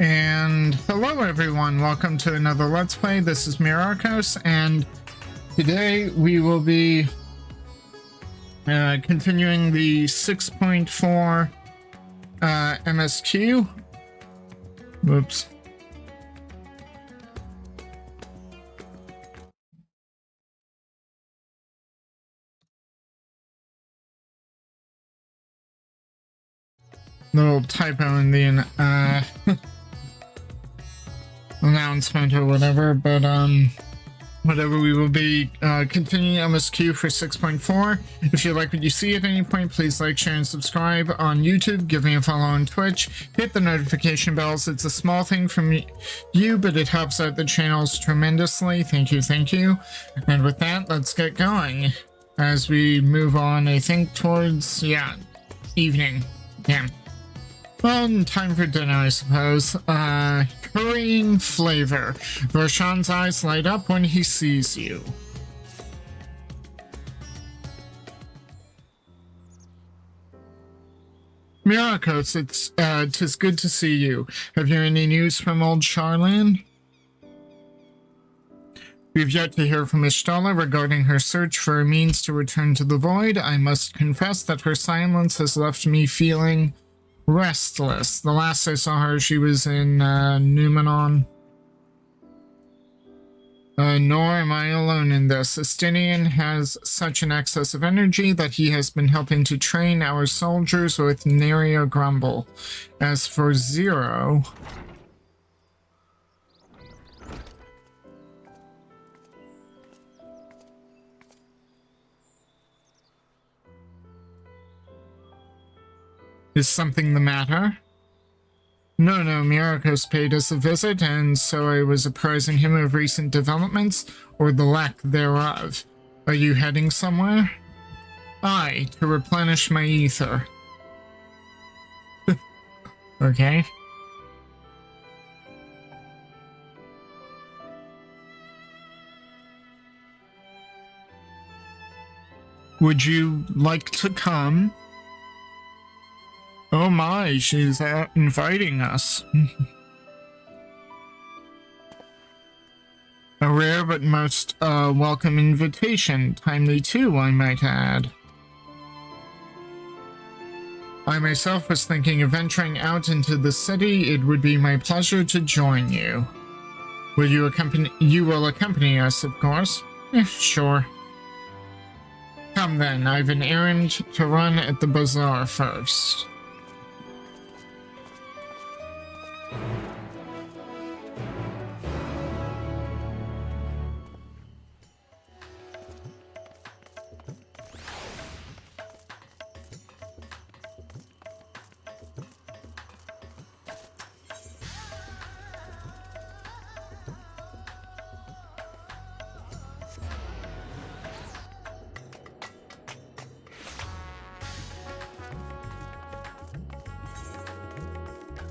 And hello everyone, welcome to another Let's Play. This is Myrokos, and today we will be continuing the 6.4 MSQ. Whoops. Little typo in the announcement or whatever, but whatever, we will be continuing MSQ for 6.4. If you like what you see at any point, please like, share, and subscribe on YouTube. Give me a follow on Twitch. Hit the notification bells. It's a small thing from you, but it helps out the channels tremendously. Thank you, thank you. And with that, let's get going as we move on, I think, towards, evening. Yeah. Well, time for dinner, I suppose. Currying flavor. Roshan's eyes light up when he sees you. Myrokos, tis good to see you. Have you any news from old Charlene? We've yet to hear from Ishtala regarding her search for a means to return to the void. I must confess that her silence has left me feeling restless. The last I saw her, she was in Numenon. Nor am I alone in this. Estinian has such an excess of energy that he has been helping to train our soldiers with nary a grumble. As for Zero... Is something the matter? No, Myrokos paid us a visit, and so I was apprising him of recent developments, or the lack thereof. Are you heading somewhere? Aye, to replenish my ether. Okay. Would you like to come? Oh my, she's inviting us. A rare but most welcome invitation. Timely too, I might add. I myself was thinking of venturing out into the city. It would be my pleasure to join you. Will you accompany? You will accompany us, of course. Sure. Come then, I've an errand to run at the bazaar first.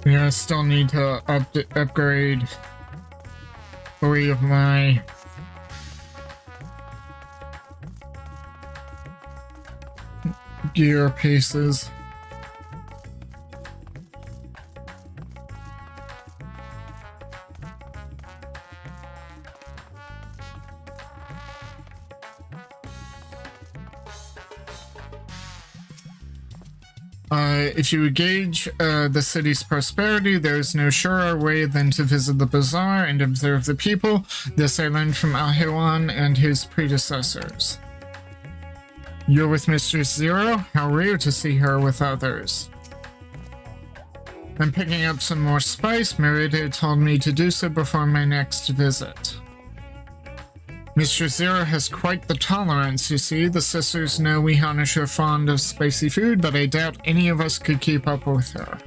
Yeah, I still need to upgrade 3 of my gear pieces. If you gauge the city's prosperity, there is no surer way than to visit the bazaar and observe the people. This I learned from Ahiwan and his predecessors. You're with Mistress Zero? How rare to see her with others. I'm picking up some more spice. Merida told me to do so before my next visit. Mr. Zero has quite the tolerance, you see. The sisters know we Hanish are fond of spicy food, but I doubt any of us could keep up with her.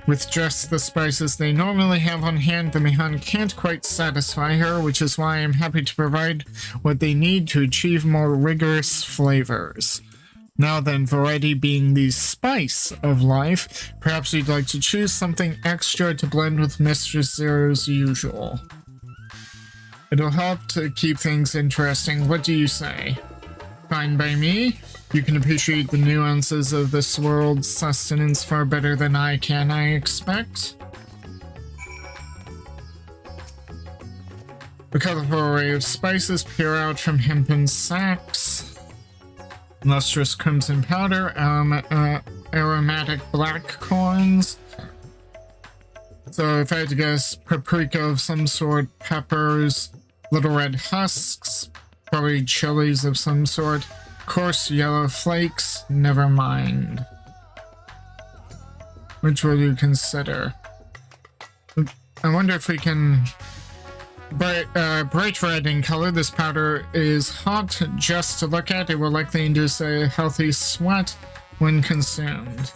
With just the spices they normally have on hand, the Mihan can't quite satisfy her, which is why I'm happy to provide what they need to achieve more rigorous flavors. Now then, variety being the spice of life, perhaps you'd like to choose something extra to blend with Mistress Zero's usual. It'll help to keep things interesting. What do you say? Fine by me? You can appreciate the nuances of this world's sustenance far better than I can, I expect. A colorful array of spices peer out from hempen sacks. Lustrous crimson powder, aromatic black corns. So if I had to guess, paprika of some sort, peppers, little red husks, probably chilies of some sort, coarse yellow flakes, never mind. Which will you consider? I wonder if we can... Bright red in color, this powder is hot just to look at. It will likely induce a healthy sweat when consumed.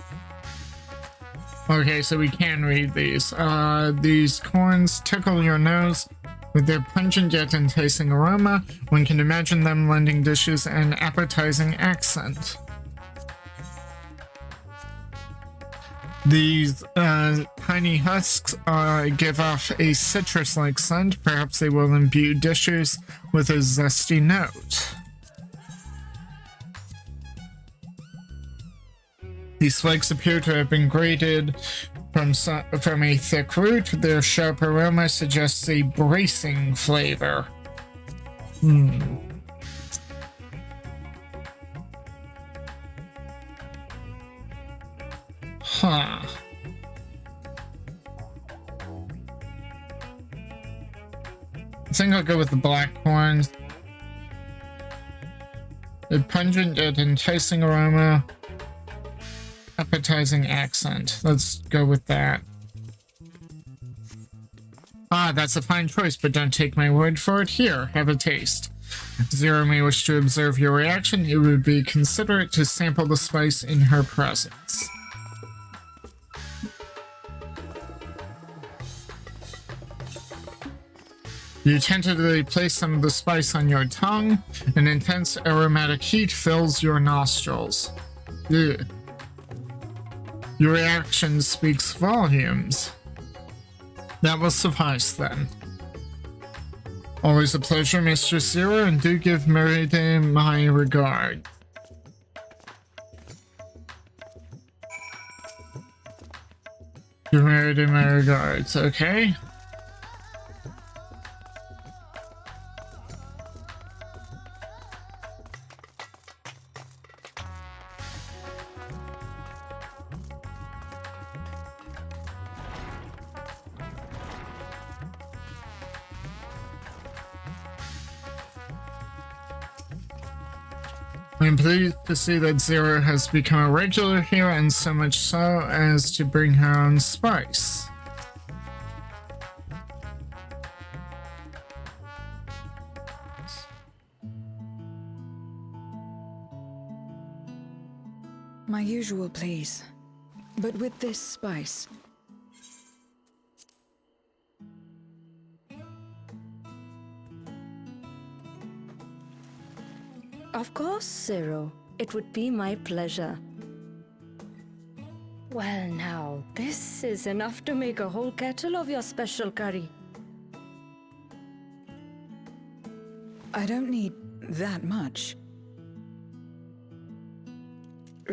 Okay, so we can read these. These corns tickle your nose with their pungent yet enticing aroma. One can imagine them lending dishes an appetizing accent. These tiny husks give off a citrus-like scent. Perhaps they will imbue dishes with a zesty note. These flakes appear to have been grated from a thick root. Their sharp aroma suggests a bracing flavor. Huh. I think I'll go with the black corns. A pungent yet enticing aroma. Appetizing accent. Let's go with that. Ah, that's a fine choice, but don't take my word for it. Here, have a taste. Zero may wish to observe your reaction. It would be considerate to sample the spice in her presence. You tentatively place some of the spice on your tongue. An intense aromatic heat fills your nostrils. Ugh. Your reaction speaks volumes. That will suffice then. Always a pleasure, Mr. Zero, and do give Merida my regard. Give Merida my regards, okay? I'm pleased to see that Zero has become a regular here, and so much so as to bring her own spice. My usual, please. But with this spice. Of course, Zero. It would be my pleasure. Well now, this is enough to make a whole kettle of your special curry. I don't need that much.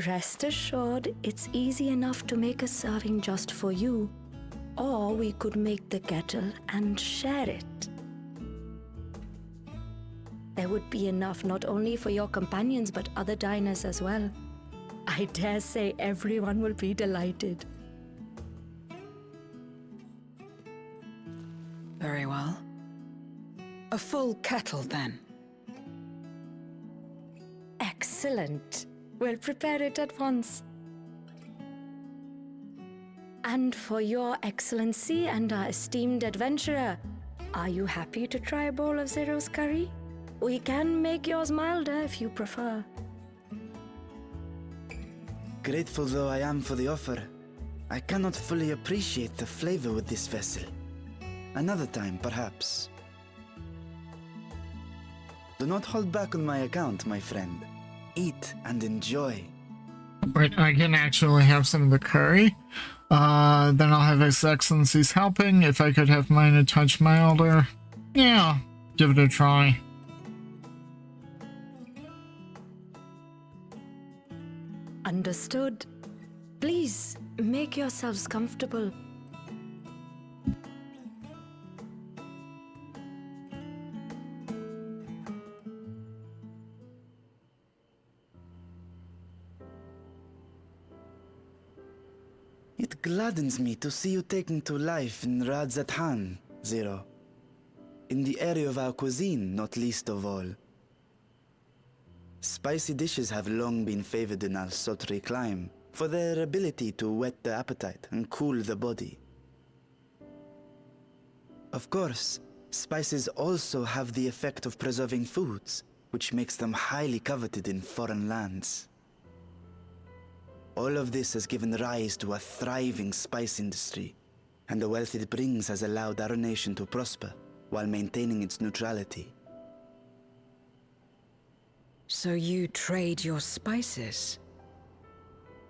Rest assured, it's easy enough to make a serving just for you. Or we could make the kettle and share it. There would be enough not only for your companions but other diners as well. I dare say everyone will be delighted. Very well. A full kettle, then. Excellent. We'll prepare it at once. And for your excellency and our esteemed adventurer, are you happy to try a bowl of Zero's curry? We can make yours milder if you prefer. Grateful though I am for the offer, I cannot fully appreciate the flavor with this vessel. Another time, perhaps. Do not hold back on my account, my friend. Eat and enjoy. Wait, I can actually have some of the curry. Then I'll have His Excellency's helping. If I could have mine a touch milder. Yeah, give it a try. Understood. Please, make yourselves comfortable. It gladdens me to see you taking to life in Radzatan, Zero. In the area of our cuisine, not least of all. Spicy dishes have long been favored in our sultry clime for their ability to whet the appetite and cool the body. Of course, spices also have the effect of preserving foods, which makes them highly coveted in foreign lands. All of this has given rise to a thriving spice industry, and the wealth it brings has allowed our nation to prosper while maintaining its neutrality. So you trade your spices?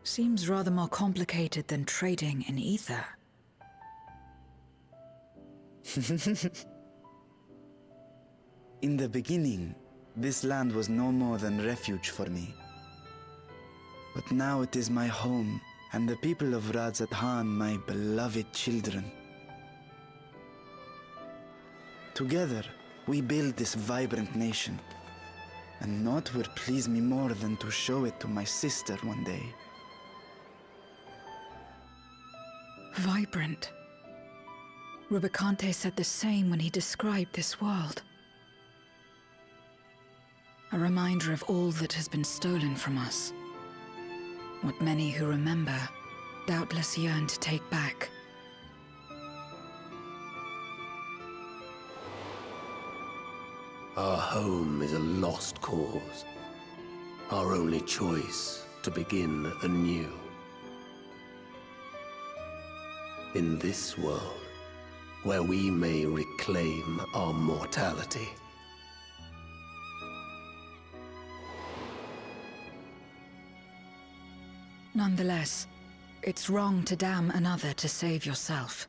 Seems rather more complicated than trading in ether. In the beginning, this land was no more than refuge for me. But now it is my home, and the people of Radzatan my beloved children. Together, we build this vibrant nation, and naught would please me more than to show it to my sister one day. Vibrant. Rubicante said the same when he described this world. A reminder of all that has been stolen from us. What many who remember doubtless yearn to take back. Our home is a lost cause. Our only choice to begin anew. In this world, where we may reclaim our mortality. Nonetheless, it's wrong to damn another to save yourself,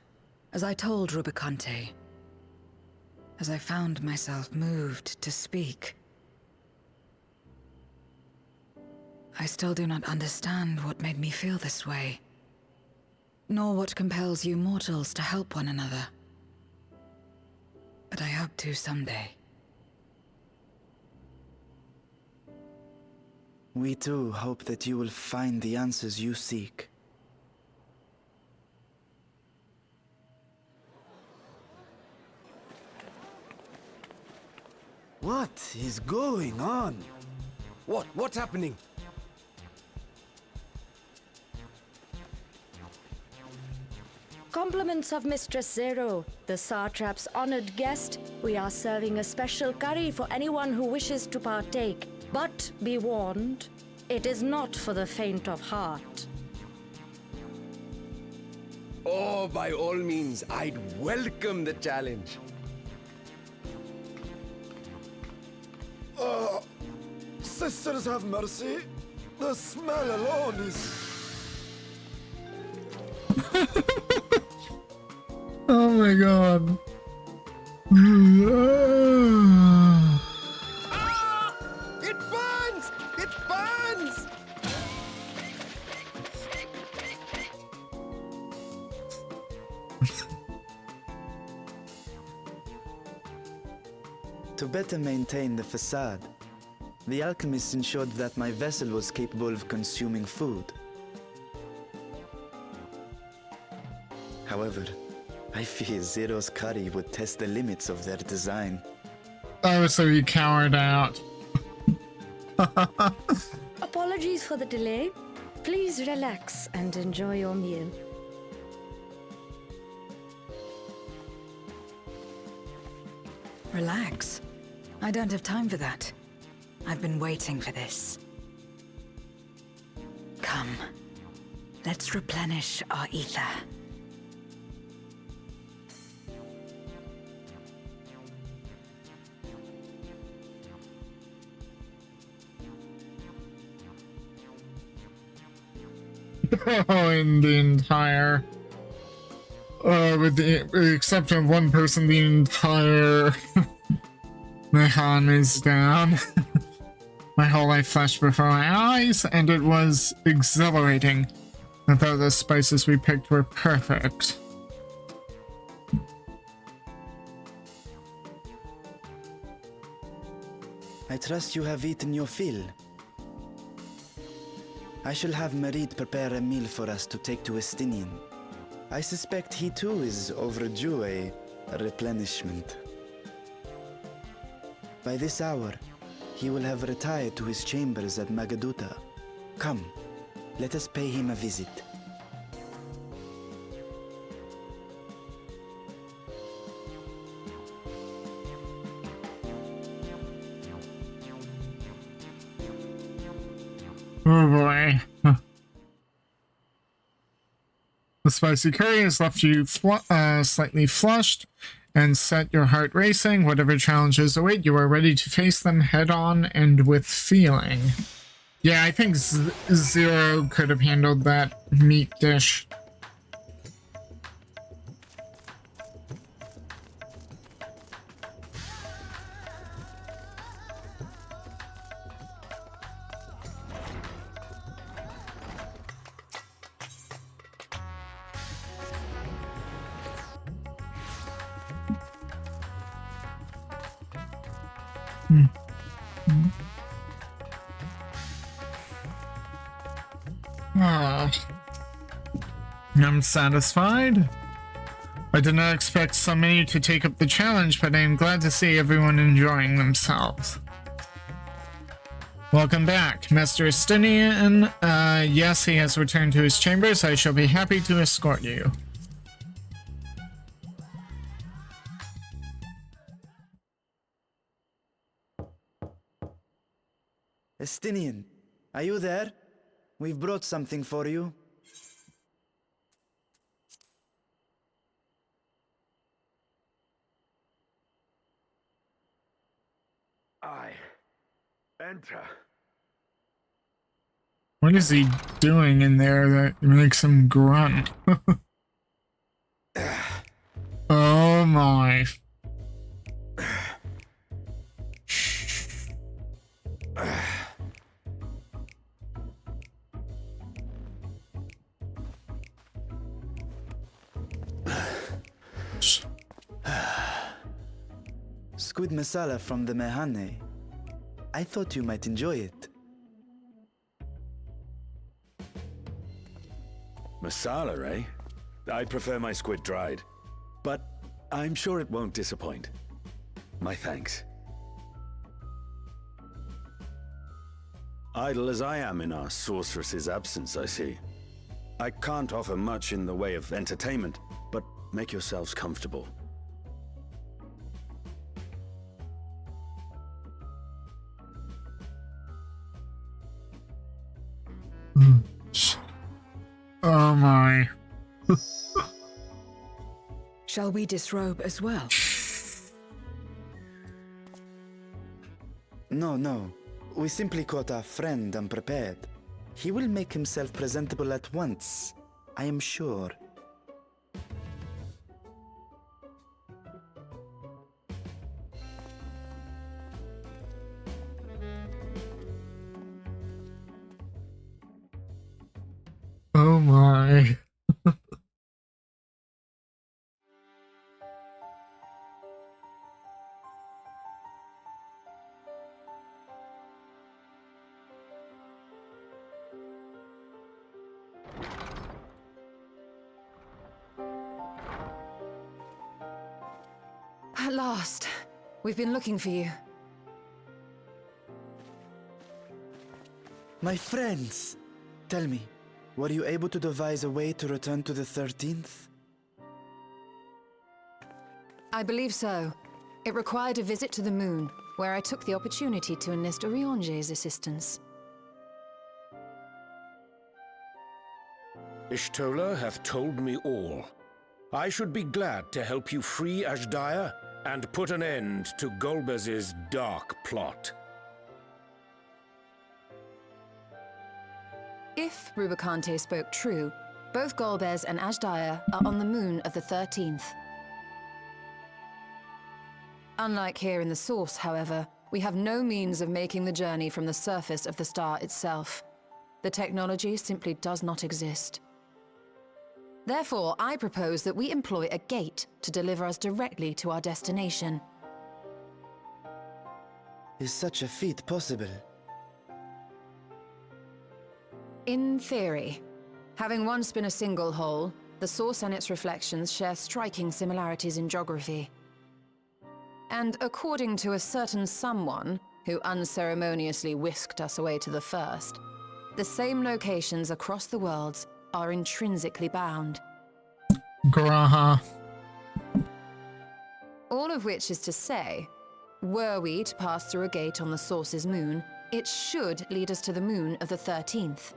as I told Rubicante. As I found myself moved to speak. I still do not understand what made me feel this way, nor what compels you mortals to help one another. But I hope to someday. We too hope that you will find the answers you seek. What is going on? What's happening? Compliments of Mistress Zero, the Satrap's honored guest. We are serving a special curry for anyone who wishes to partake. But be warned, it is not for the faint of heart. Oh, by all means, I'd welcome the challenge. Sisters have mercy. The smell alone is... Oh my god. Ah! It burns! It burns! To better maintain the facade, the alchemists ensured that my vessel was capable of consuming food. However, I fear Zero's curry would test the limits of their design. Oh, so he cowered out. Apologies for the delay. Please relax and enjoy your meal. Relax. I don't have time for that. I've been waiting for this. Come. Let's replenish our ether. Oh, in the entire... with the exception of one person, the entire... Mehan is down. My whole life flashed before my eyes, and it was exhilarating. I thought the spices we picked were perfect. I trust you have eaten your fill. I shall have Merid prepare a meal for us to take to Estinian. I suspect he too is overdue a replenishment. By this hour, he will have retired to his chambers at Magaduta. Come, let us pay him a visit. Oh boy. The spicy curry has left you slightly flushed and set your heart racing. Whatever challenges await, you are ready to face them head on and with feeling. Yeah, I think Zero could have handled that meat dish. I'm satisfied. I did not expect so many to take up the challenge, but I am glad to see everyone enjoying themselves. Welcome back, Master Estinian. Yes, he has returned to his chambers. I shall be happy to escort you. Estinian, are you there? We've brought something for you. I enter. What is he doing in there that makes him grunt? Oh my. Squid masala from the Mehane. I thought you might enjoy it. Masala, eh? I prefer my squid dried. But I'm sure it won't disappoint. My thanks. Idle as I am in our sorceress's absence, I see. I can't offer much in the way of entertainment, but make yourselves comfortable. Oh my. Shall we disrobe as well? No. We simply caught our friend unprepared. He will make himself presentable at once, I am sure. Oh my. At last. We've been looking for you. My friends! Tell me, were you able to devise a way to return to the 13th? I believe so. It required a visit to the moon, where I took the opportunity to enlist Orionge's assistance. Ishtola hath told me all. I should be glad to help you free Ashdaya and put an end to Golbez's dark plot. If Rubicante spoke true, both Golbez and Ashdaya are on the moon of the 13th. Unlike here in the Source, however, we have no means of making the journey from the surface of the star itself. The technology simply does not exist. Therefore, I propose that we employ a gate to deliver us directly to our destination. Is such a feat possible? In theory. Having once been a single whole, the source and its reflections share striking similarities in geography. And according to a certain someone who unceremoniously whisked us away to the first, the same locations across the worlds are intrinsically bound. Graha. All of which is to say, were we to pass through a gate on the source's moon, it should lead us to the moon of the 13th.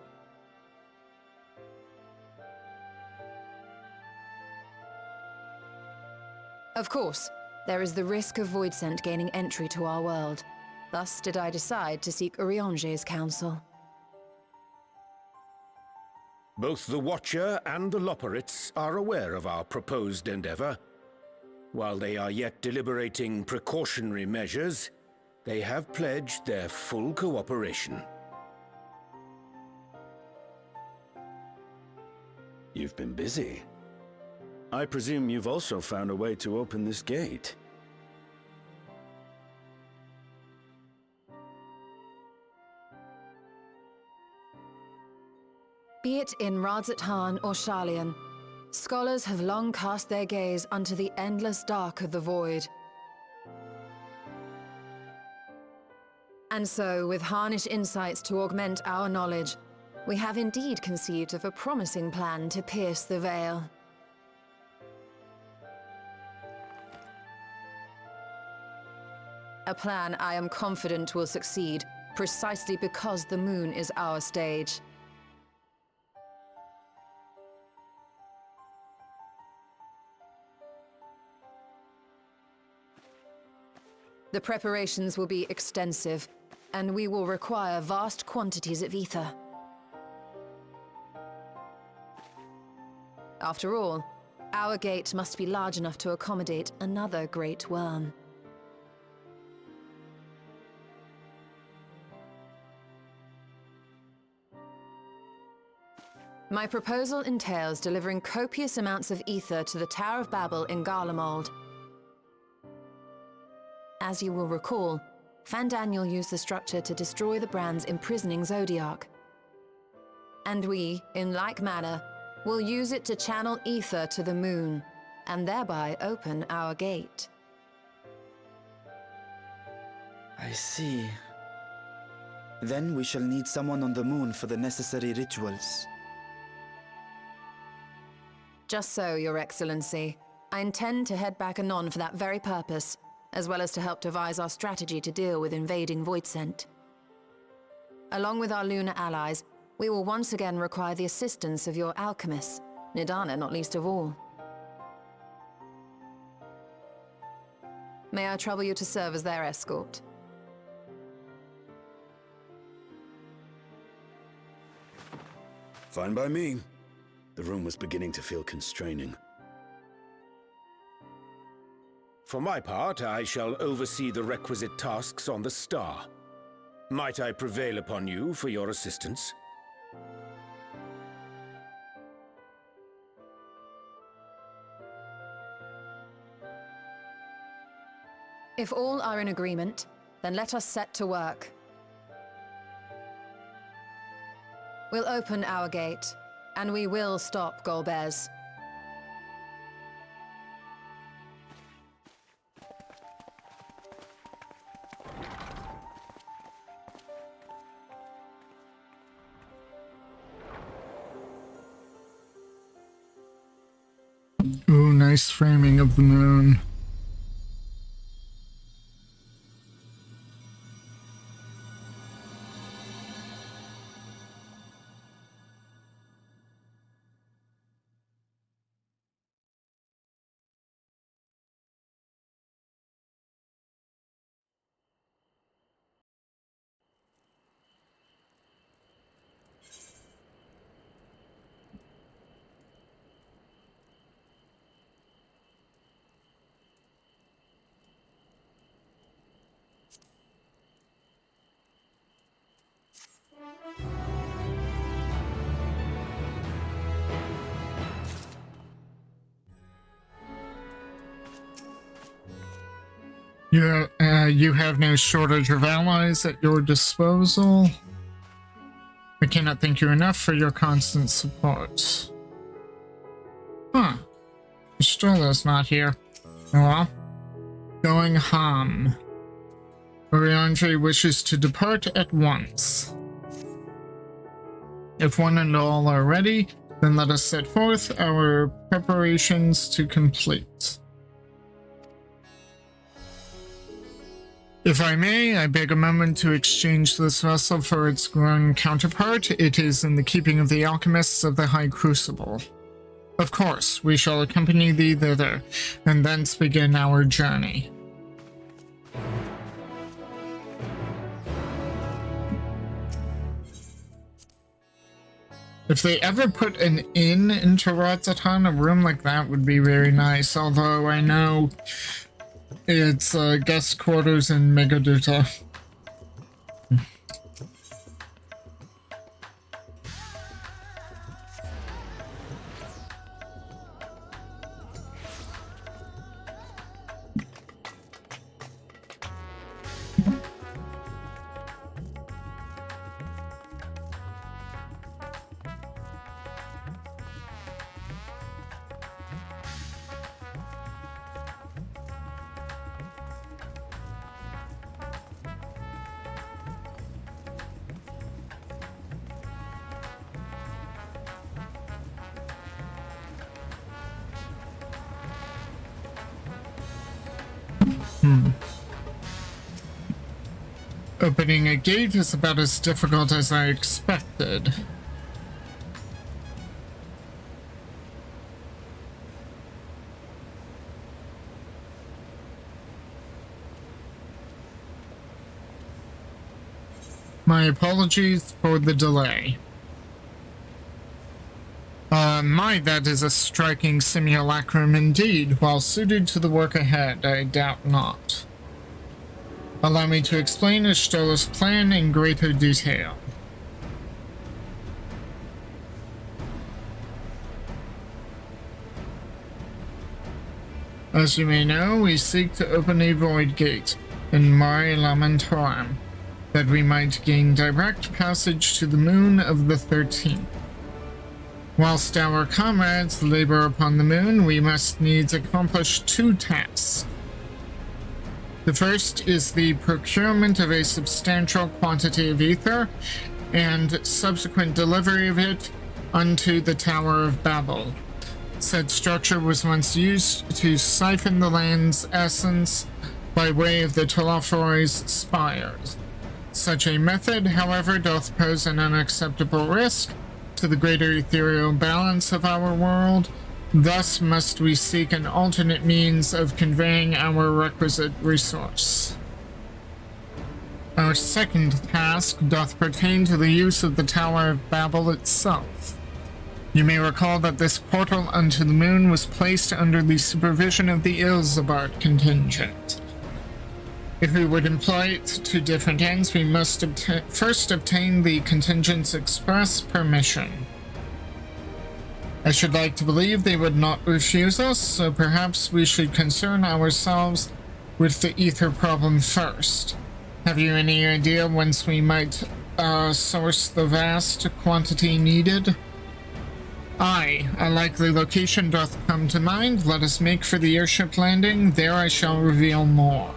Of course, there is the risk of Voidsent gaining entry to our world. Thus did I decide to seek Urianger's counsel. Both the Watcher and the Loporrits are aware of our proposed endeavor. While they are yet deliberating precautionary measures, they have pledged their full cooperation. You've been busy. I presume you've also found a way to open this gate. Be it in Radzat-Han or Sharlayan, scholars have long cast their gaze unto the endless dark of the void. And so, with Harnish insights to augment our knowledge, we have indeed conceived of a promising plan to pierce the veil. A plan I am confident will succeed, precisely because the moon is our stage. The preparations will be extensive, and we will require vast quantities of ether. After all, our gate must be large enough to accommodate another great worm. My proposal entails delivering copious amounts of ether to the Tower of Babel in Garlemald. As you will recall, Fandaniel used the structure to destroy the Brand's imprisoning Zodiac. And we, in like manner, will use it to channel ether to the moon, and thereby open our gate. I see. Then we shall need someone on the moon for the necessary rituals. Just so, Your Excellency. I intend to head back anon for that very purpose, as well as to help devise our strategy to deal with invading Voidsent. Along with our lunar allies, we will once again require the assistance of your alchemists, Nidana not least of all. May I trouble you to serve as their escort? Fine by me. The room was beginning to feel constraining. For my part, I shall oversee the requisite tasks on the Star. Might I prevail upon you for your assistance? If all are in agreement, then let us set to work. We'll open our gate, and we will stop Golbez. Ooh, nice framing of the moon. You have no shortage of allies at your disposal. The cannot thank you enough for your constant support. Huh. Strola's not here. Oh well. Going home. Oriandre wishes to depart at once. If one and all are ready, then let us set forth our preparations to complete. If I may, I beg a moment to exchange this vessel for its grown counterpart. It is in the keeping of the alchemists of the High Crucible. Of course, we shall accompany thee thither, and thence begin our journey. If they ever put an inn into Ratzatan, a room like that would be very nice, although I know it's guest quarters in Megaduta. Opening a gate is about as difficult as I expected. My apologies for the delay. That is a striking simulacrum indeed. While suited to the work ahead, I doubt not. Allow me to explain Estola's plan in greater detail. As you may know, we seek to open a void gate in Mare Lamentorum, that we might gain direct passage to the moon of the 13th. Whilst our comrades labor upon the moon, we must needs accomplish two tasks. The first is the procurement of a substantial quantity of ether, and subsequent delivery of it unto the Tower of Babel. Said structure was once used to siphon the land's essence by way of the Telophore's spires. Such a method, however, doth pose an unacceptable risk to the greater ethereal balance of our world. Thus must we seek an alternate means of conveying our requisite resource. Our second task doth pertain to the use of the Tower of Babel itself. You may recall that this portal unto the moon was placed under the supervision of the Ilzabard contingent. If we would employ it to different ends, we must first obtain the contingent's express permission. I should like to believe they would not refuse us, so perhaps we should concern ourselves with the ether problem first. Have you any idea whence we might source the vast quantity needed? Aye, a likely location doth come to mind. Let us make for the airship landing. There I shall reveal more.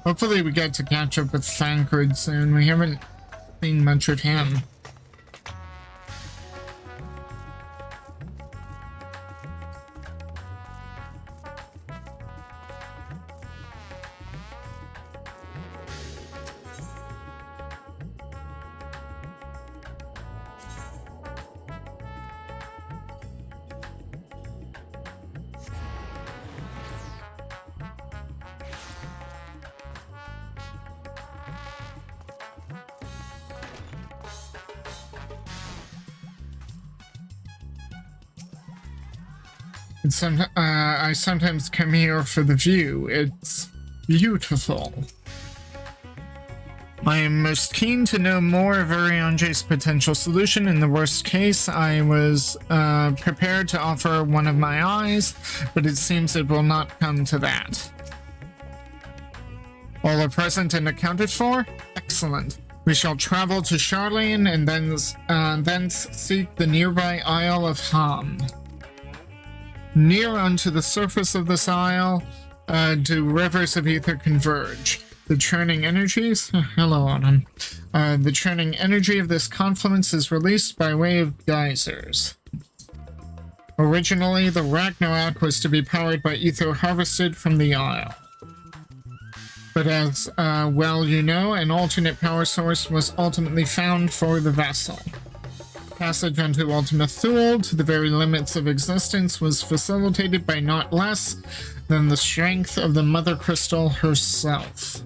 Hopefully we get to catch up with Thancred soon. We haven't seen much of him. I sometimes come here for the view. It's beautiful. I am most keen to know more of Uriange's potential solution. In the worst case, I was prepared to offer one of my eyes, but it seems it will not come to that. All are present and accounted for? Excellent. We shall travel to Charlene and thence seek the nearby Isle of Ham. Near unto the surface of this isle do rivers of ether converge. The churning energies... hello, Autumn. The churning energy of this confluence is released by way of geysers. Originally, the Ragnarok was to be powered by ether harvested from the isle. But as well you know, an alternate power source was ultimately found for the vessel. Passage unto Ultima Thule to the very limits of existence was facilitated by not less than the strength of the Mother Crystal herself.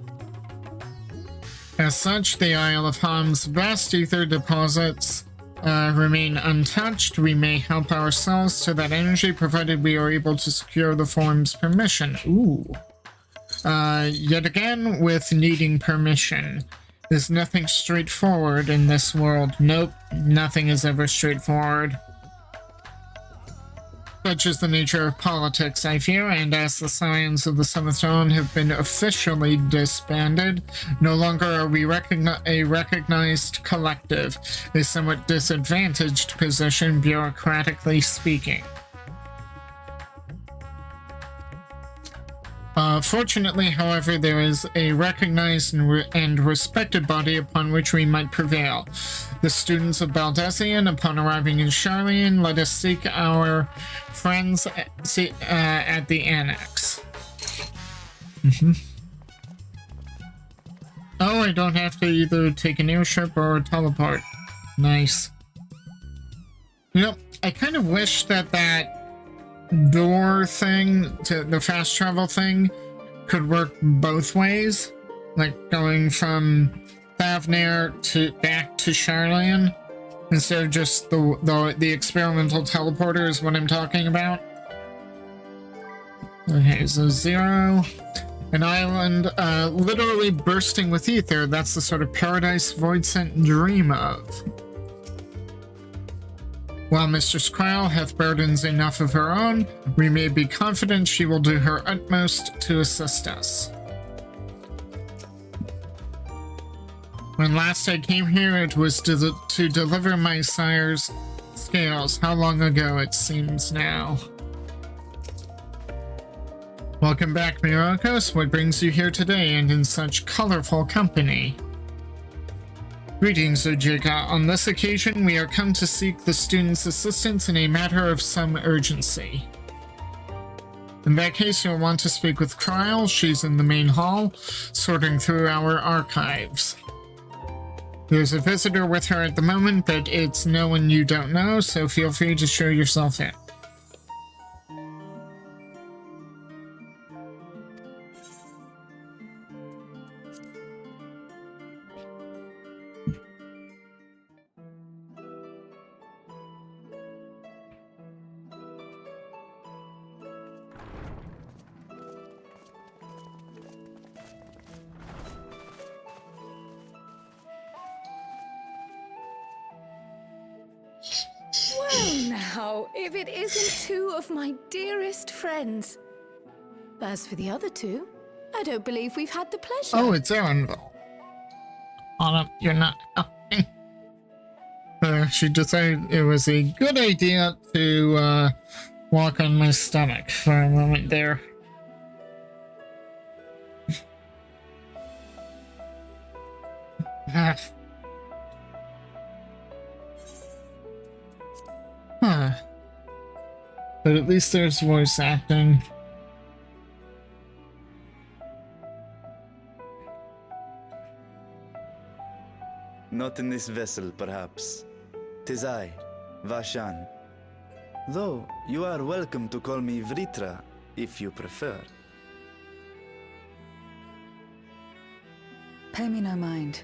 As such, the Isle of Ham's vast ether deposits remain untouched. We may help ourselves to that energy provided we are able to secure the form's permission. Ooh. Yet again, with needing permission. There's nothing straightforward in this world. Nope, nothing is ever straightforward. Such is the nature of politics, I fear, and as the Scions of the Seventh Dawn have been officially disbanded, no longer are we a recognized collective, a somewhat disadvantaged position, bureaucratically speaking. Fortunately, however, there is a recognized and respected body upon which we might prevail. The students of Baldesion, upon arriving in Charlene, let us seek our friends at the Annex. Oh, I don't have to either take an airship or teleport. Nice. You know, I kind of wish that door thing, to the fast travel thing, could work both ways, like going from Thavnair to back to Charlene instead of just the experimental teleporter is what I'm talking about. Okay, so 0, an island literally bursting with ether. That's the sort of paradise Voidsent dream of. While Mistress Krile hath burdens enough of her own, we may be confident she will do her utmost to assist us. When last I came here, it was to deliver my sire's scales. How long ago it seems now. Welcome back, Myrokos. What brings you here today and in such colorful company? Greetings, Ojika. On this occasion, we are come to seek the student's assistance in a matter of some urgency. In that case, you'll want to speak with Krile. She's in the main hall, sorting through our archives. There's a visitor with her at the moment, but it's no one you don't know, so feel free to show yourself in. If it isn't two of my dearest friends. As for the other two, I don't believe we've had the pleasure. Oh, it's Erenville. Autumn, you're not helping. She decided it was a good idea to walk on my stomach for a moment there. Huh. But at least there's voice acting. Not in this vessel, perhaps. 'Tis I, Vashan. Though, you are welcome to call me Vritra, if you prefer. Pay me no mind.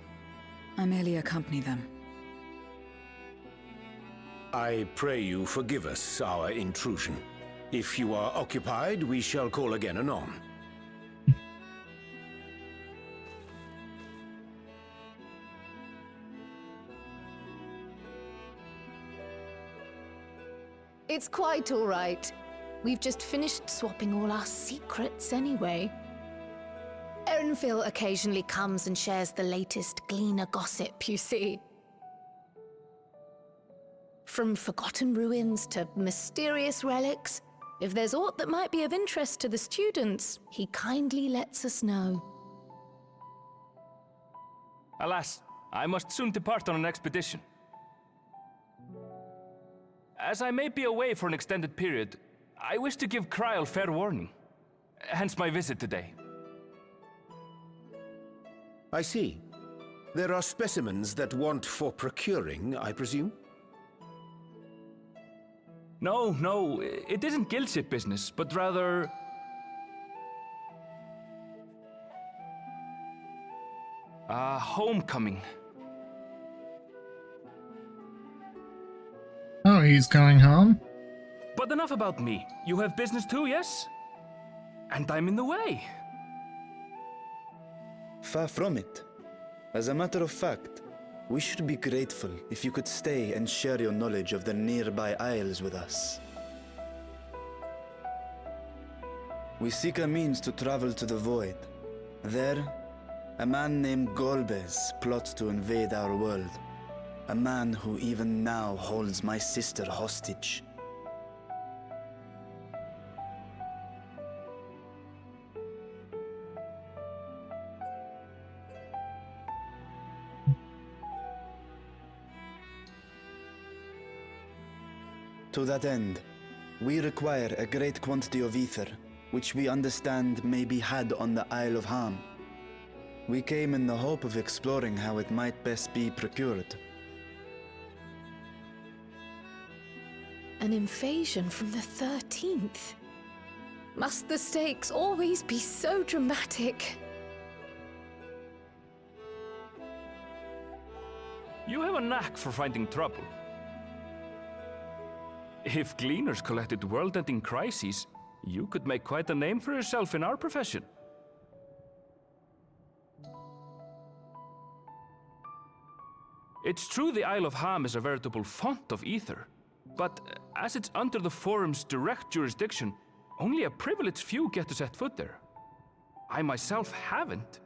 I merely accompany them. I pray you forgive us our intrusion. If you are occupied, we shall call again anon. It's quite all right. We've just finished swapping all our secrets anyway. Erenville occasionally comes and shares the latest Gleaner gossip, you see. From forgotten ruins to mysterious relics, if there's aught that might be of interest to the students, he kindly lets us know. Alas, I must soon depart on an expedition. As I may be away for an extended period, I wish to give Kryl fair warning. Hence my visit today. I see. There are specimens that want for procuring, I presume? No, it isn't guildship business, but rather... homecoming. Oh, he's going home? But enough about me. You have business too, yes? And I'm in the way. Far from it. As a matter of fact, we should be grateful if you could stay and share your knowledge of the nearby isles with us. We seek a means to travel to the Void. There, a man named Golbez plots to invade our world. A man who even now holds my sister hostage. To that end, we require a great quantity of ether, which we understand may be had on the Isle of Ham. We came in the hope of exploring how it might best be procured. An invasion from the 13th. Must the stakes always be so dramatic? You have a knack for finding trouble. If Gleaners collected world-ending crises, you could make quite a name for yourself in our profession. It's true the Isle of Ham is a veritable font of ether, but as it's under the Forum's direct jurisdiction, only a privileged few get to set foot there. I myself haven't.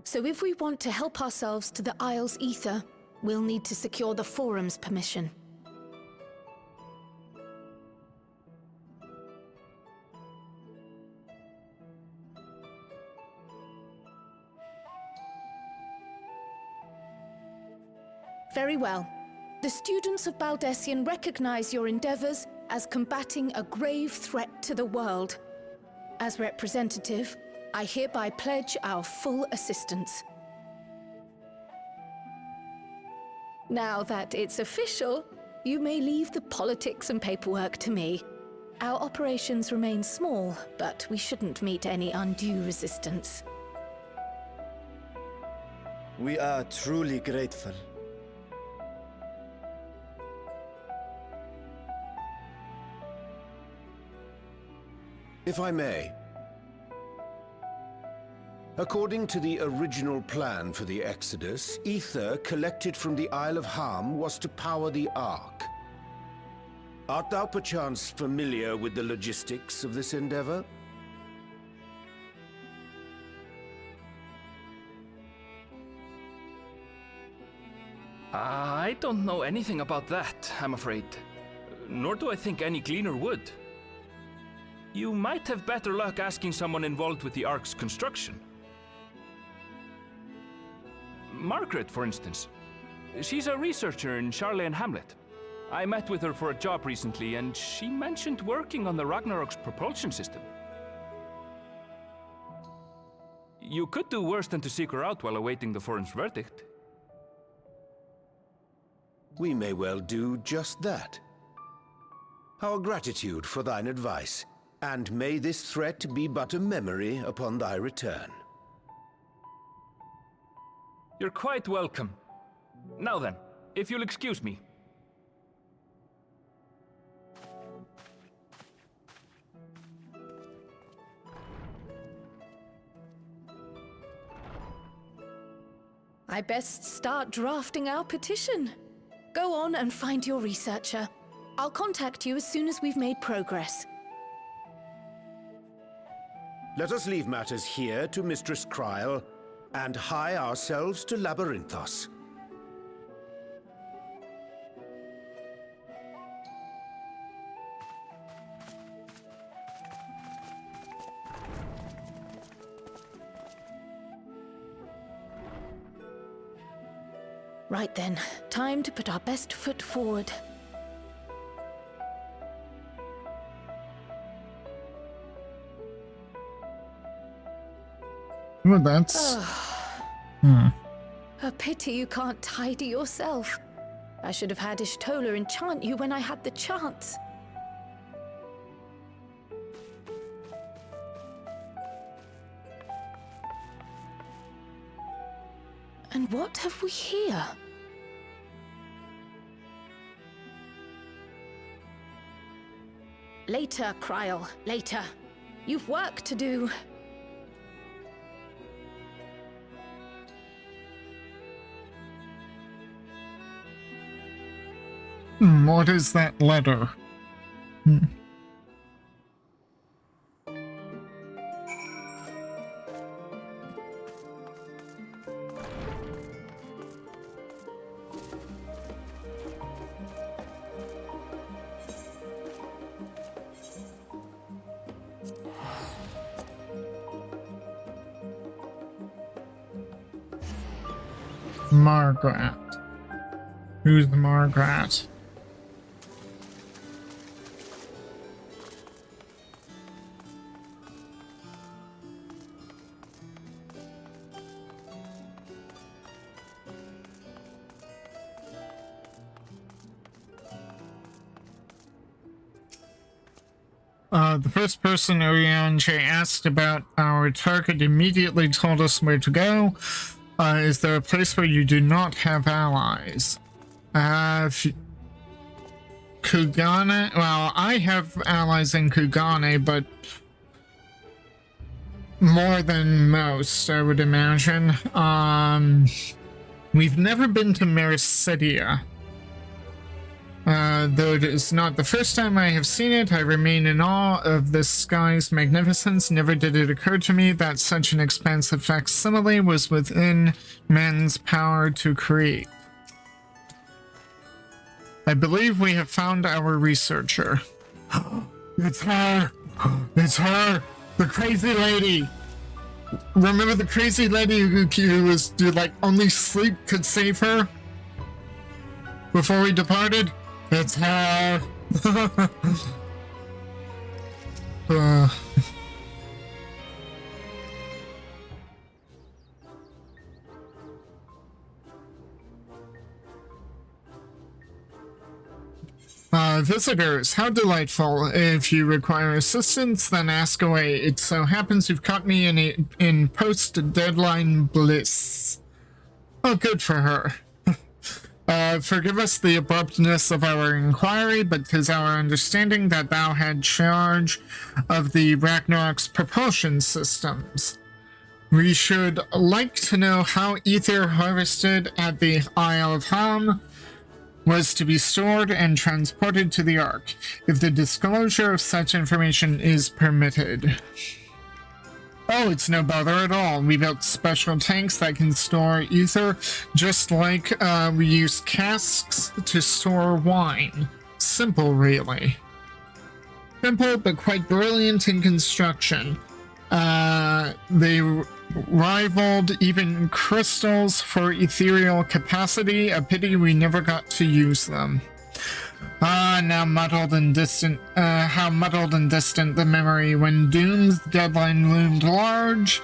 So if we want to help ourselves to the Isle's ether, we'll need to secure the Forum's permission. Very well. The students of Baldessian recognize your endeavors as combating a grave threat to the world. As representative, I hereby pledge our full assistance. Now that it's official, you may leave the politics and paperwork to me. Our operations remain small, but we shouldn't meet any undue resistance. We are truly grateful. If I may. According to the original plan for the Exodus, ether collected from the Isle of Ham was to power the Ark. Art thou perchance familiar with the logistics of this endeavor? I don't know anything about that, I'm afraid. Nor do I think any Gleaner would. You might have better luck asking someone involved with the Ark's construction. Margaret, for instance. She's a researcher in Charley and Hamlet. I met with her for a job recently, and she mentioned working on the Ragnarok's propulsion system. You could do worse than to seek her out while awaiting the Forum's verdict. We may well do just that. Our gratitude for thine advice, and may this threat be but a memory upon thy return. You're quite welcome. Now then, if you'll excuse me. I best start drafting our petition. Go on and find your researcher. I'll contact you as soon as we've made progress. Let us leave matters here to Mistress Kryl, and hie ourselves to Labyrinthos. Right then, time to put our best foot forward. Well, that's... A pity you can't tidy yourself. I should have had Ishtola enchant you when I had the chance. And what have we here? Later, Kryl, later. You've work to do. What is that letter? Margaret. Who's the Margaret? The first person Orianche asked about our target immediately told us where to go. Is there a place where you do not have allies? Kugane? Well, I have allies in Kugane, but more than most, I would imagine. We've never been to Mericidia. Though it is not the first time I have seen it, I remain in awe of the sky's magnificence. Never did it occur to me that such an expansive facsimile was within man's power to create. I believe we have found our researcher. It's her! It's her! The crazy lady! Remember the crazy lady who was, like, only sleep could save her? Before we departed? It's her! Visitors, how delightful. If you require assistance, then ask away. It so happens you've caught me in post-deadline bliss. Oh, good for her. Forgive us the abruptness of our inquiry, but 'tis our understanding that thou had charge of the Ragnarok's propulsion systems. We should like to know how ether harvested at the Isle of Ham was to be stored and transported to the Ark, if the disclosure of such information is permitted. Oh, it's no bother at all. We built special tanks that can store ether, just like we use casks to store wine. Simple, really. Simple, but quite brilliant in construction. They rivaled even crystals for ethereal capacity. A pity we never got to use them. Now muddled and distant, how muddled and distant the memory when Doom's deadline loomed large,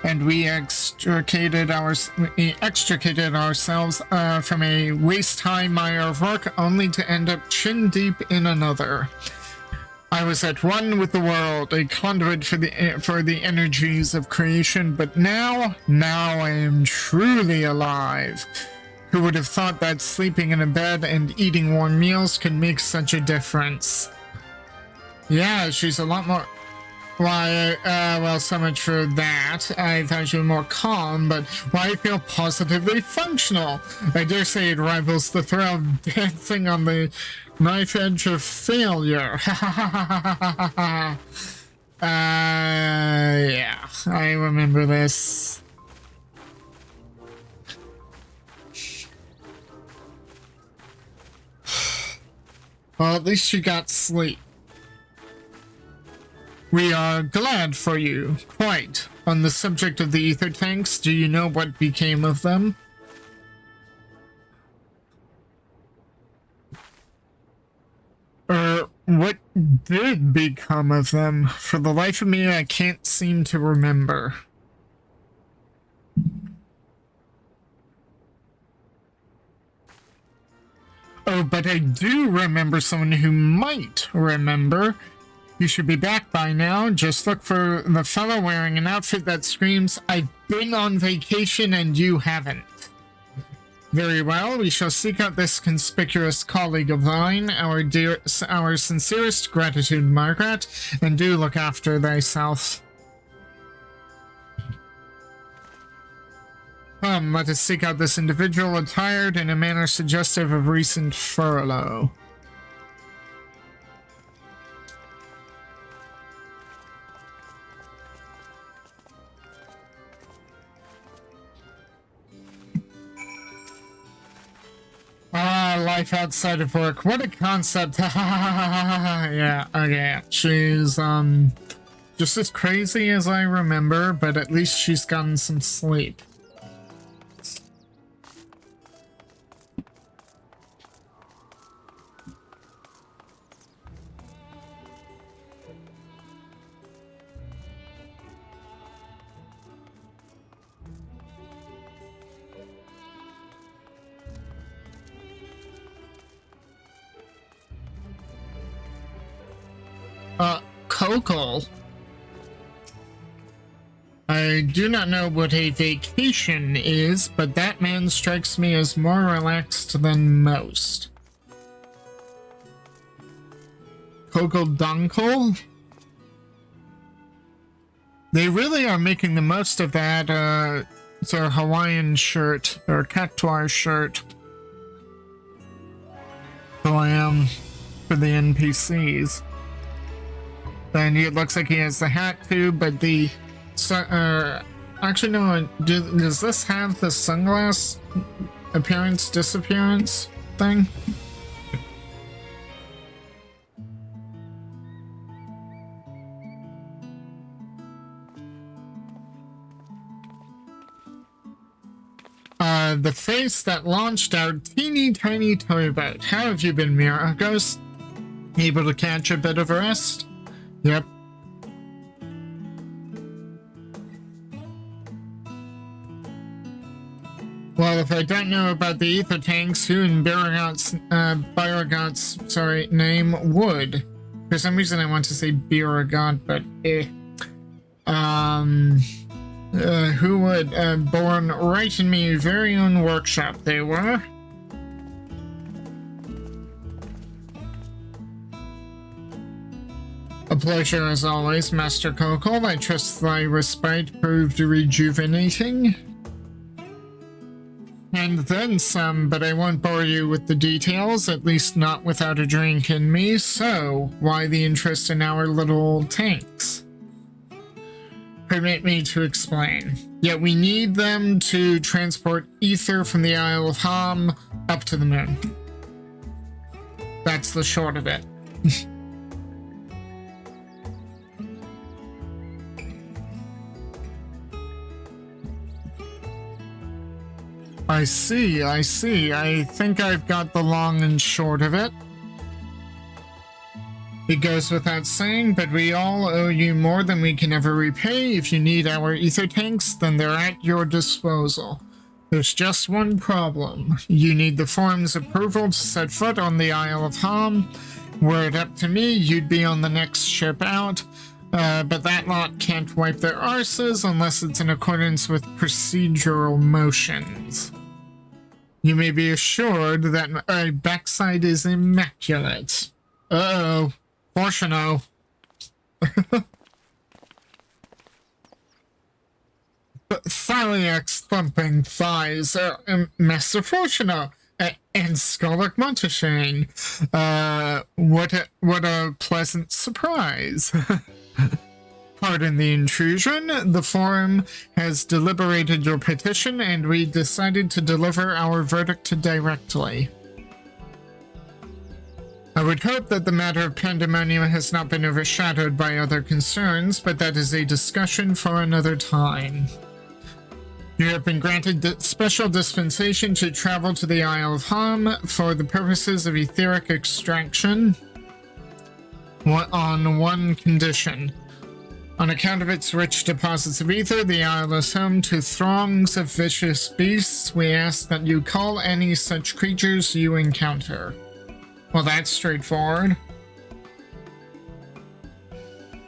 and we extricated ourselves from a waist-high mire of work, only to end up chin-deep in another. I was at one with the world, a conduit for the energies of creation, but now I am truly alive. Who would have thought that sleeping in a bed and eating warm meals could make such a difference? Yeah, she's a lot more... Why, well, so much for that. I thought you were more calm, but why I feel positively functional? I dare say it rivals the thrill of dancing on the knife edge of failure. Yeah, I remember this. Well, at least you got sleep. We are glad for you, quite. On the subject of the ether tanks, do you know what became of them? What did become of them? For the life of me, I can't seem to remember. Oh, but I do remember someone who might remember. You should be back by now. Just look for the fellow wearing an outfit that screams, "I've been on vacation and you haven't." Very well, we shall seek out this conspicuous colleague of thine, our sincerest gratitude, Margaret, and do look after thyself. Come, let us seek out this individual attired in a manner suggestive of recent furlough. Ah, life outside of work. What a concept. Yeah, okay. She's, just as crazy as I remember, but at least she's gotten some sleep. Coco. I do not know what a vacation is, but that man strikes me as more relaxed than most. Coco Dunkel? They really are making the most of that, it's our Hawaiian shirt, or Cactuar shirt. So I am for the NPCs. And it looks like he has the hat too, but the actually no, does this have the sunglass appearance disappearance thing? The face that launched our teeny tiny toy boat. How have you been, Myrokos? Able to catch a bit of rest? Yep. Well, if I don't know about the ether tanks, who in Biragot's name would? For some reason I want to say Biragot, but who would? Born right in my very own workshop they were. A pleasure as always, Master Coco. I trust thy respite proved rejuvenating. And then some, but I won't bore you with the details, at least not without a drink in me. So, why the interest in our little tanks? Permit me to explain. Yet we need them to transport ether from the Isle of Ham up to the moon. That's the short of it. I see. I think I've got the long and short of it. It goes without saying, but we all owe you more than we can ever repay. If you need our ether tanks, then they're at your disposal. There's just one problem. You need the forum's approval to set foot on the Isle of Ham. Were it up to me, you'd be on the next ship out. But that lot can't wipe their arses unless it's in accordance with procedural motions. You may be assured that my backside is immaculate. Uh-oh. Fortuno. Thyliax thumping thighs, Master Fortuno, and Skolak Monteshane. What a pleasant surprise. Pardon the intrusion. The Forum has deliberated your petition, and we decided to deliver our verdict directly. I would hope that the matter of pandemonium has not been overshadowed by other concerns, but that is a discussion for another time. You have been granted special dispensation to travel to the Isle of Ham for the purposes of etheric extraction on one condition. On account of its rich deposits of ether, the isle is home to throngs of vicious beasts. We ask that you call any such creatures you encounter. Well, that's straightforward.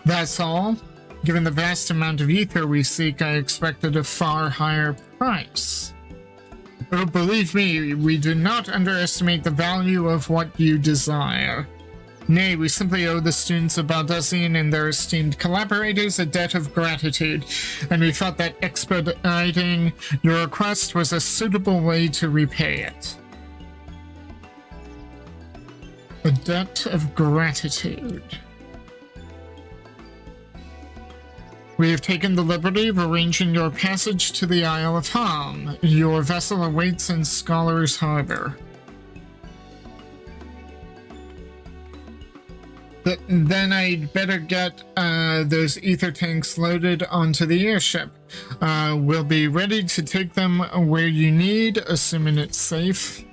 That's all. Given the vast amount of ether we seek, I expected a far higher price. Oh, believe me, we do not underestimate the value of what you desire. Nay, we simply owe the students of Baldesion and their esteemed collaborators a debt of gratitude, and we felt that expediting your request was a suitable way to repay it. A debt of gratitude. We have taken the liberty of arranging your passage to the Isle of Ham. Your vessel awaits in Scholar's Harbor. Then I'd better get those ether tanks loaded onto the airship. We'll be ready to take them where you need, assuming it's safe.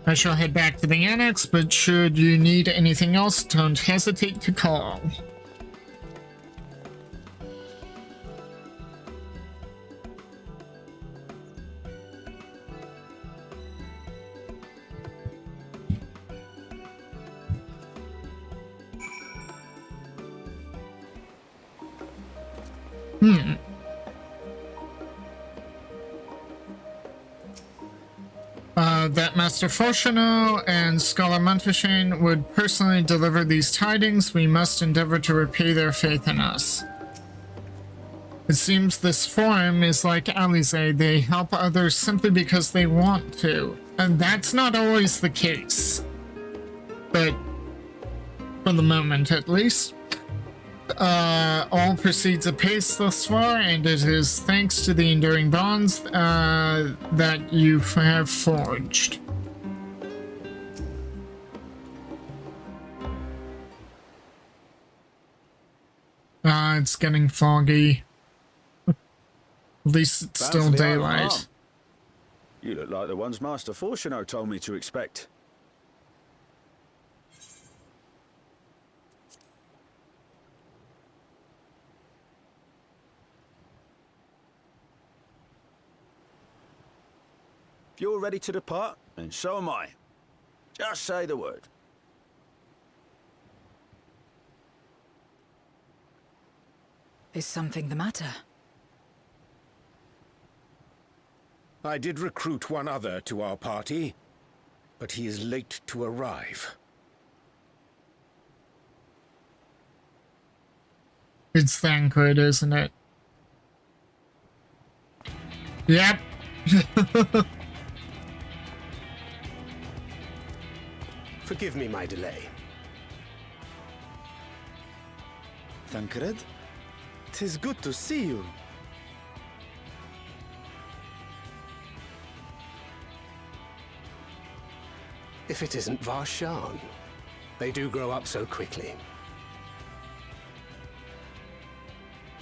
I shall head back to the annex, but should you need anything else, don't hesitate to call. That Master Fortuno and Scholar Monteshane would personally deliver these tidings. We must endeavor to repay their faith in us. It seems this forum is like Alize. They help others simply because they want to. And that's not always the case. But for the moment, at least. All proceeds apace thus far, and it is thanks to the enduring bonds that you have forged. It's getting foggy. At least it's still daylight. You look like the ones Master Fortuno told me to expect. If you're ready to depart, and so am I. Just say the word. Is something the matter? I did recruit one other to our party, but he is late to arrive. It's Thancred, isn't it? Yep. Forgive me my delay. Thancred? 'Tis good to see you. If it isn't Varshan. They do grow up so quickly.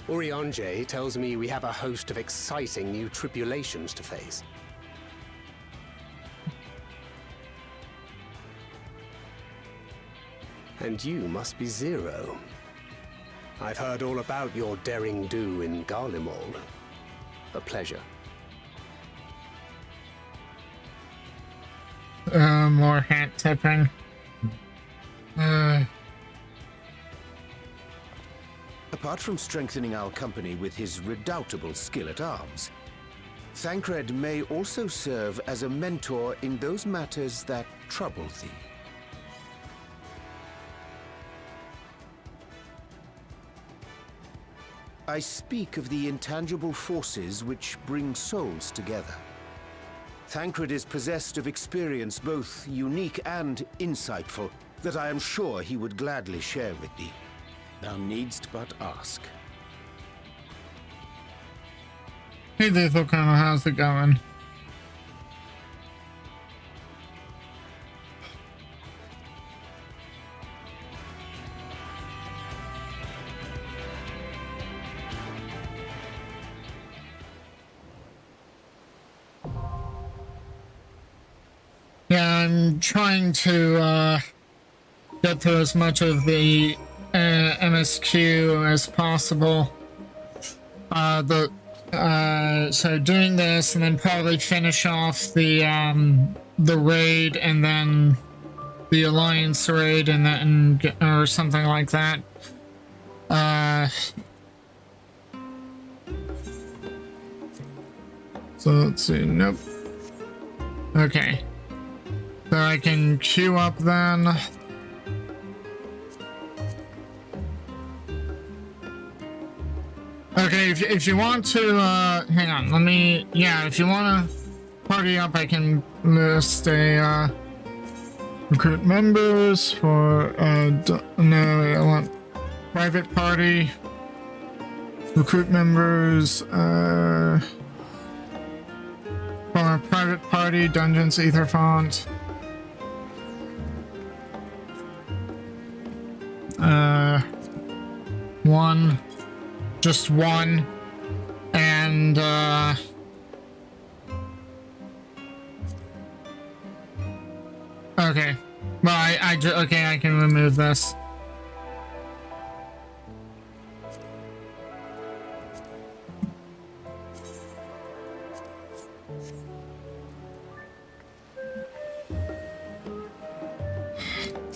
Urianje tells me we have a host of exciting new tribulations to face. And you must be Zero. I've heard all about your daring do in Garlemald. A pleasure. More hat tipping. Apart from strengthening our company with his redoubtable skill at arms, Thancred may also serve as a mentor in those matters that trouble thee. I speak of the intangible forces which bring souls together. Thancred is possessed of experience both unique and insightful that I am sure he would gladly share with thee. Thou needst but ask. Hey there, Colonel, how's it going? Yeah, I'm trying to get through as much of the MSQ as possible. So doing this and then probably finish off the raid and then the Alliance raid and then or something like that. So let's see. Nope. Okay. So I can queue up then. Okay, if you want to, hang on, let me, yeah, if you want to party up, I can list a, recruit members for, no, I want private party, recruit members, for private party, dungeons, ether font. Just one, and okay. Well, okay, I can remove this.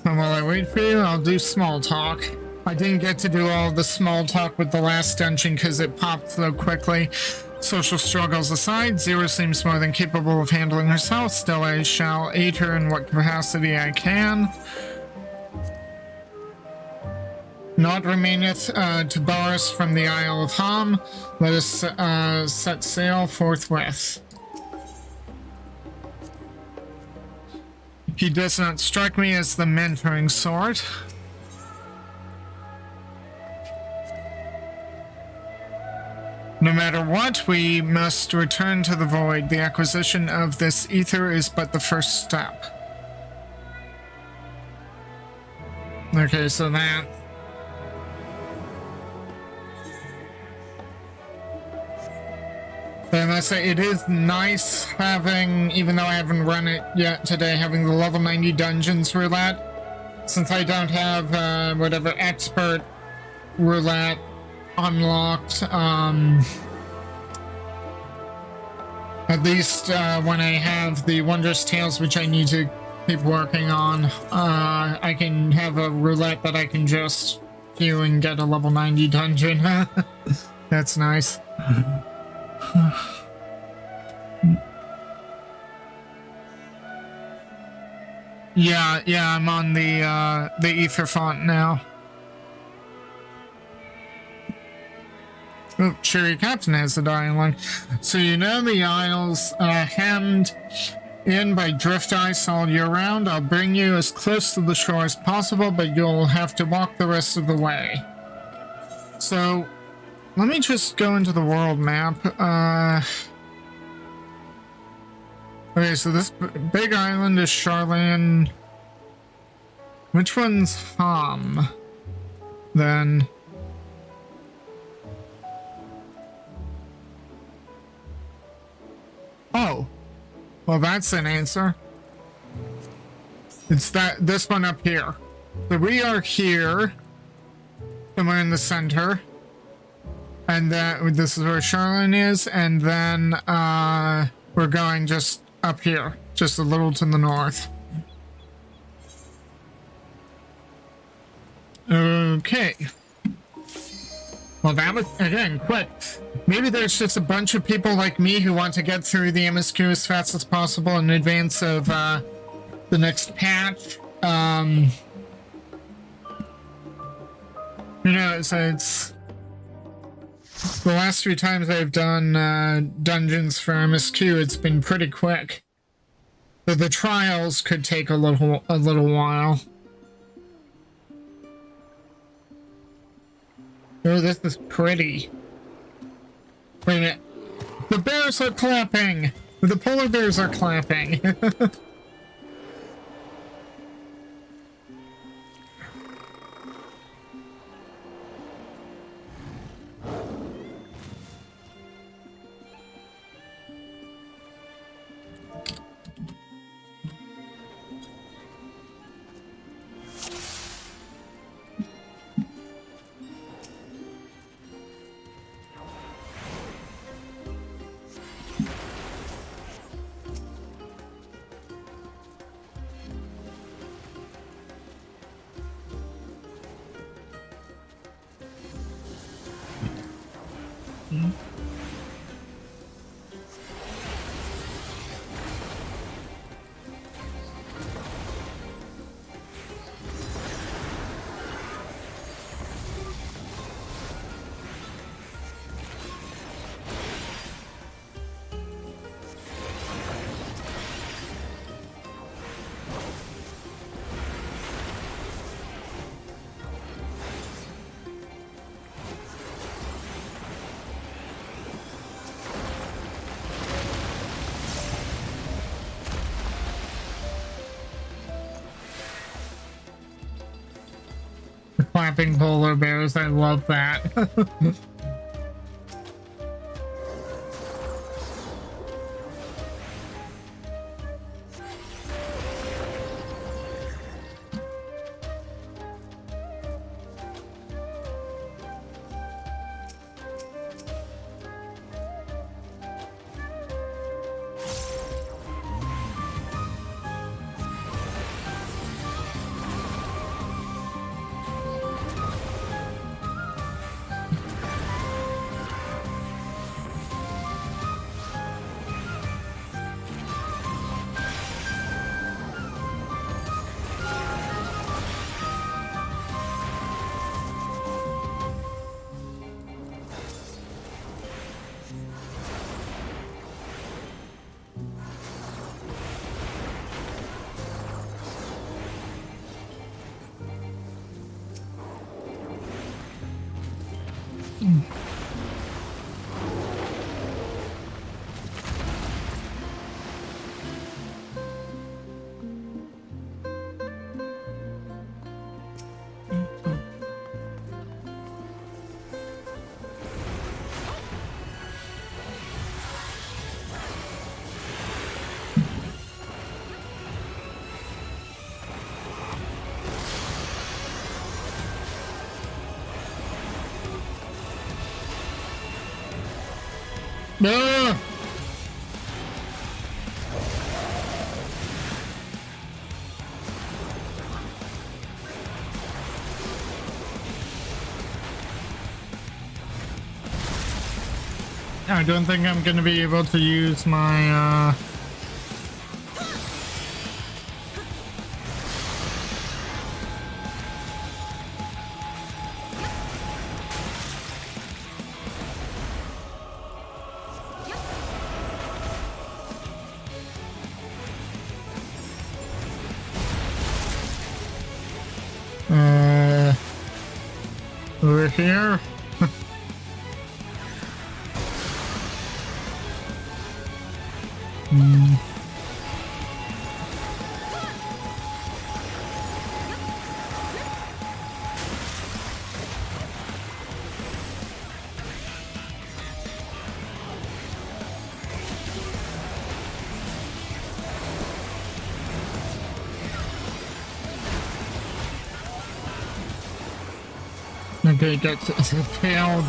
And while I wait for you, I'll do small talk. I didn't get to do all the small talk with the last dungeon because it popped so quickly. Social struggles aside, Zero seems more than capable of handling herself. Still, I shall aid her in what capacity I can. Naught remaineth to bar us from the Isle of Ham. Let us set sail forthwith. He does not strike me as the mentoring sort. No matter what, we must return to the void. The acquisition of this ether is but the first step. Okay, so that... But I must say, it is nice having, even though I haven't run it yet today, having the level 90 dungeons roulette. Since I don't have, whatever, expert roulette unlocked, at least when I have the Wondrous Tales, which I need to keep working on, I can have a roulette that I can just queue and get a level 90 dungeon. That's nice. Yeah, I'm on the ether font now. Oh, Cherry Captain has the dialogue. So you know the Isles hemmed in by drift ice all year round. I'll bring you as close to the shore as possible, but you'll have to walk the rest of the way. So, let me just go into the world map. Okay, so this big island is Charlene. Which one's Ham? Then... Oh, well, that's an answer. It's this one up here. So we are here, somewhere in the center, and this is where Charlene is, and then we're going just up here, just a little to the north. Okay. Well, that was, again, quick. Maybe there's just a bunch of people like me who want to get through the MSQ as fast as possible in advance of the next patch. You know, so it's... The last few times I've done dungeons for MSQ, it's been pretty quick. But the trials could take a little while. Oh, this is pretty. Wait a minute. The bears are clapping! The polar bears are clapping. Clapping polar bears, I love that. No! I don't think I'm gonna be able to use my over here. Okay, gets failed.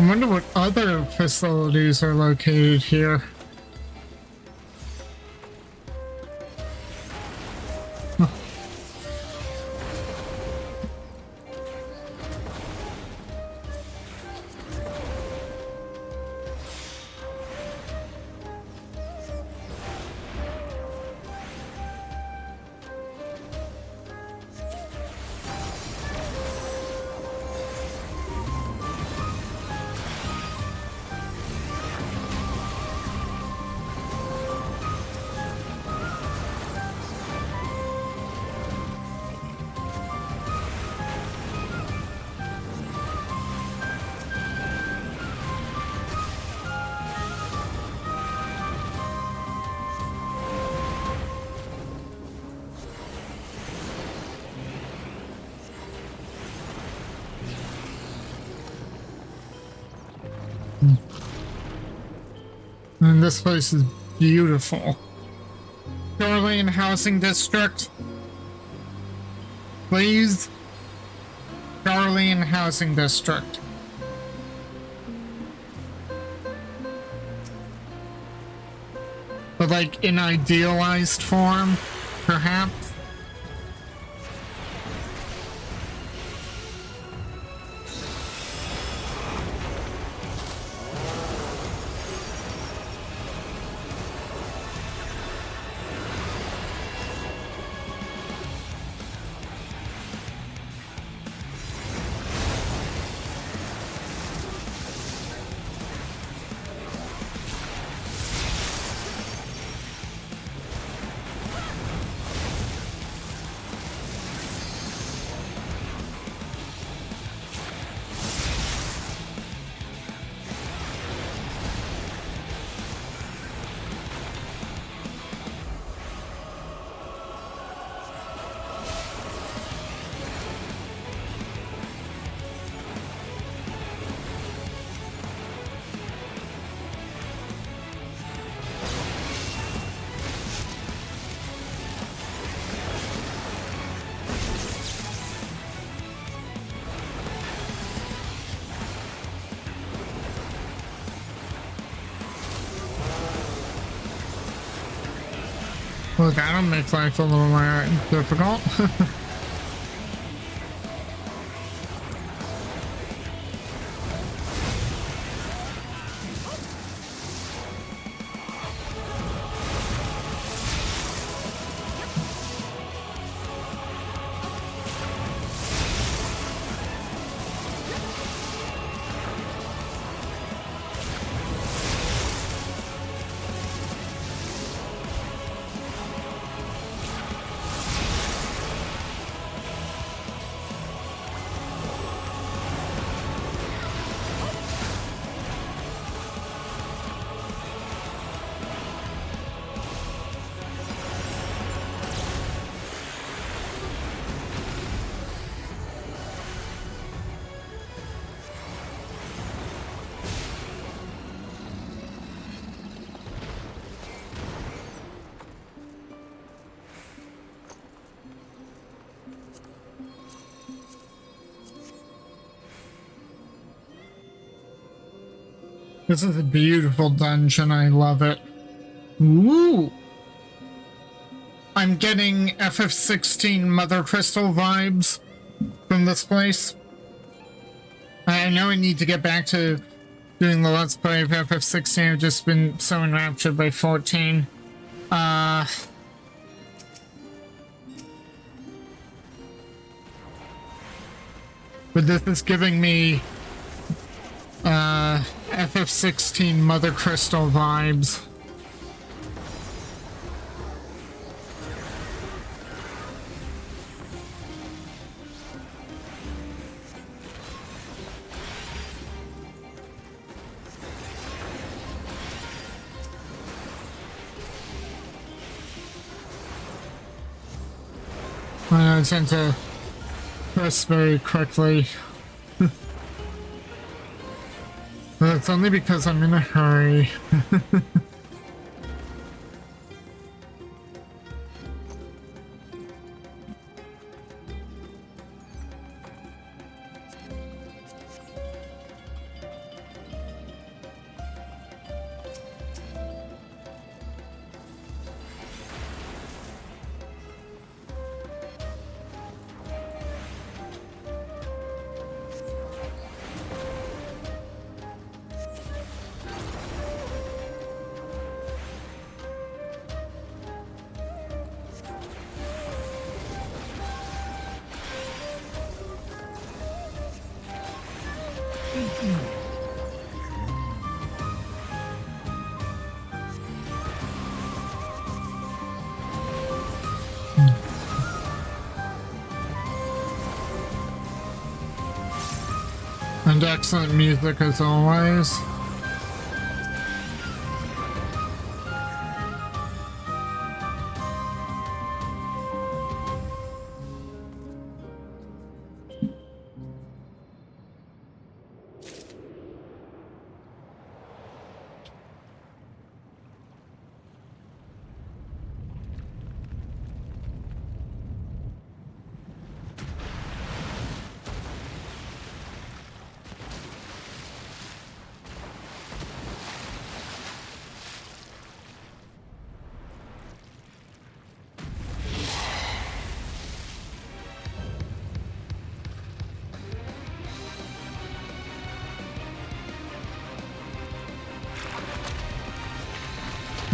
I wonder what other facilities are located here. And this place is beautiful. Darlene Housing District. Please. Darlene Housing District. But like in idealized form, perhaps. Well, that'll make life a little more difficult. This is a beautiful dungeon. I love it. Ooh. I'm getting FF16 Mother Crystal vibes from this place. I know I need to get back to doing the Let's Play of FF16. I've just been so enraptured by 14. But this is giving me FF16 Mother Crystal vibes. I tend to press very quickly. But it's only because I'm in a hurry. And excellent music as always.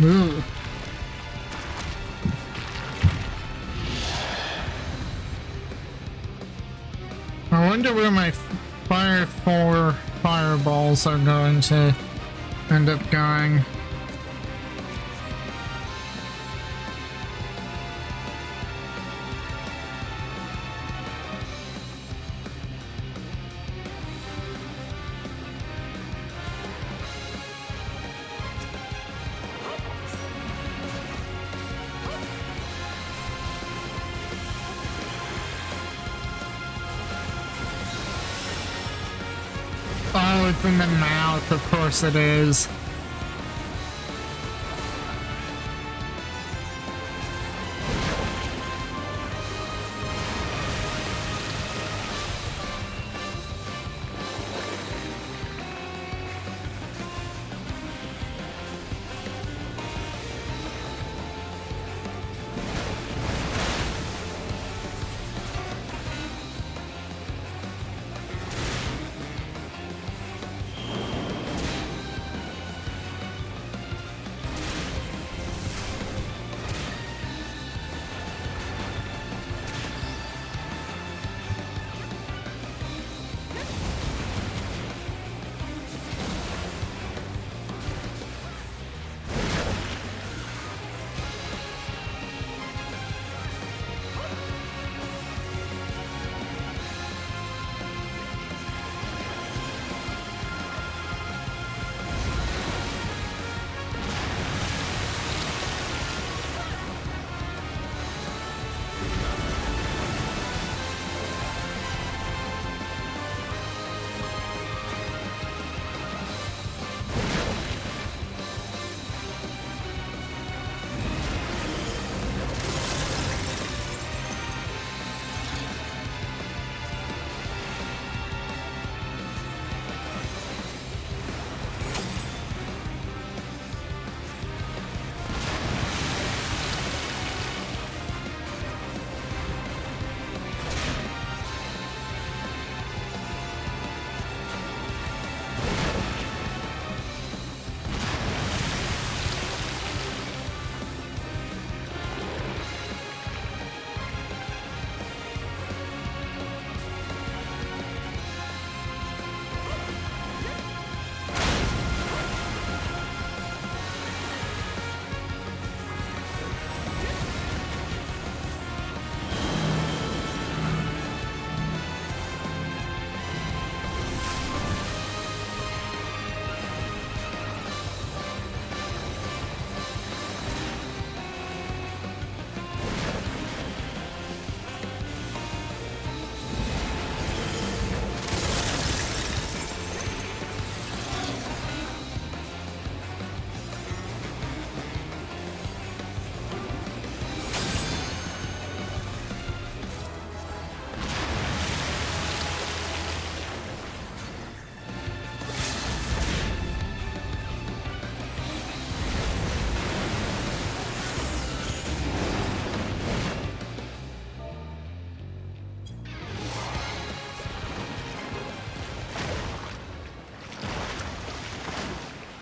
Ooh. I wonder where my four fireballs are going to end up going. Oh, it's in the mouth, of course it is.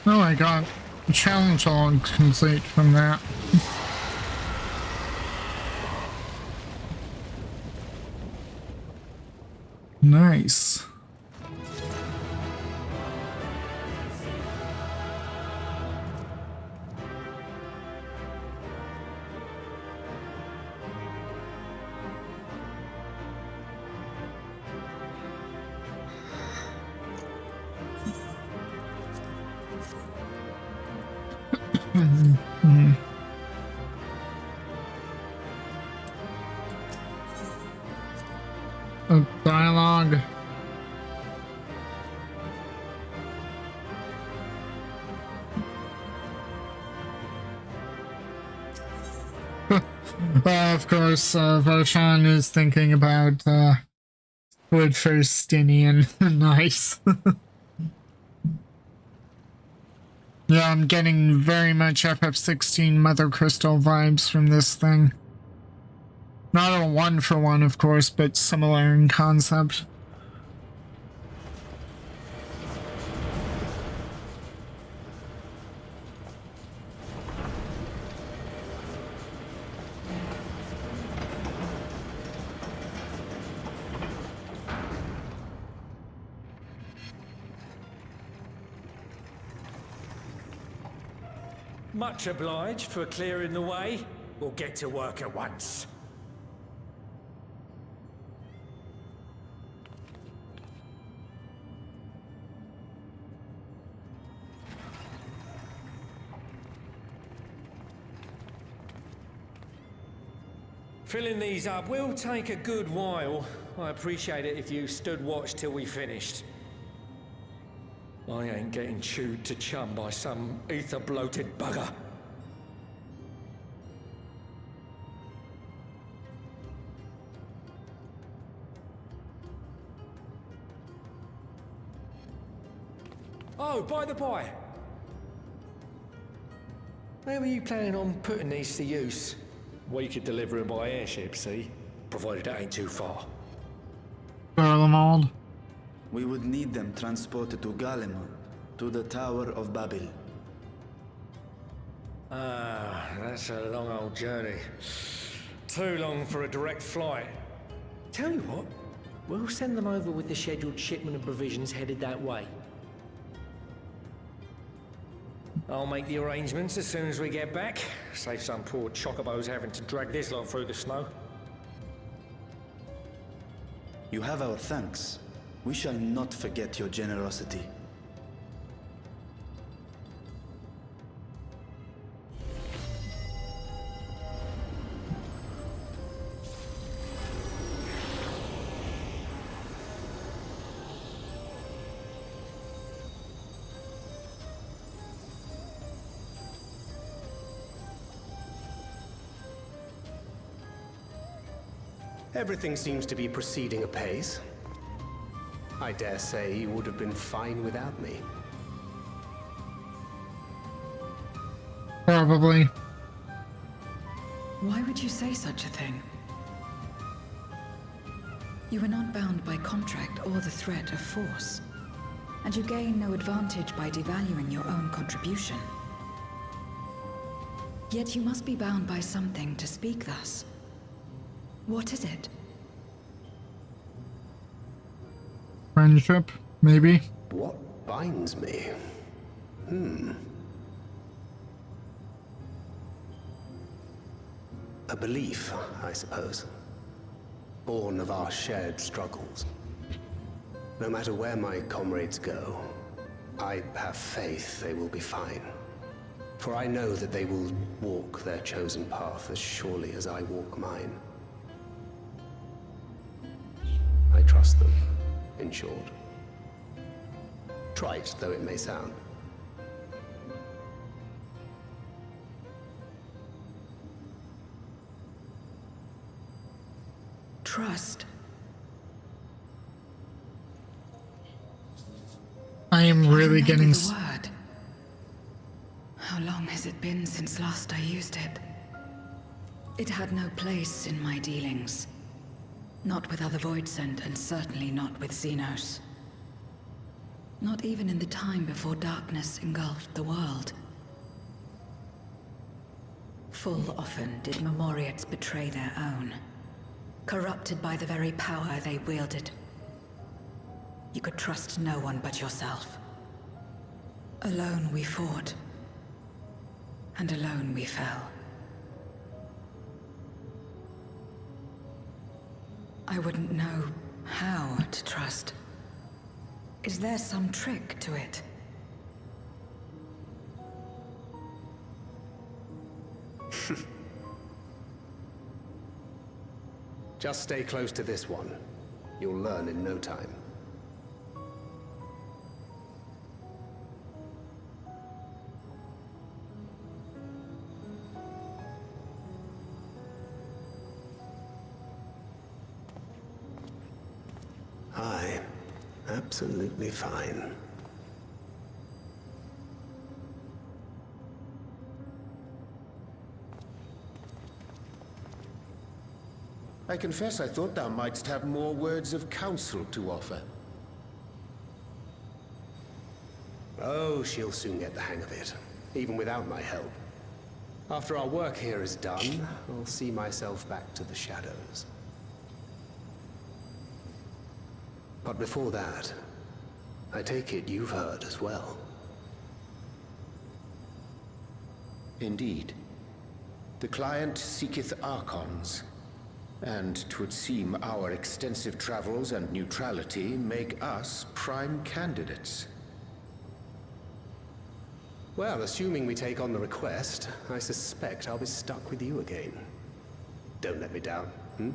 Oh, I got a challenge log complete from that. Nice. Dialogue. Of course, Roshan is thinking about Woodford Stinian. Nice. Yeah, I'm getting very much FF16 Mother Crystal vibes from this thing. Not a one-for-one, of course, but similar in concept. Much obliged for clearing the way. We'll get to work at once. Filling these up will take a good while. I appreciate it if you stood watch till we finished. I ain't getting chewed to chum by some ether-bloated bugger. Oh, by the by. Where were you planning on putting these to use? We could deliver them by airship, see? Provided it ain't too far. Garlemald. We would need them transported to Garlemald, to the Tower of Babel. Ah, that's a long old journey. Too long for a direct flight. Tell you what, we'll send them over with the scheduled shipment of provisions headed that way. I'll make the arrangements as soon as we get back. Save some poor chocobos having to drag this long through the snow. You have our thanks. We shall not forget your generosity. Everything seems to be proceeding apace. I dare say you would have been fine without me. Probably. Why would you say such a thing? You are not bound by contract or the threat of force, and you gain no advantage by devaluing your own contribution. Yet you must be bound by something to speak thus. What is it? Friendship, maybe? What binds me? A belief, I suppose. Born of our shared struggles. No matter where my comrades go, I have faith they will be fine. For I know that they will walk their chosen path as surely as I walk mine. I trust them, in short. Trite though it may sound. Trust. I am really getting... The word. How long has it been since last I used it? It had no place in my dealings. Not with other Voidsent, and certainly not with Xenos. Not even in the time before darkness engulfed the world. Full often did Memoriates betray their own, corrupted by the very power they wielded. You could trust no one but yourself. Alone we fought, and alone we fell. I wouldn't know how to trust. Is there some trick to it? Just stay close to this one. You'll learn in no time. Aye, absolutely fine. I confess I thought thou mightst have more words of counsel to offer. Oh, she'll soon get the hang of it, even without my help. After our work here is done, I'll see myself back to the shadows. But before that, I take it you've heard as well. Indeed. The client seeketh Archons, and 'twould seem our extensive travels and neutrality make us prime candidates. Well, assuming we take on the request, I suspect I'll be stuck with you again. Don't let me down, hmm?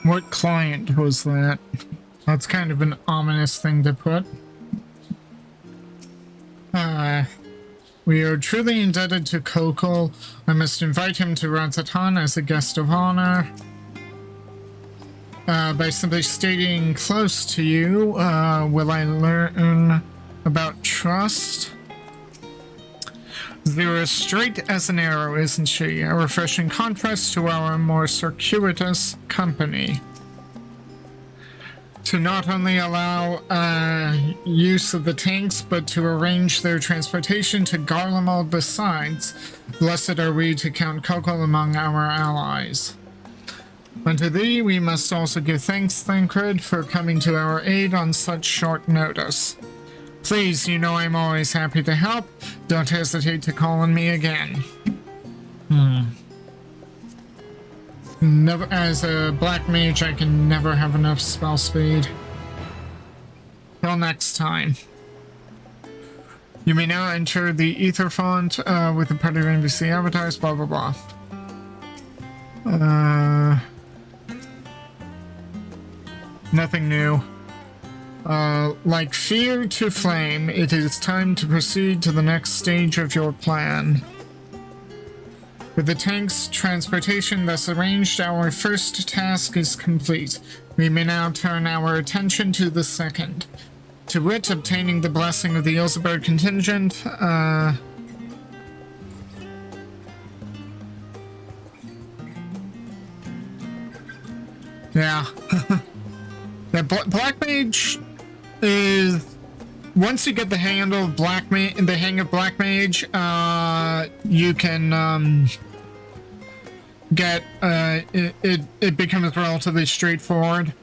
What client was that? That's kind of an ominous thing to put. We are truly indebted to Kokol. I must invite him to Razatan as a guest of honor. By simply stating close to you, will I learn about trust? Zero straight as an arrow, isn't she? A refreshing contrast to our more circuitous company. To not only allow use of the tanks, but to arrange their transportation to Garlemald besides. Blessed are we to count Kokol among our allies. Unto thee we must also give thanks, Thancred, for coming to our aid on such short notice. Please, you know I'm always happy to help. Don't hesitate to call on me again. Never, as a black mage, I can never have enough spell speed. Till next time. You may now enter the Ether font with the party of NPC avatars, blah blah blah. Nothing new. Like fear to flame, it is time to proceed to the next stage of your plan. With the tank's transportation thus arranged, our first task is complete. We may now turn our attention to the second. To wit, obtaining the blessing of the Ilseberg contingent, yeah. The Black Mage is... Once you get the hang of Black Mage, you can get it becomes relatively straightforward.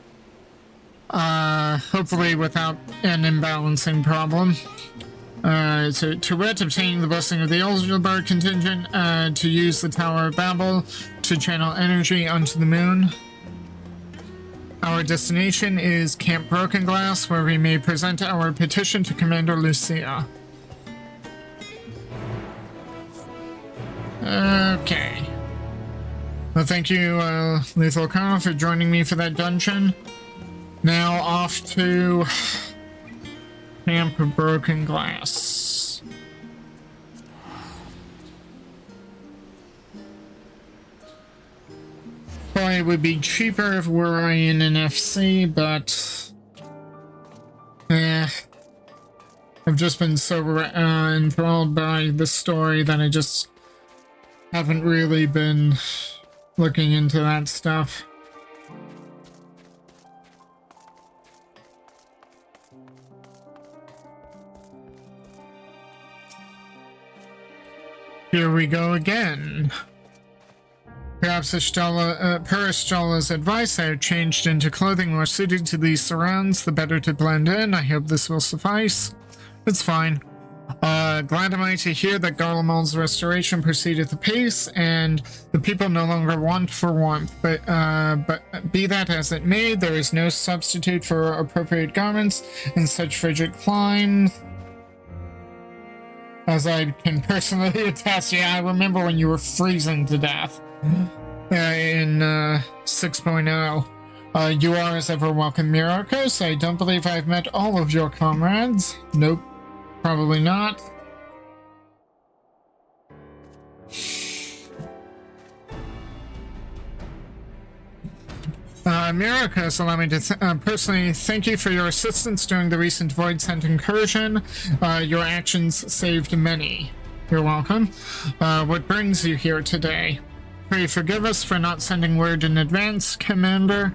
Hopefully without an imbalancing problem. So to wit, obtaining the blessing of the Ilseberg contingent, to use the Tower of Babel to channel energy onto the moon. Our destination is Camp Broken Glass, where we may present our petition to Commander Lucia. Okay. Well, thank you, Lethal Colonel, for joining me for that dungeon. Now off to Camp Broken Glass. Probably would be cheaper if were I in an FC, but I've just been so enthralled by the story that I just haven't really been looking into that stuff. Here we go again. Perhaps per Estela's advice, I have changed into clothing more suited to these surrounds, the better to blend in. I hope this will suffice. It's fine. Glad am I to hear that Garlemald's restoration proceedeth apace, and the people no longer want for warmth. But be that as it may, there is no substitute for appropriate garments in such frigid climes. As I can personally attest, yeah, I remember when you were freezing to death in 6.0. You are as ever welcome, Myrokos. I don't believe I've met all of your comrades. Nope, probably not. Myrokos, allow me to personally thank you for your assistance during the recent Voidsent incursion. Your actions saved many. You're welcome. What brings you here today? Pray forgive us for not sending word in advance, Commander,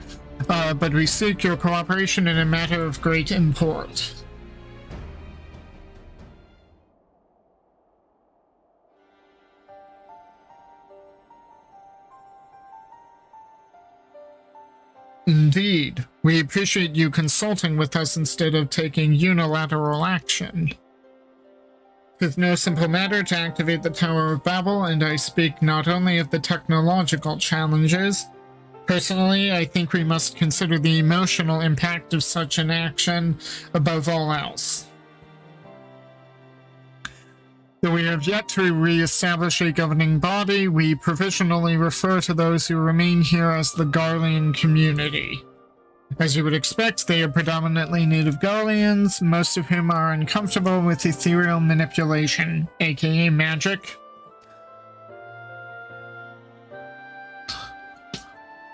but we seek your cooperation in a matter of great import. Indeed. We appreciate you consulting with us instead of taking unilateral action. It's no simple matter to activate the Tower of Babel, and I speak not only of the technological challenges. Personally, I think we must consider the emotional impact of such an action above all else. Though we have yet to re-establish a governing body, we provisionally refer to those who remain here as the Garlean community. As you would expect, they are predominantly native Garleans, most of whom are uncomfortable with ethereal manipulation, aka magic.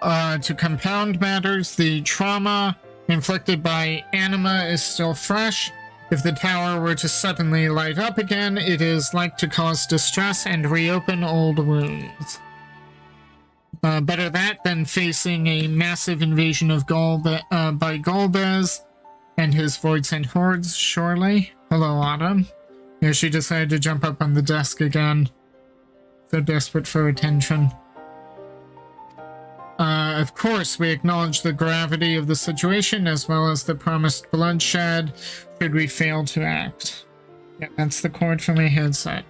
To compound matters, the trauma inflicted by anima is still fresh. If the tower were to suddenly light up again, it is like to cause distress and reopen old wounds. Better that than facing a massive invasion of by Golbez and his Voidsent hordes, surely. Hello, Autumn. Yeah, she decided to jump up on the desk again. So desperate for attention. Of course, we acknowledge the gravity of the situation as well as the promised bloodshed should we fail to act. Yeah, that's the cord for my headset.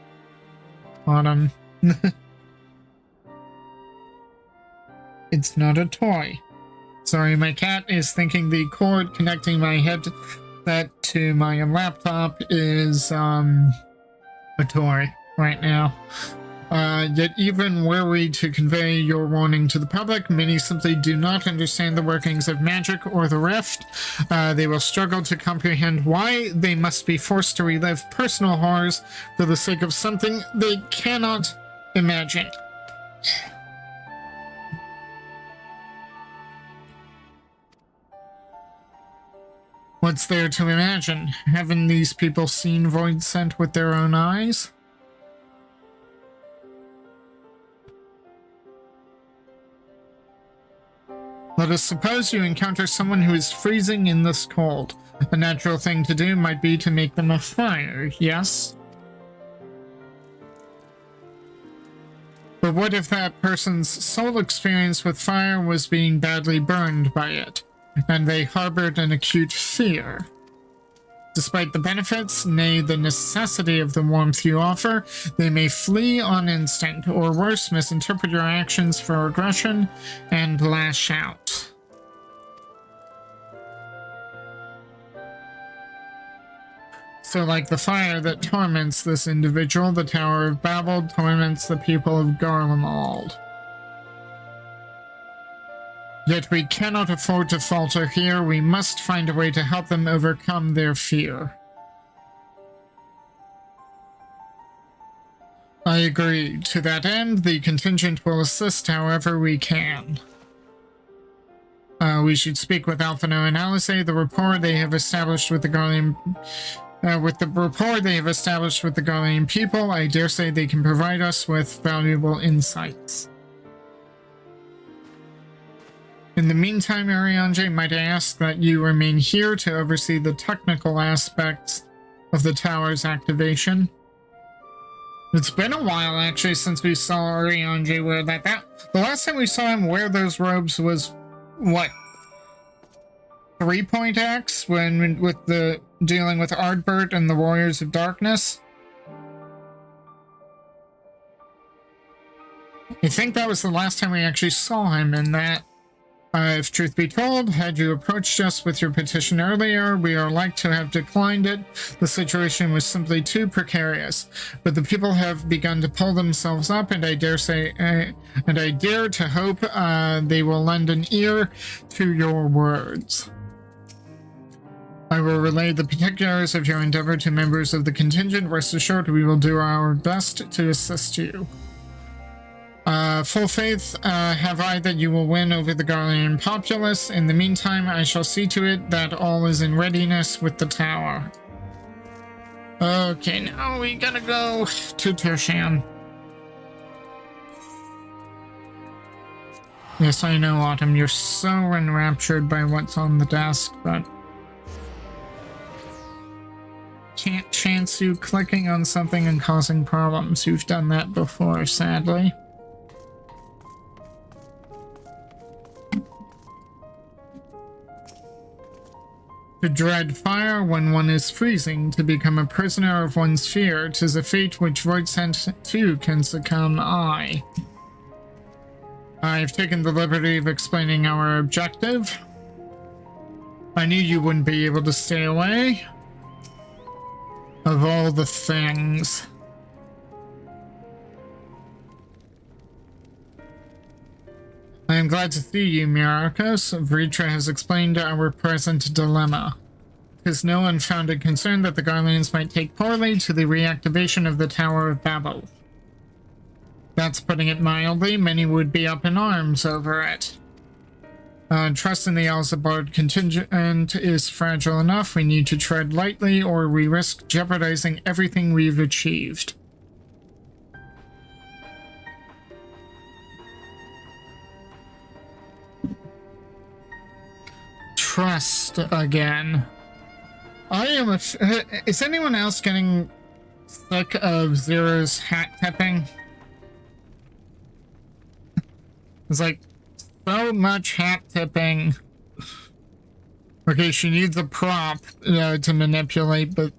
Autumn. It's not a toy. Sorry, my cat is thinking the cord connecting my headset to my laptop is, a toy right now. Yet even were we to convey your warning to the public, many simply do not understand the workings of magic or the rift. They will struggle to comprehend why they must be forced to relive personal horrors for the sake of something they cannot imagine. What's there to imagine? Haven't these people seen Voidsent with their own eyes? Let us suppose you encounter someone who is freezing in this cold. A natural thing to do might be to make them a fire, yes? But what if that person's sole experience with fire was being badly burned by it, and they harbored an acute fear? Despite the benefits, nay, the necessity of the warmth you offer, they may flee on instinct, or worse, misinterpret your actions for aggression and lash out. So like the fire that torments this individual, the Tower of Babel torments the people of Garlemald. Yet we cannot afford to falter here. We must find a way to help them overcome their fear. I agree. To that end, the contingent will assist however we can. We should speak with Alphino and Alice. The rapport they have established with the Garlean... with the rapport they have established with the Garlean people, I dare say they can provide us with valuable insights. In the meantime, Ariange, might I ask that you remain here to oversee the technical aspects of the tower's activation? It's been a while, actually, since we saw Ariange wear that. The last time we saw him wear those robes was, what, 3.x? When, with the dealing with Ardbert and the Warriors of Darkness. I think that was the last time we actually saw him in that. If truth be told, had you approached us with your petition earlier, we are like to have declined it. The situation was simply too precarious. But the people have begun to pull themselves up, and I dare to hope they will lend an ear to your words. I will relay the particulars of your endeavor to members of the contingent. Rest assured, we will do our best to assist you. Full faith have I that you will win over the Garlean populace. In the meantime, I shall see to it that all is in readiness with the tower. Okay, now we gotta go to Tertian. Yes, I know, Autumn, you're so enraptured by what's on the desk, but can't chance you clicking on something and causing problems. You've done that before, sadly. To dread fire when one is freezing, to become a prisoner of one's fear, 'tis a fate which Voidsent too can succumb. I've taken the liberty of explaining our objective. I knew you wouldn't be able to stay away. Of all the things. I am glad to see you, Myrokos. Vritra has explained our present dilemma. It is no unfounded concern that the Garleans might take poorly to the reactivation of the Tower of Babel. That's putting it mildly. Many would be up in arms over it. Trust in the Alzabard contingent is fragile enough. We need to tread lightly, or we risk jeopardizing everything we've achieved. Trust again. Is anyone else getting sick of Zero's hat tipping? It's like so much hat tipping. Okay, she needs a prop to manipulate, but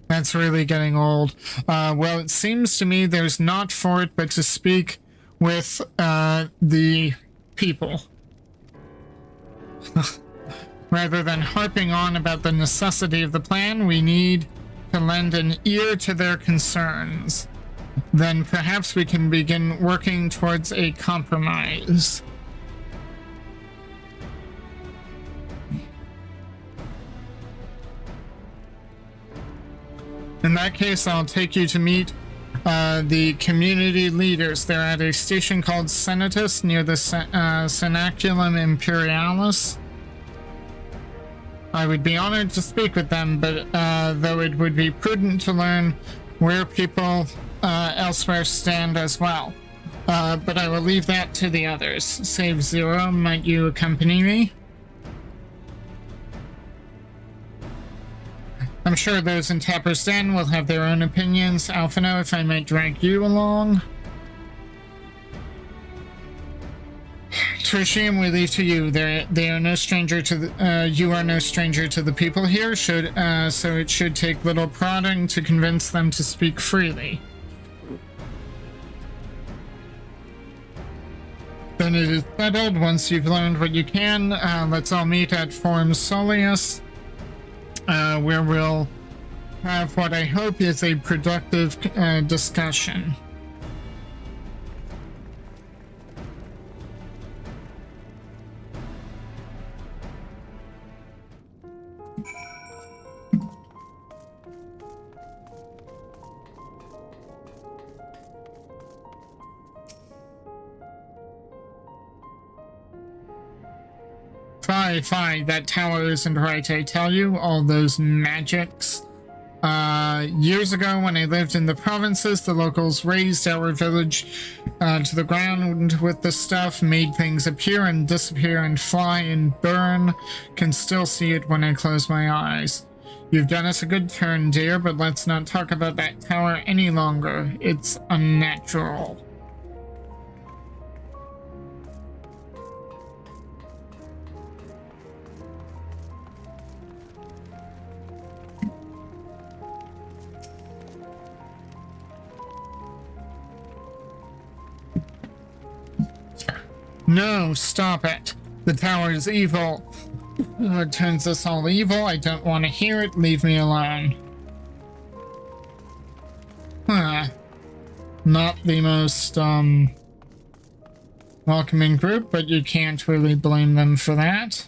that's really getting old. Well, it seems to me there's not for it but to speak with the people. Rather than harping on about the necessity of the plan, we need to lend an ear to their concerns. Then perhaps we can begin working towards a compromise. In that case, I'll take you to meet the community leaders. They're at a station called Senatus near the Cenaculum Imperialis. I would be honored to speak with them, but though it would be prudent to learn where people elsewhere stand as well. But I will leave that to the others. Save Zero, might you accompany me? I'm sure those in Tapper's Den will have their own opinions. Alphino, if I might drag you along. Tertian, we leave to you. They are no stranger to the, you are no stranger to the people here, so it should take little prodding to convince them to speak freely. Then it is settled. Once you've learned what you can, let's all meet at Forum Soleus, where we'll have what I hope is a productive discussion. Fine, that tower isn't right, I tell you. All those magics. Years ago, when I lived in the provinces, the locals razed our village to the ground with the stuff, made things appear and disappear and fly and burn. Can still see it when I close my eyes. You've done us a good turn, dear, but let's not talk about that tower any longer. It's unnatural. No, stop it. The tower is evil. It turns us all evil. I don't want to hear it. Leave me alone. Huh. Not the most, welcoming group, but you can't really blame them for that.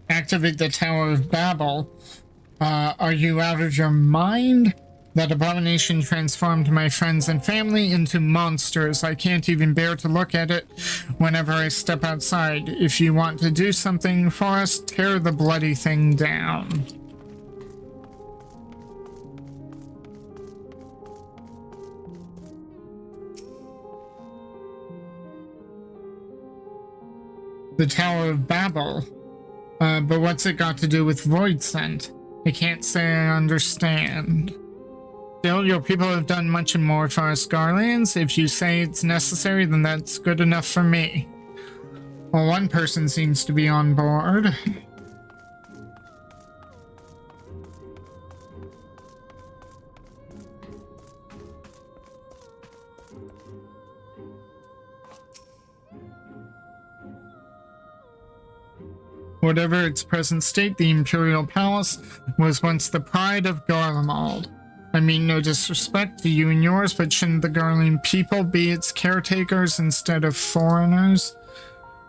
Activate the Tower of Babel. Are you out of your mind? That abomination transformed my friends and family into monsters. I can't even bear to look at it whenever I step outside. If you want to do something for us, tear the bloody thing down. The Tower of Babel. But what's it got to do with Void Scent? I can't say I understand. Still, your people have done much more for us Garleans. If you say it's necessary, then that's good enough for me. Well, one person seems to be on board. Whatever its present state, the Imperial Palace was once the pride of Garlemald. I mean no disrespect to you and yours, but shouldn't the Garlean people be its caretakers instead of foreigners?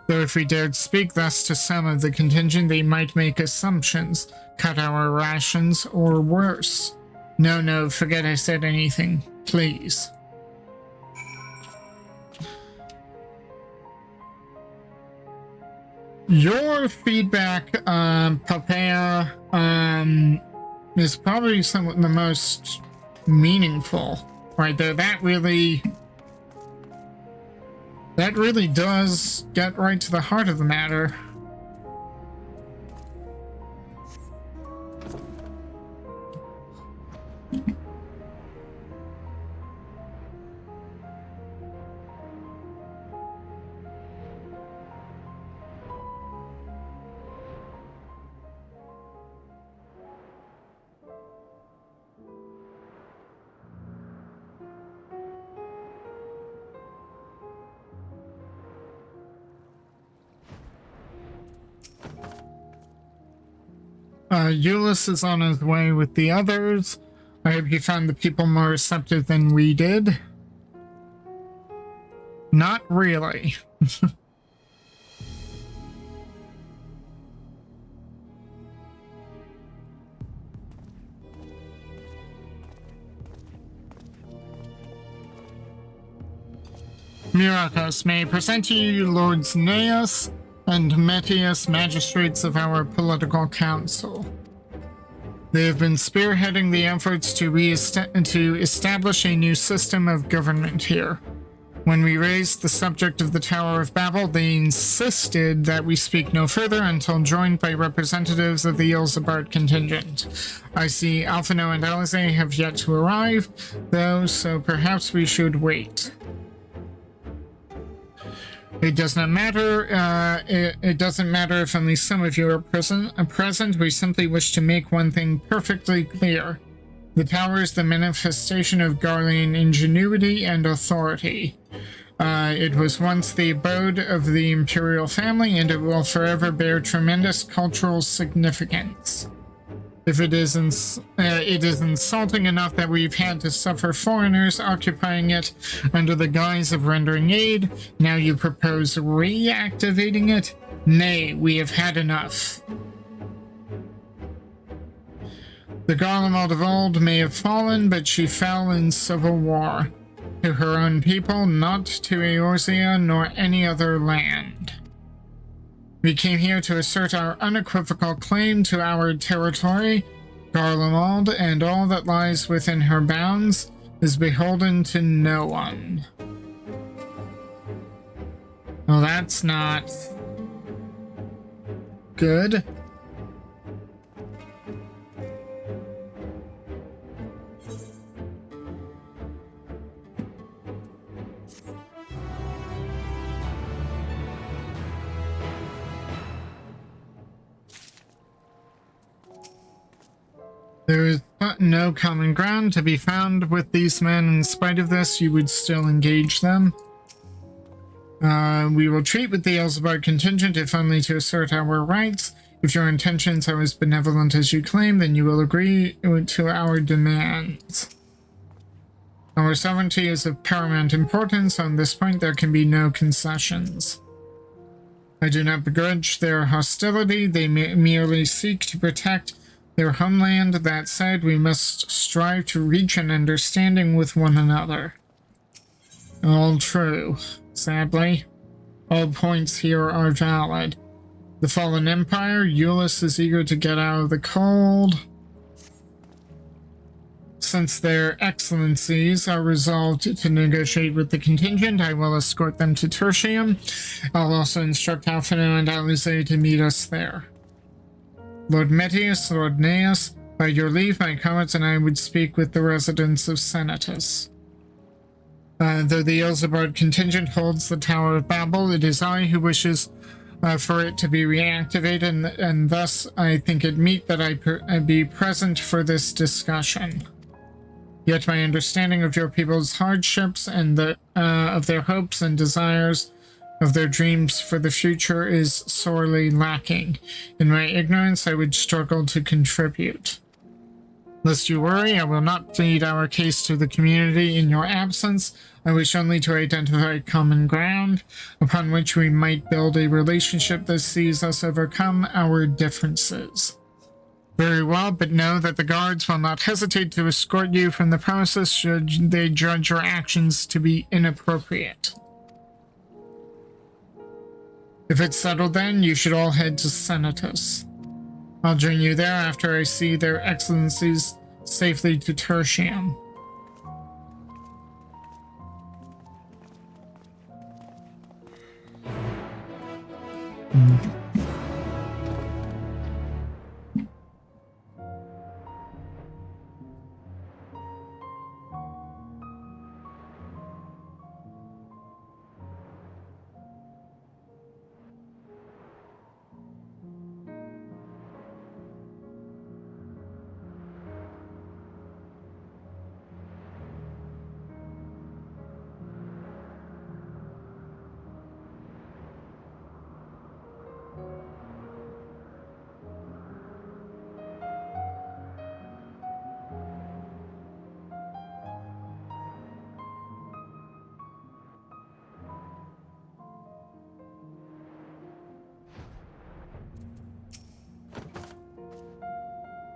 Though if we dared speak thus to some of the contingent, they might make assumptions, cut our rations, or worse. No, forget I said anything. Please. Your feedback, Papaya, is probably somewhat the most meaningful right there. That really does get right to the heart of the matter. Euless is on his way with the others. I hope you found the people more receptive than we did. Not really. Myrokos, may I present to you Lords Neas and Metius, magistrates of our political council. They have been spearheading the efforts to establish a new system of government here. When we raised the subject of the Tower of Babel, they insisted that we speak no further until joined by representatives of the Ilzabard contingent. I see Alphino and Alize have yet to arrive, though, so perhaps we should wait. It does not matter. It doesn't matter if only some of you are present. We simply wish to make one thing perfectly clear. The tower is the manifestation of Garlean ingenuity and authority. It was once the abode of the imperial family, and it will forever bear tremendous cultural significance. If it is insulting enough that we've had to suffer foreigners occupying it under the guise of rendering aid, now you propose reactivating it? Nay, we have had enough. The Garlemald of old may have fallen, but she fell in civil war. To her own people, not to Eorzea nor any other land. We came here to assert our unequivocal claim to our territory. Garlemald and all that lies within her bounds is beholden to no one. Well, that's not good. no common ground to be found with these men. In spite of this, you would still engage them. We will treat with the Elzebard contingent if only to assert our rights. If your intentions are as benevolent as you claim, then you will agree to our demands. Our sovereignty is of paramount importance. On this point, there can be no concessions. I do not begrudge their hostility. They merely seek to protect their homeland. That said, we must strive to reach an understanding with one another. All true. Sadly, all points here are valid. The fallen empire, Euless is eager to get out of the cold. Since their excellencies are resolved to negotiate with the contingent, I will escort them to Tertium. I'll also instruct Alphino and Alize to meet us there. Lord Metius, Lord Neus, by your leave, my comrades and I would speak with the residents of Senatus. Though the Elzebard contingent holds the Tower of Babel, it is I who wishes for it to be reactivated, and thus I think it meet that I be present for this discussion. Yet my understanding of your people's hardships and of their hopes and desires, of their dreams for the future, is sorely lacking. In my ignorance, I would struggle to contribute. Lest you worry, I will not plead our case to the community in your absence. I wish only to identify common ground, upon which we might build a relationship that sees us overcome our differences. Very well, but know that the guards will not hesitate to escort you from the premises should they judge your actions to be inappropriate. If it's settled then, you should all head to Senatus. I'll join you there after I see their excellencies safely to Tertium.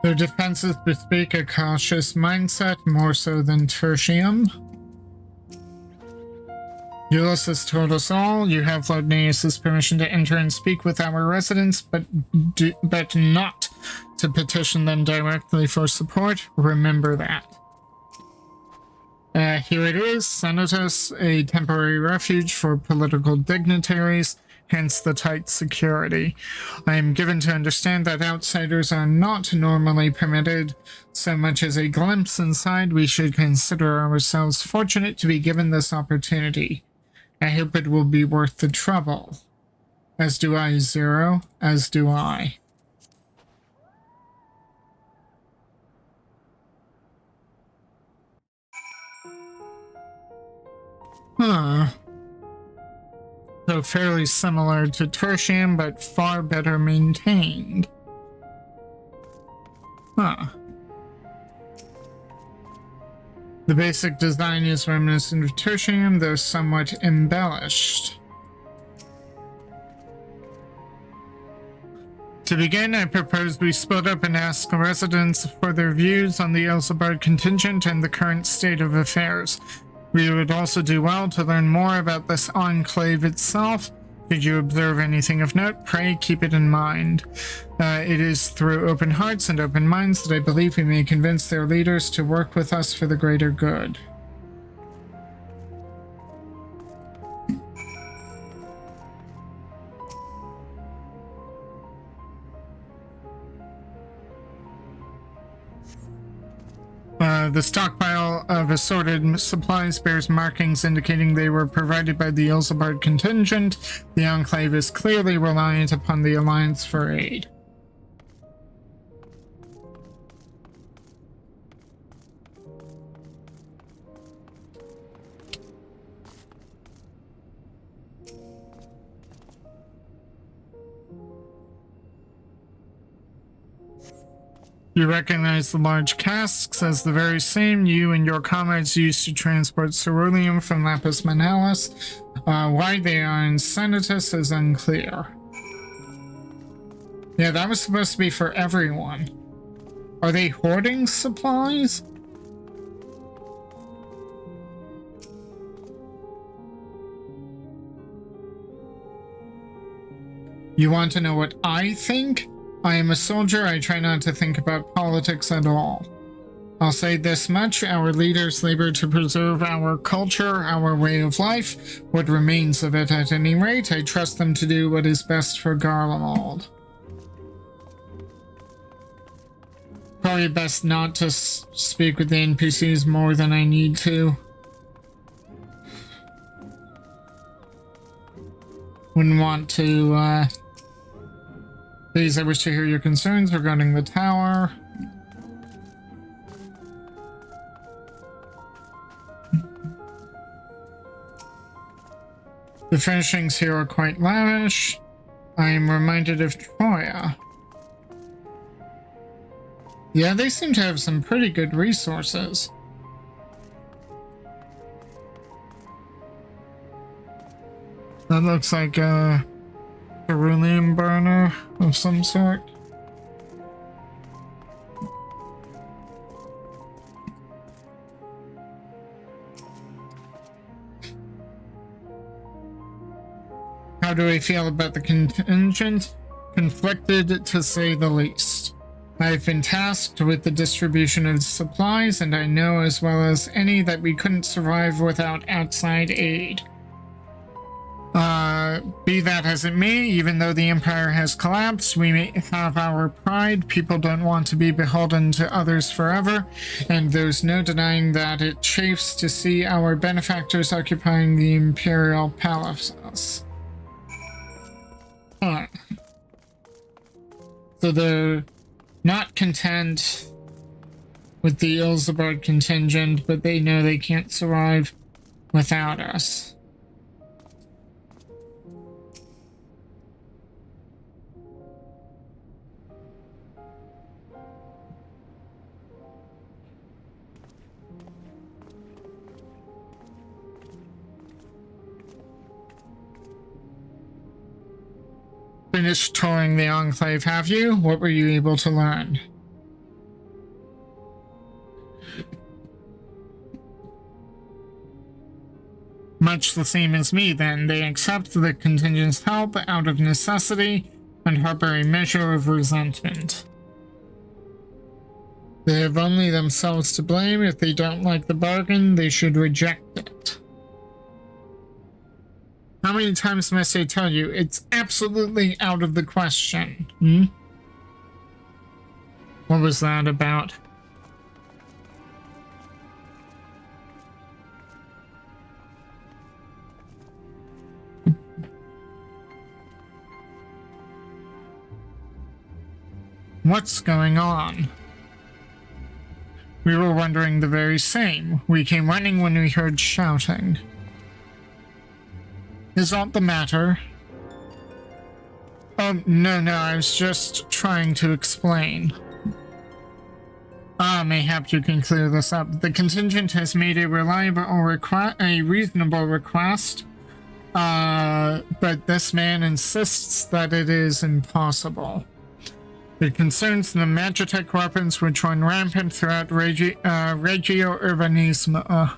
Their defenses bespeak a cautious mindset, more so than Tertium. Euless has told us all you have Lord Neus's permission to enter and speak with our residents, but not to petition them directly for support. Remember that. Here it is, Senatus, a temporary refuge for political dignitaries, hence the tight security. I am given to understand that outsiders are not normally permitted so much as a glimpse inside. We should consider ourselves fortunate to be given this opportunity. I hope it will be worth the trouble. As do I, Zero. As do I. Huh. So fairly similar to Tertium, but far better maintained. Huh. The basic design is reminiscent of Tertium, though somewhat embellished. To begin, I propose we split up and ask the residents for their views on the Elzebard contingent and the current state of affairs. We would also do well to learn more about this enclave itself. Should you observe anything of note, pray keep it in mind. It is through open hearts and open minds that I believe we may convince their leaders to work with us for the greater good. The stockpile of assorted supplies bears markings indicating they were provided by the Elzebard contingent. The Enclave is clearly reliant upon the Alliance for aid. You recognize the large casks as the very same you and your comrades used to transport ceruleum from Lapis Manalis. Why they are in Senatus is unclear. Yeah, that was supposed to be for everyone. Are they hoarding supplies? You want to know what I think? I am a soldier. I try not to think about politics at all. I'll say this much. Our leaders labor to preserve our culture, our way of life, what remains of it at any rate. I trust them to do what is best for Garlemald. Probably best not to speak with the NPCs more than I need to. Wouldn't want to, Please, I wish to hear your concerns regarding the tower. The furnishings here are quite lavish. I am reminded of Troya. Yeah, they seem to have some pretty good resources. That looks like a ceruleum burner of some sort. How do I feel about the contingent? Conflicted, to say the least. I've been tasked with the distribution of supplies, and I know as well as any that we couldn't survive without outside aid. Be that as it may, even though the Empire has collapsed, we may have our pride. People don't want to be beholden to others forever, and there's no denying that it chafes to see our benefactors occupying the Imperial palaces. Huh. So they're not content with the Ilsabard contingent, but they know they can't survive without us. Finished touring the Enclave, have you? What were you able to learn? Much the same as me, then. They accept the contingent's help out of necessity and harbor a measure of resentment. They have only themselves to blame. If they don't like the bargain, they should reject it. How many times must I tell you? It's absolutely out of the question. What was that about? What's going on? We were wondering the very same. We came running when we heard shouting. Is that the matter? Oh, no, I was just trying to explain. Mayhap you can clear this up. The contingent has made a reasonable request, but this man insists that it is impossible. It concerns the Magitech weapons which run rampant throughout Regio Urbanissima.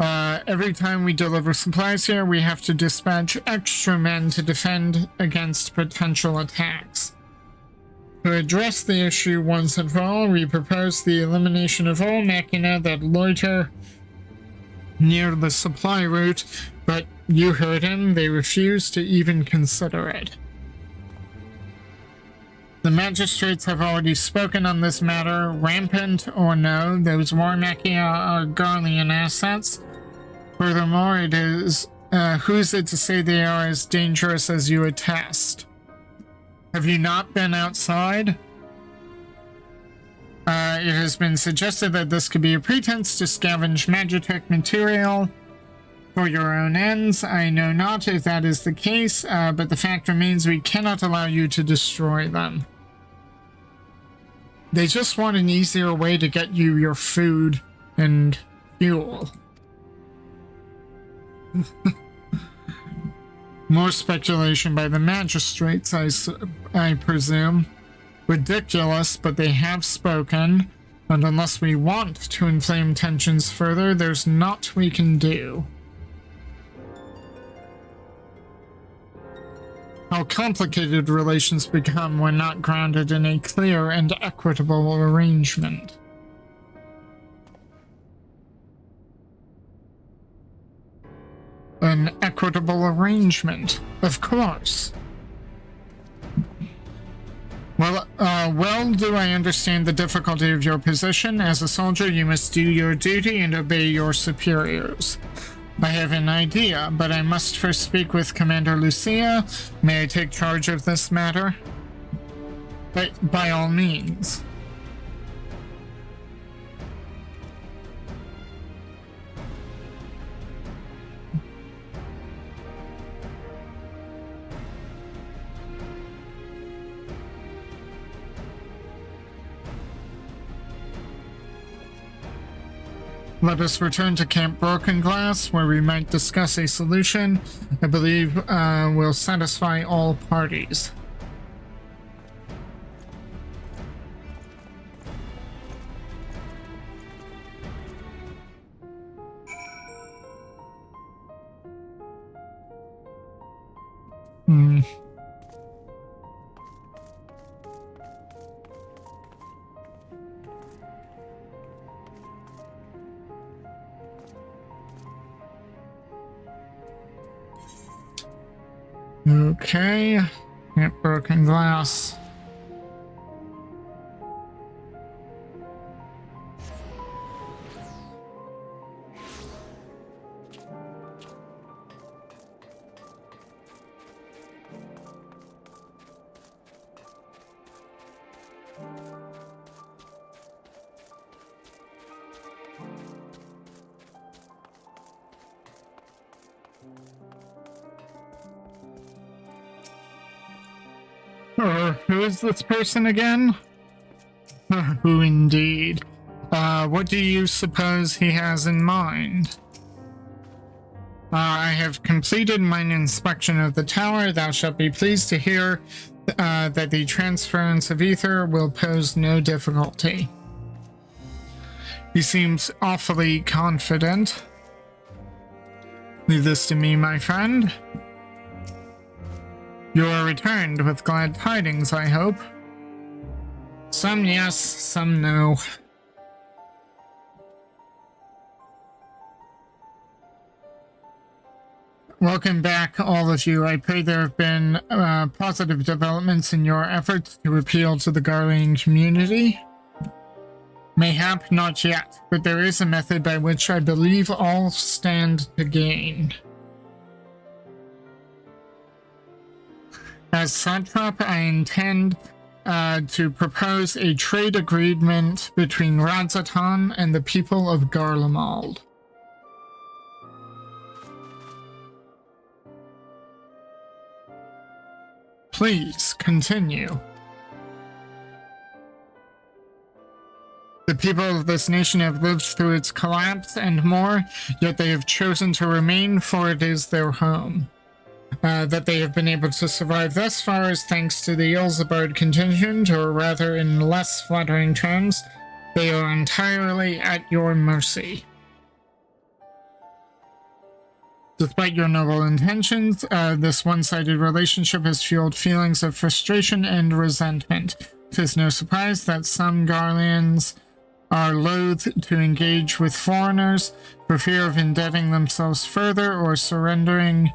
Every time we deliver supplies here, we have to dispatch extra men to defend against potential attacks. To address the issue once and for all, we propose the elimination of all machina that loiter near the supply route, but you heard him, they refuse to even consider it. The magistrates have already spoken on this matter, rampant or no. Those war machina are Garlean assets. Furthermore, it is, who's it to say they are as dangerous as you attest? Have you not been outside? It has been suggested that this could be a pretense to scavenge Magitech material for your own ends. I know not if that is the case, but the fact remains we cannot allow you to destroy them. They just want an easier way to get you your food and fuel. More speculation by the magistrates, I presume. Ridiculous, but they have spoken, and unless we want to inflame tensions further, there's naught we can do. How complicated relations become when not grounded in a clear and equitable arrangement. An equitable arrangement, of course. Well do I understand the difficulty of your position. As a soldier, you must do your duty and obey your superiors. I have an idea, but I must first speak with Commander Lucia. May I take charge of this matter? By all means. Let us return to Camp Broken Glass, where we might discuss a solution I believe will satisfy all parties. Okay, Camp Broken Glass. Who is this person again? Who indeed? What do you suppose he has in mind? I have completed mine inspection of the tower. Thou shalt be pleased to hear that the transference of ether will pose no difficulty. He seems awfully confident. Leave this to me, my friend. You are returned with glad tidings, I hope. Some yes, some no. Welcome back, all of you. I pray there have been positive developments in your efforts to appeal to the Garlean community. Mayhap not yet, but there is a method by which I believe all stand to gain. As satrap, I intend to propose a trade agreement between Radzatan and the people of Garlemald. Please continue. The people of this nation have lived through its collapse and more, yet they have chosen to remain, for it is their home. That they have been able to survive thus far is thanks to the Ilzabard contingent, or rather in less flattering terms, they are entirely at your mercy. Despite your noble intentions, this one-sided relationship has fueled feelings of frustration and resentment. It is no surprise that some Garleans are loath to engage with foreigners for fear of indebting themselves further or surrendering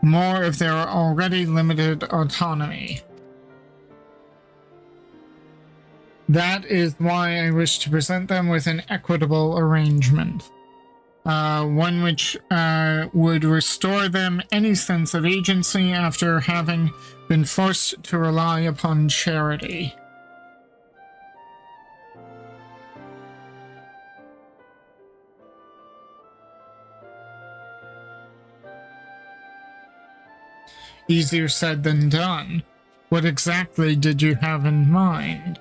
more of their already limited autonomy. That is why I wish to present them with an equitable arrangement. One which would restore them any sense of agency after having been forced to rely upon charity. Easier said than done. What exactly did you have in mind?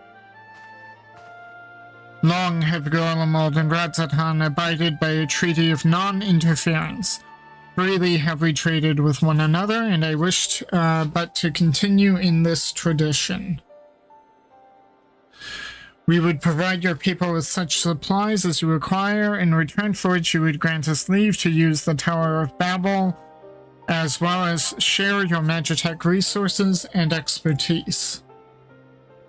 Long have Gorlamald and Radzatan abided by a treaty of non-interference. Freely have we traded with one another, and I wished but to continue in this tradition. We would provide your people with such supplies as you require, in return for which you would grant us leave to use the Tower of Babel, as well as share your Magitech resources and expertise.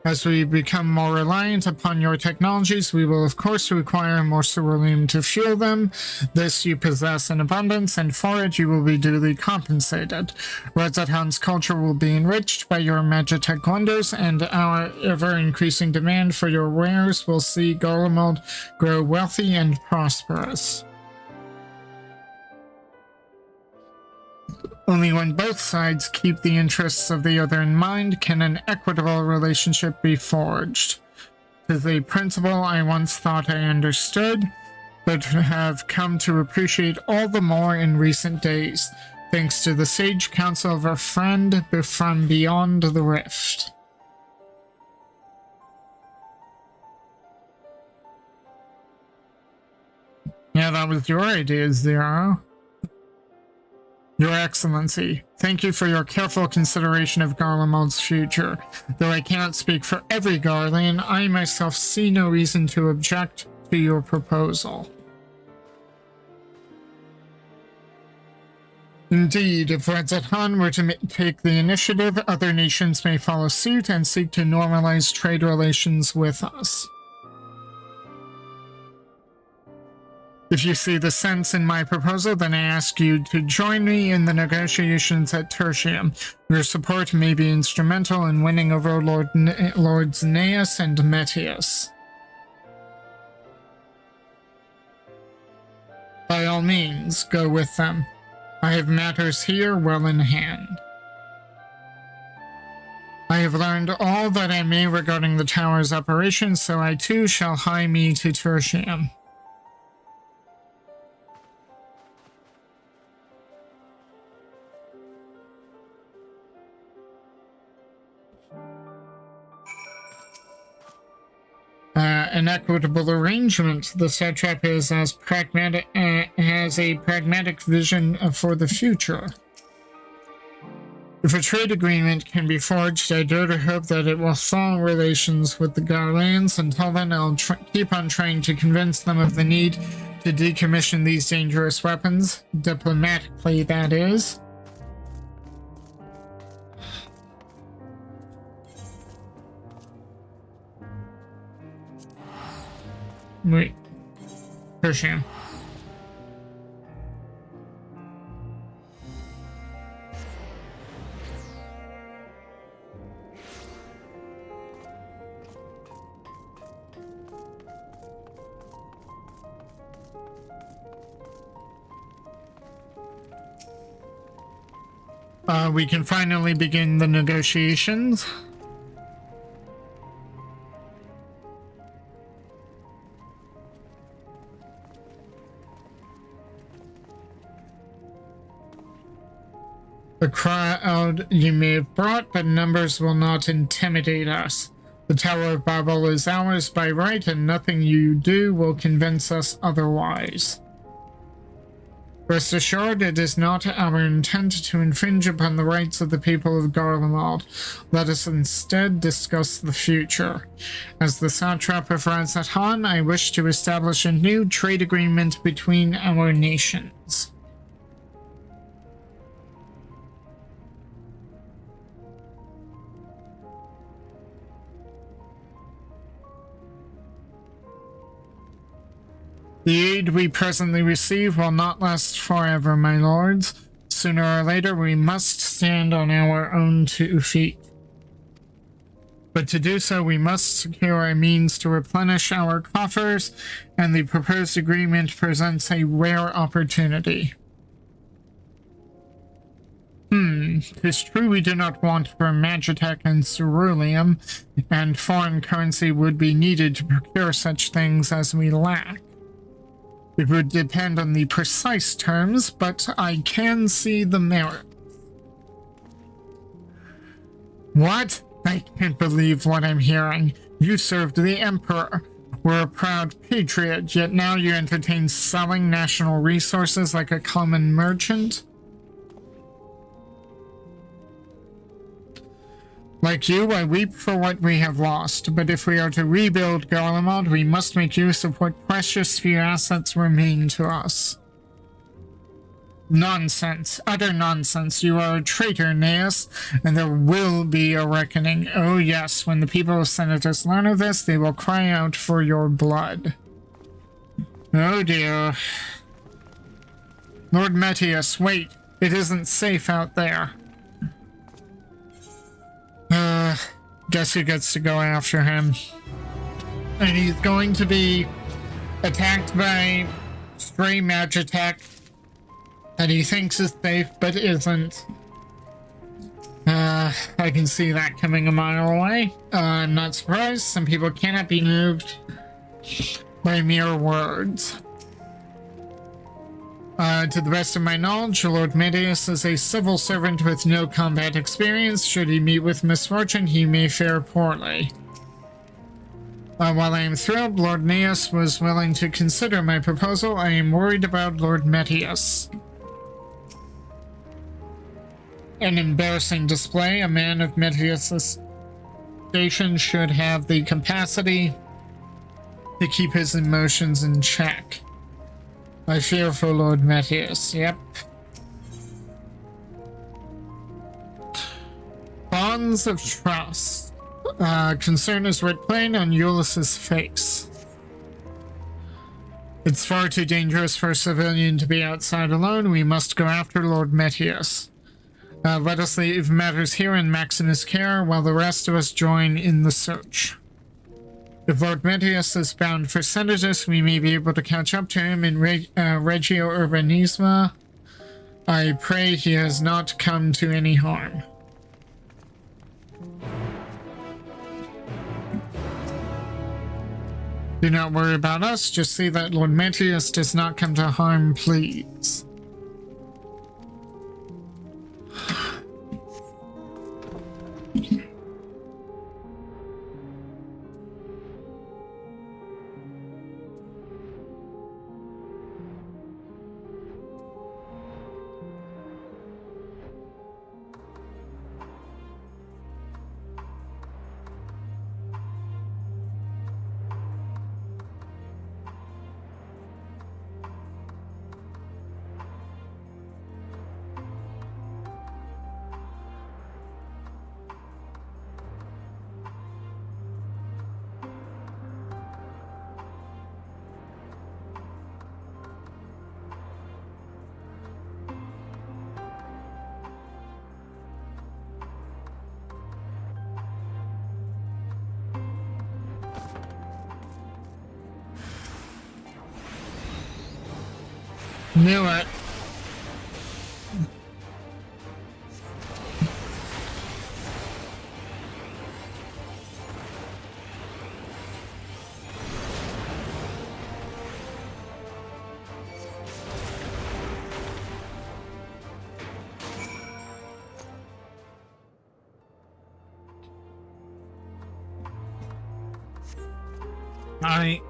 As we become more reliant upon your technologies, we will of course require more ceruleum to fuel them. This you possess in abundance, and for it you will be duly compensated. Redzatan's culture will be enriched by your Magitech wonders, and our ever-increasing demand for your wares will see Gorlamald grow wealthy and prosperous. Only when both sides keep the interests of the other in mind can an equitable relationship be forged. It is a principle I once thought I understood, but have come to appreciate all the more in recent days, thanks to the sage counsel of a friend from beyond the rift. Yeah, that was your idea, Zero. Your Excellency, thank you for your careful consideration of Garlemald's future. Though I cannot speak for every Garlean, I myself see no reason to object to your proposal. Indeed, if Radzatan were to take the initiative, other nations may follow suit and seek to normalize trade relations with us. If you see the sense in my proposal, then I ask you to join me in the negotiations at Tertium. Your support may be instrumental in winning over Lords Neas and Metius. By all means, go with them. I have matters here well in hand. I have learned all that I may regarding the tower's operations, so I too shall hie me to Tertium. An equitable arrangement. The satrap is as pragmatic, has a pragmatic vision for the future. If a trade agreement can be forged, I dare to hope that it will thaw relations with the Garleans. Until then, I'll keep on trying to convince them of the need to decommission these dangerous weapons, diplomatically, that is. Wait. Tertium. We can finally begin the negotiations. The crowd you may have brought, but numbers will not intimidate us. The Tower of Babel is ours by right, and nothing you do will convince us otherwise. Rest assured, it is not our intent to infringe upon the rights of the people of Garlemald. Let us instead discuss the future. As the satrap of Radzatan, I wish to establish a new trade agreement between our nations. The aid we presently receive will not last forever, my lords. Sooner or later, we must stand on our own 2 feet. But to do so, we must secure a means to replenish our coffers, and the proposed agreement presents a rare opportunity. Tis true we do not want for Magitech and ceruleum, and foreign currency would be needed to procure such things as we lack. It would depend on the precise terms, but I can see the merit. What? I can't believe what I'm hearing. You served the Emperor. were a proud patriot, yet now you entertain selling national resources like a common merchant? Like you, I weep for what we have lost, but if we are to rebuild Garlemald, we must make use of what precious few assets remain to us. Nonsense. Utter nonsense. You are a traitor, Neas, and there will be a reckoning. Oh yes, when the people of Senatus learn of this, they will cry out for your blood. Oh dear. Lord Metius, wait. It isn't safe out there. Guess who gets to go after him? And he's going to be attacked by stray Magitech that he thinks is safe, but isn't. I can see that coming a mile away. I'm not surprised. Some people cannot be moved by mere words. To the best of my knowledge, Lord Metius is a civil servant with no combat experience. Should he meet with misfortune, he may fare poorly. While I am thrilled Lord Neas was willing to consider my proposal, I am worried about Lord Metius. An embarrassing display. A man of Metius' station should have the capacity to keep his emotions in check. I fear for Lord Metius, yep. Bonds of trust. Concern is writ plain on Ulysses' face. It's far too dangerous for a civilian to be outside alone. We must go after Lord Metius. Let us leave matters here in Maximus' care while the rest of us join in the search. If Lord Metius is bound for Senatus, we may be able to catch up to him in Regio Urbanisma. I pray he has not come to any harm. Do not worry about us, just see that Lord Metius does not come to harm, please. Knew it.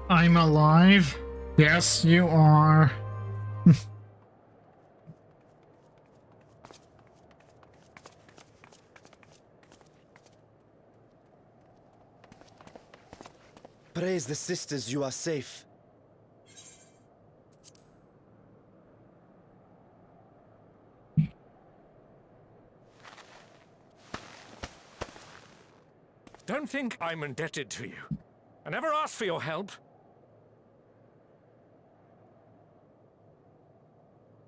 I'm alive. Yes, you are. Praise the sisters, you are safe. Don't think I'm indebted to you. I never asked for your help.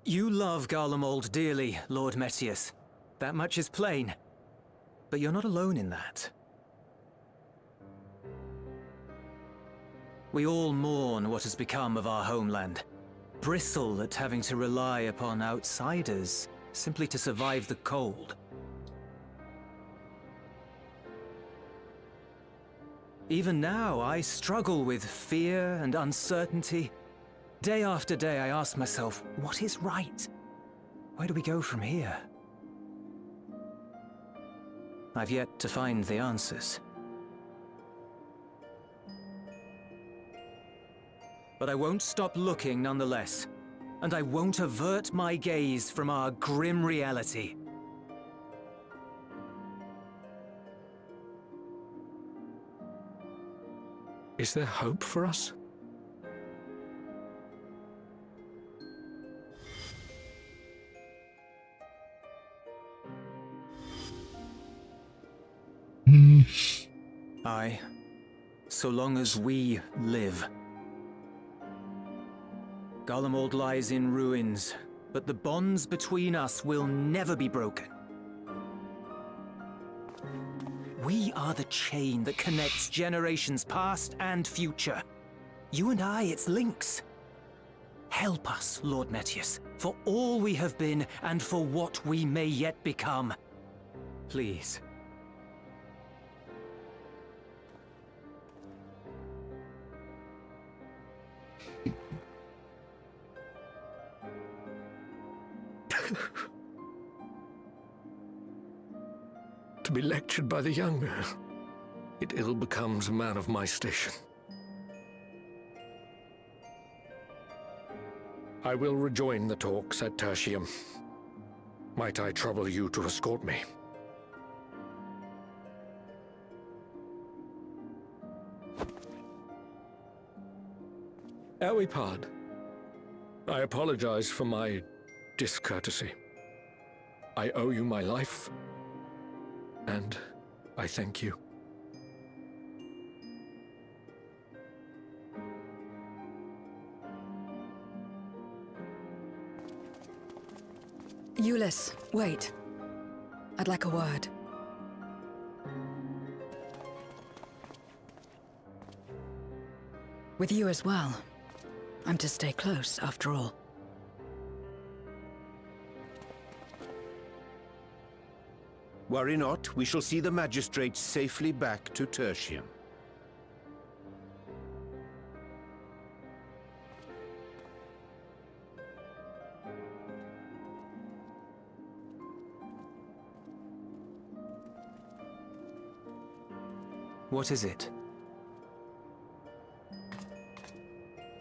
You love Garlemald dearly, Lord Metius. That much is plain. But you're not alone in that. We all mourn what has become of our homeland. Bristle at having to rely upon outsiders simply to survive the cold. Even now, I struggle with fear and uncertainty. Day after day, I ask myself, what is right? Where do we go from here? I've yet to find the answers. but I won't stop looking nonetheless. And I won't avert my gaze from our grim reality. Is there hope for us? Aye, so long as we live. Garlemald lies in ruins, but the bonds between us will never be broken. We are the chain that connects generations past and future. You and I, it's links. Help us, Lord Metius, for all we have been and for what we may yet become. Please. To be lectured by the younger, it ill becomes a man of my station. I will rejoin the talks at Tertium. Might I trouble you to escort me? Ere we part, I apologize for my discourtesy. I owe you my life, and I thank you. Eulis, wait. I'd like a word. With you as well. I'm to stay close, after all. Worry not, we shall see the magistrates safely back to Tertium. What is it?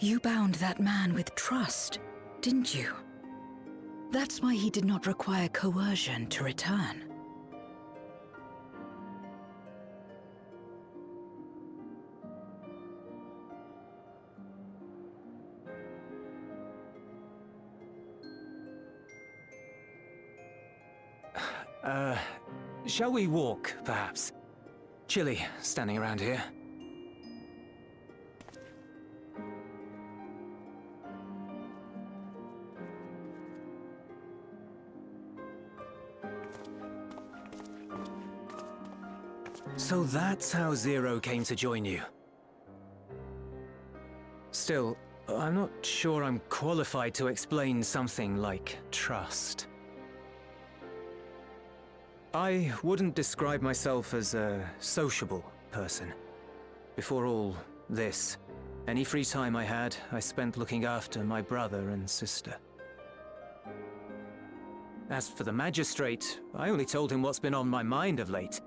You bound that man with trust, didn't you? That's why he did not require coercion to return. Shall we walk, perhaps? Chilly, standing around here. So that's how Zero came to join you. Still, I'm not sure I'm qualified to explain something like trust. I wouldn't describe myself as a sociable person. Before all this, any free time I had, I spent looking after my brother and sister. As for the magistrate, I only told him what's been on my mind of late.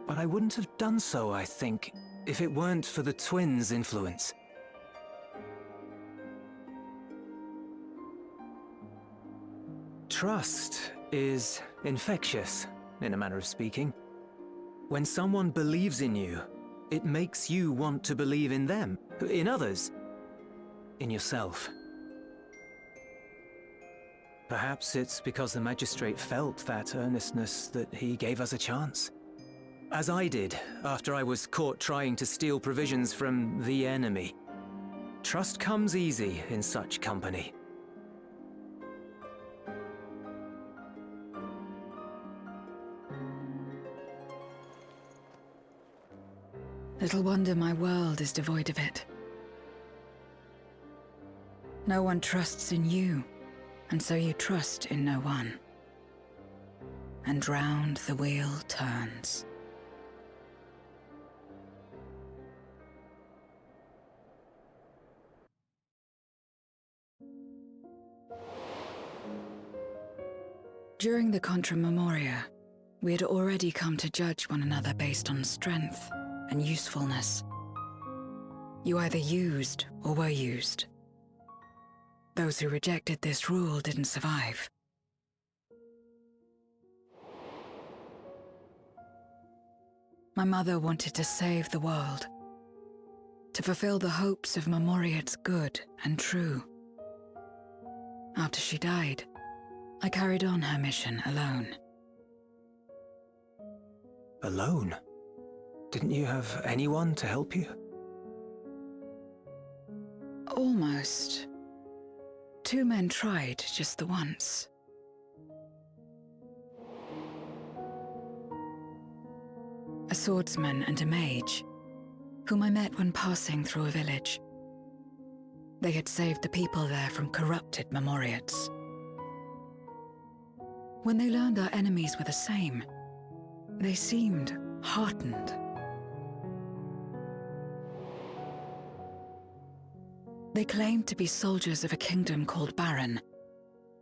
But I wouldn't have done so, I think, if it weren't for the twins' influence. Trust is infectious, in a manner of speaking. When someone believes in you, it makes you want to believe in them, in others, in yourself. Perhaps it's because the magistrate felt that earnestness that he gave us a chance. As I did, after I was caught trying to steal provisions from the enemy. Trust comes easy in such company. Little wonder my world is devoid of it. No one trusts in you, and so you trust in no one. And round the wheel turns. During the Contra Memoria, we had already come to judge one another based on strength and usefulness. You either used or were used. Those who rejected this rule didn't survive. My mother wanted to save the world, to fulfill the hopes of Marmoria's good and true. After she died, I carried on her mission alone. Alone? Didn't you have anyone to help you? Almost. 2 men tried just the once. A swordsman and a mage, whom I met when passing through a village. They had saved the people there from corrupted Marmoriates. When they learned our enemies were the same, they seemed heartened. They claimed to be soldiers of a kingdom called Baron,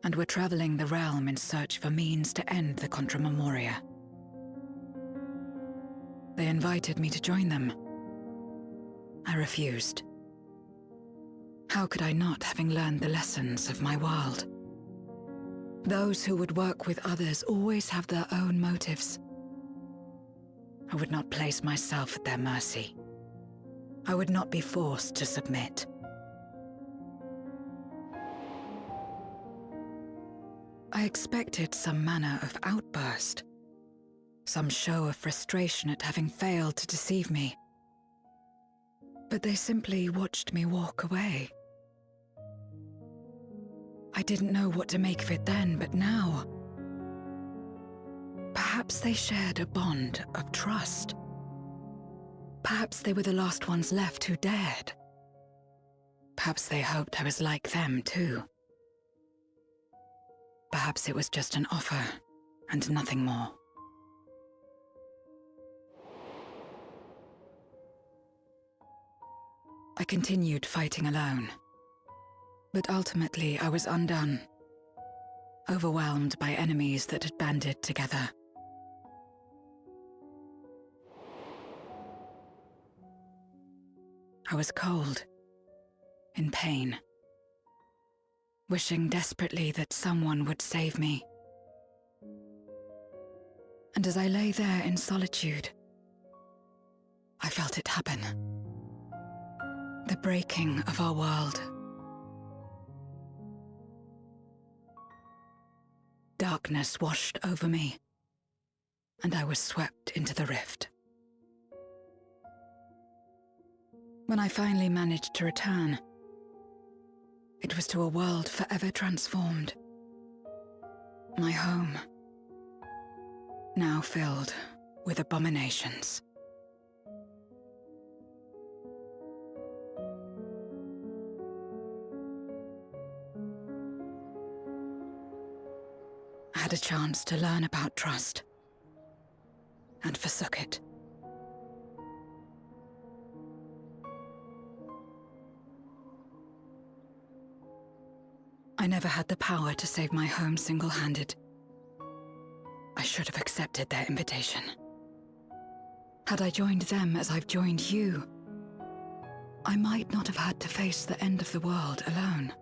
and were traveling the realm in search for means to end the Contra Memoria. They invited me to join them. I refused. How could I not, having learned the lessons of my world? Those who would work with others always have their own motives. I would not place myself at their mercy. I would not be forced to submit. I expected some manner of outburst, some show of frustration at having failed to deceive me. But they simply watched me walk away. I didn't know what to make of it then, but now, perhaps they shared a bond of trust. Perhaps they were the last ones left who dared. Perhaps they hoped I was like them too. Perhaps it was just an offer, and nothing more. I continued fighting alone, but ultimately I was undone, overwhelmed by enemies that had banded together. I was cold, in pain, wishing desperately that someone would save me. And as I lay there in solitude, I felt it happen. The breaking of our world. Darkness washed over me, and I was swept into the rift. When I finally managed to return, it was to a world forever transformed. My home, now filled with abominations. I had a chance to learn about trust, and forsook it. I never had the power to save my home single-handed. I should have accepted their invitation. Had I joined them as I've joined you, I might not have had to face the end of the world alone.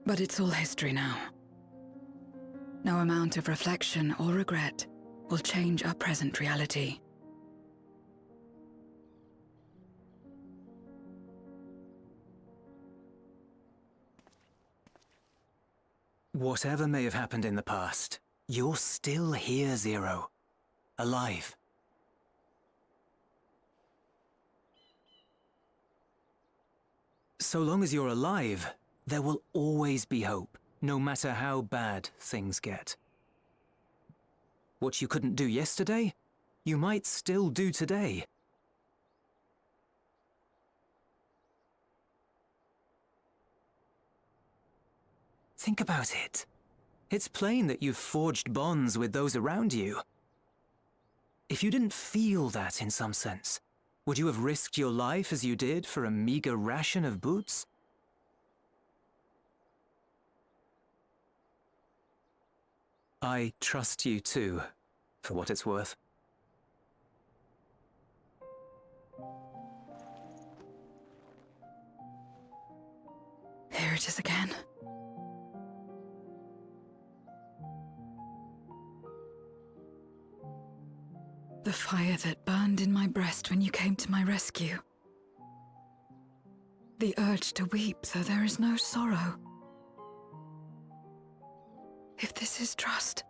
But it's all history now. No amount of reflection or regret will change our present reality. Whatever may have happened in the past, you're still here, Zero. Alive. So long as you're alive, there will always be hope, no matter how bad things get. What you couldn't do yesterday, you might still do today. Think about it. It's plain that you've forged bonds with those around you. If you didn't feel that in some sense, would you have risked your life as you did for a meager ration of boots? I trust you too, for what it's worth. Here it is again. The fire that burned in my breast when you came to my rescue. The urge to weep, though there is no sorrow. If this is trust,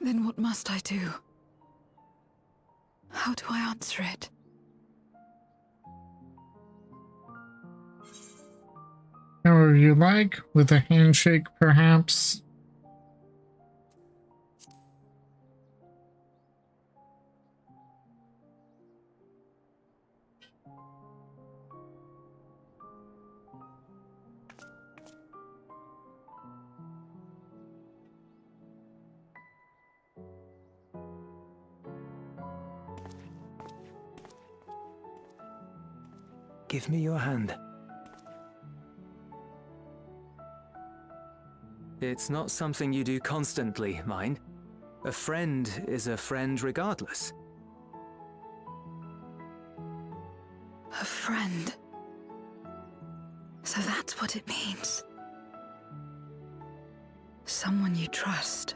then what must I do? How do I answer it? However you like, with a handshake, perhaps. Give me your hand. It's not something you do constantly, mind. A friend is a friend regardless. A friend. So that's what it means. Someone you trust.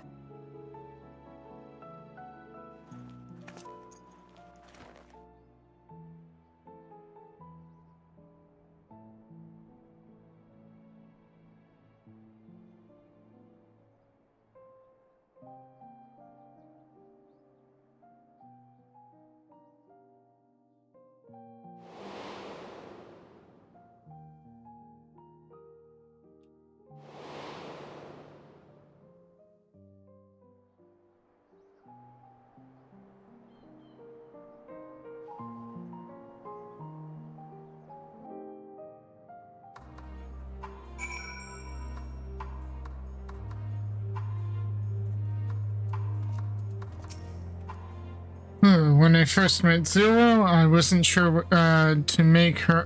When I first met Zero, I wasn't sure to make her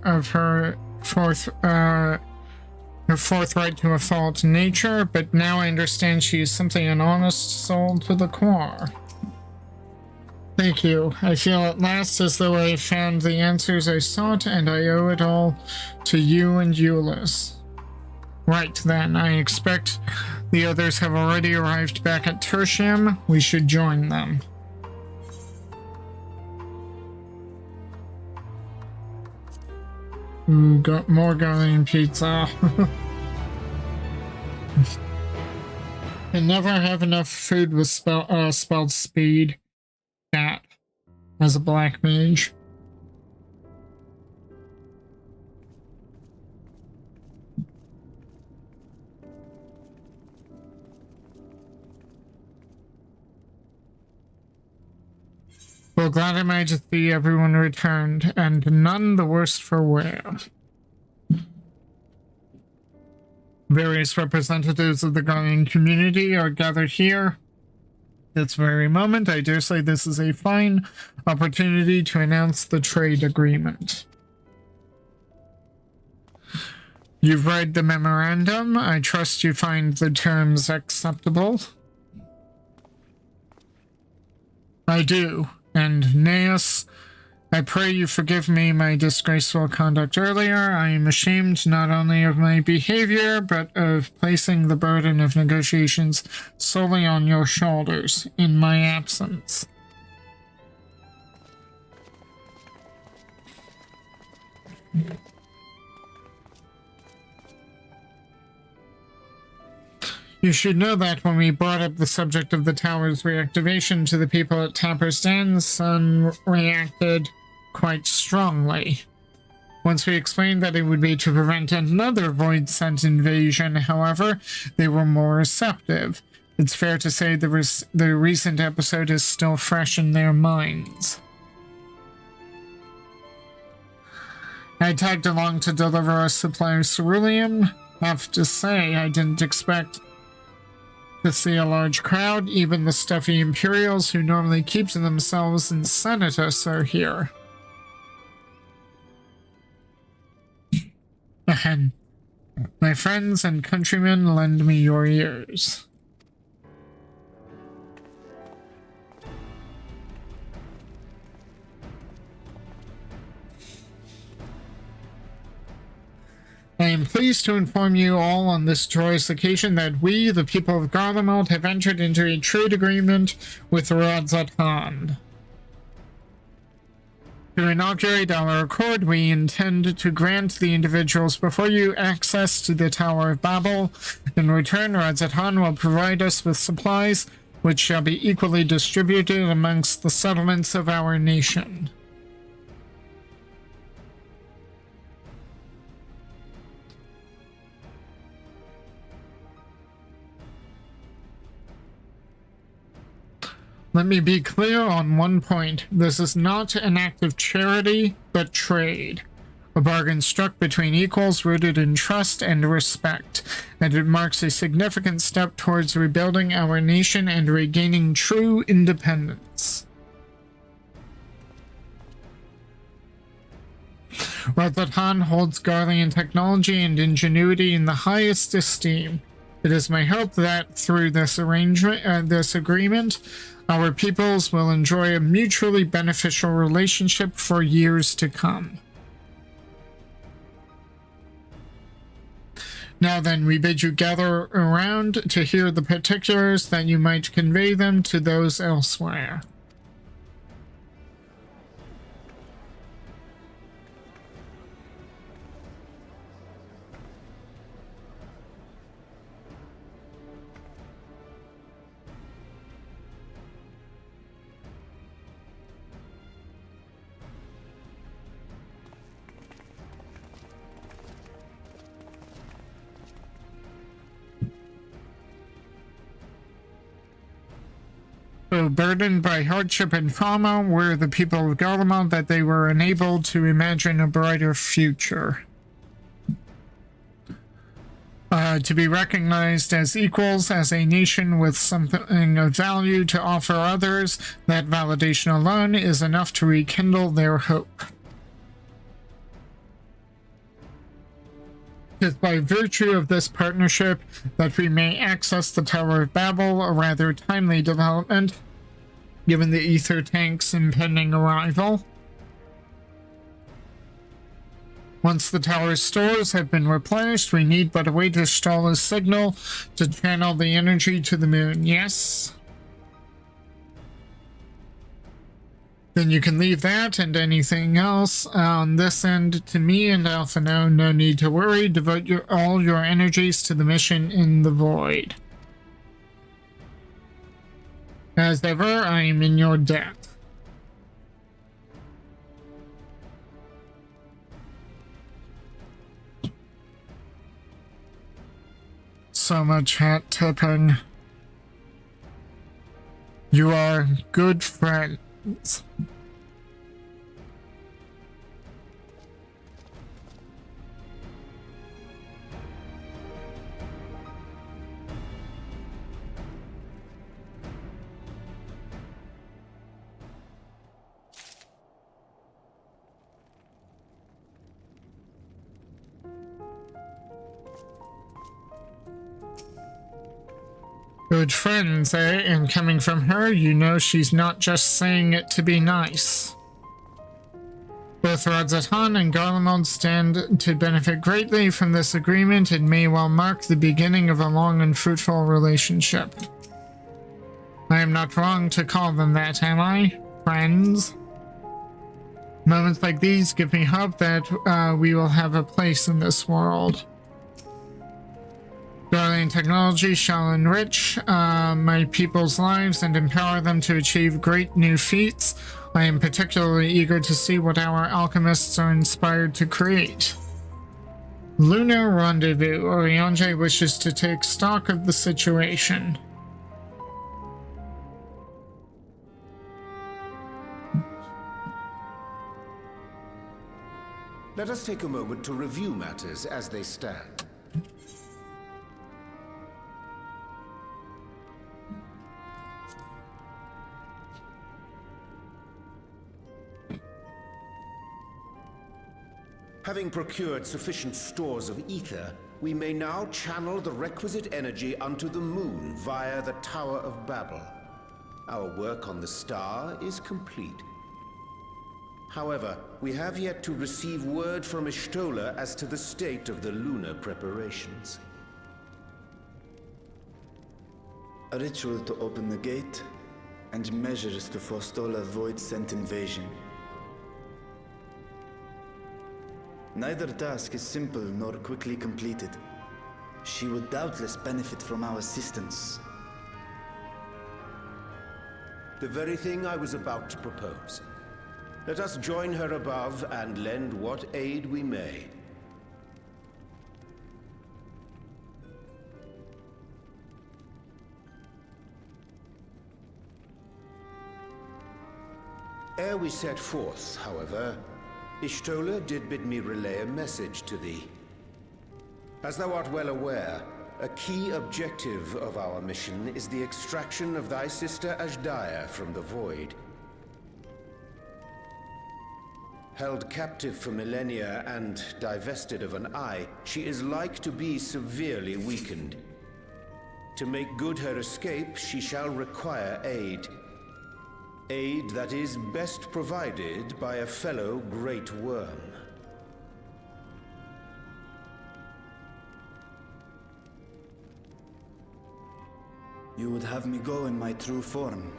forthright to a fault nature, but now I understand she is simply an honest soul to the core. Thank you. I feel at last as though I found the answers I sought, and I owe it all to you and Euless. Right then, I expect the others have already arrived back at Tertium. We should join them. Got more Guardian pizza. I never have enough food with spelled speed. That as a black mage. Well, glad I might see everyone returned, and none the worse for wear. Various representatives of the Guardian community are gathered here. This very moment, I dare say this is a fine opportunity to announce the trade agreement. You've read the memorandum. I trust you find the terms acceptable. I do. And Neus, I pray you forgive me my disgraceful conduct earlier. I am ashamed not only of my behavior, but of placing the burden of negotiations solely on your shoulders in my absence. You should know that when we brought up the subject of the tower's reactivation to the people at Tapper's Den, some reacted quite strongly. Once we explained that it would be to prevent another Void-sent invasion, however, they were more receptive. It's fair to say the recent episode is still fresh in their minds. I tagged along to deliver a supply of ceruleum. Have to say, I didn't expect to see a large crowd. Even the stuffy Imperials who normally keep to themselves in Senatus are here. Ahem. My friends and countrymen, lend me your ears. I am pleased to inform you all on this joyous occasion that we, the people of Garlemald, have entered into a trade agreement with Radzatan. To inaugurate our accord, we intend to grant the individuals before you access to the Tower of Babel. In return, Radzatan will provide us with supplies, which shall be equally distributed amongst the settlements of our nation. Let me be clear on one point. This is not an act of charity, but trade. A bargain struck between equals rooted in trust and respect, and it marks a significant step towards rebuilding our nation and regaining true independence. Radzatan holds Garlean technology and ingenuity in the highest esteem. It is my hope that through this agreement, our peoples will enjoy a mutually beneficial relationship for years to come. Now then, we bid you gather around to hear the particulars that you might convey them to those elsewhere. So burdened by hardship and trauma were the people of Garlemald that they were unable to imagine a brighter future. To be recognized as equals, as a nation with something of value to offer others, that validation alone is enough to rekindle their hope. It is by virtue of this partnership that we may access the Tower of Babel, a rather timely development, given the ether tank's impending arrival. Once the tower's stores have been replenished, we need but await Ishtala's signal to channel the energy to the moon. Yes? Then you can leave that and anything else on this end to me and Alphino. No need to worry. Devote all your energies to the mission in the void. As ever, I am in your debt. So much hat tipping. You are good friends. Good friends, eh? And coming from her, you know she's not just saying it to be nice. Both Radzatan and Garlemald stand to benefit greatly from this agreement and may well mark the beginning of a long and fruitful relationship. I am not wrong to call them that, am I? Friends? Moments like these give me hope that we will have a place in this world. Garlean technology shall enrich my people's lives and empower them to achieve great new feats. I am particularly eager to see what our alchemists are inspired to create. Lunar Rendezvous. Oriange wishes to take stock of the situation. Let us take a moment to review matters as they stand. Having procured sufficient stores of ether, we may now channel the requisite energy unto the moon via the Tower of Babel. Our work on the star is complete. However, we have yet to receive word from Ishtola as to the state of the lunar preparations. A ritual to open the gate, and measures to forestall a void-sent invasion. Neither task is simple nor quickly completed. She would doubtless benefit from our assistance. The very thing I was about to propose. Let us join her above and lend what aid we may. Ere we set forth, however, Ishtola did bid me relay a message to thee. As thou art well aware, a key objective of our mission is the extraction of thy sister Ashdaya from the Void. Held captive for millennia and divested of an eye, she is like to be severely weakened. To make good her escape, she shall require aid. Aid that is best provided by a fellow Great Worm. You would have me go in my true form.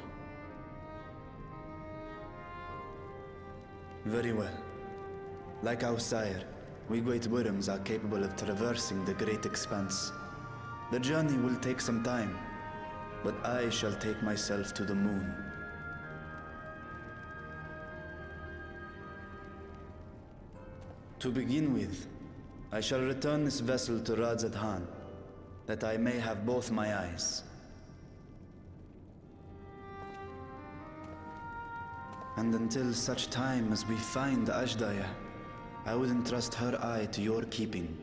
Very well. Like our sire, we Great Worms are capable of traversing the great expanse. The journey will take some time, but I shall take myself to the moon. To begin with, I shall return this vessel to Radzadhan, that I may have both my eyes. And until such time as we find Ashdaya, I would entrust her eye to your keeping.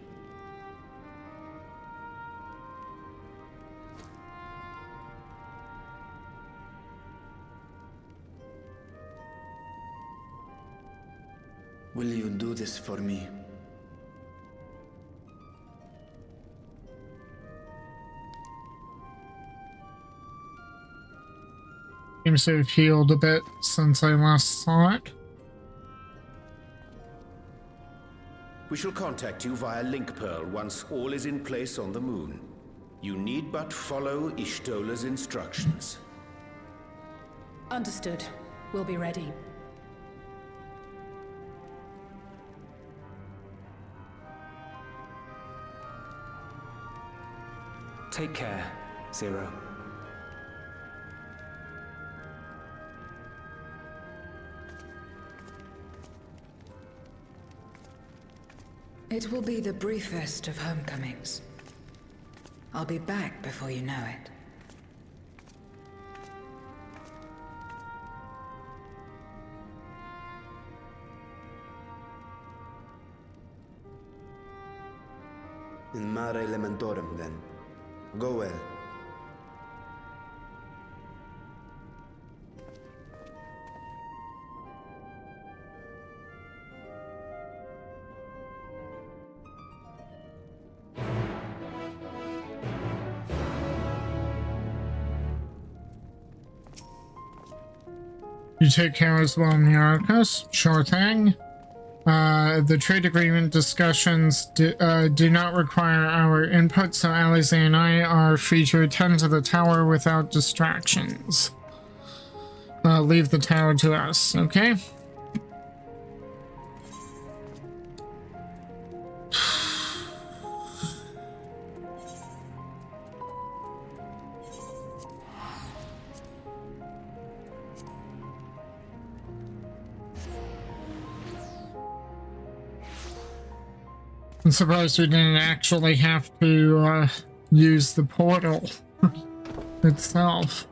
Will you do this for me? Seems to have healed a bit since I last saw it. We shall contact you via Link Pearl once all is in place on the moon. You need but follow Ishtola's instructions. Understood. We'll be ready. Take care, Zero. It will be the briefest of homecomings. I'll be back before you know it. In Mare Elementorum, then. Go well. You take care as well, Myrokos. Sure thing. The trade agreement discussions do not require our input, so Alize and I are free to attend to the tower without distractions. Leave the tower to us, okay? I'm surprised we didn't actually have to use the portal itself.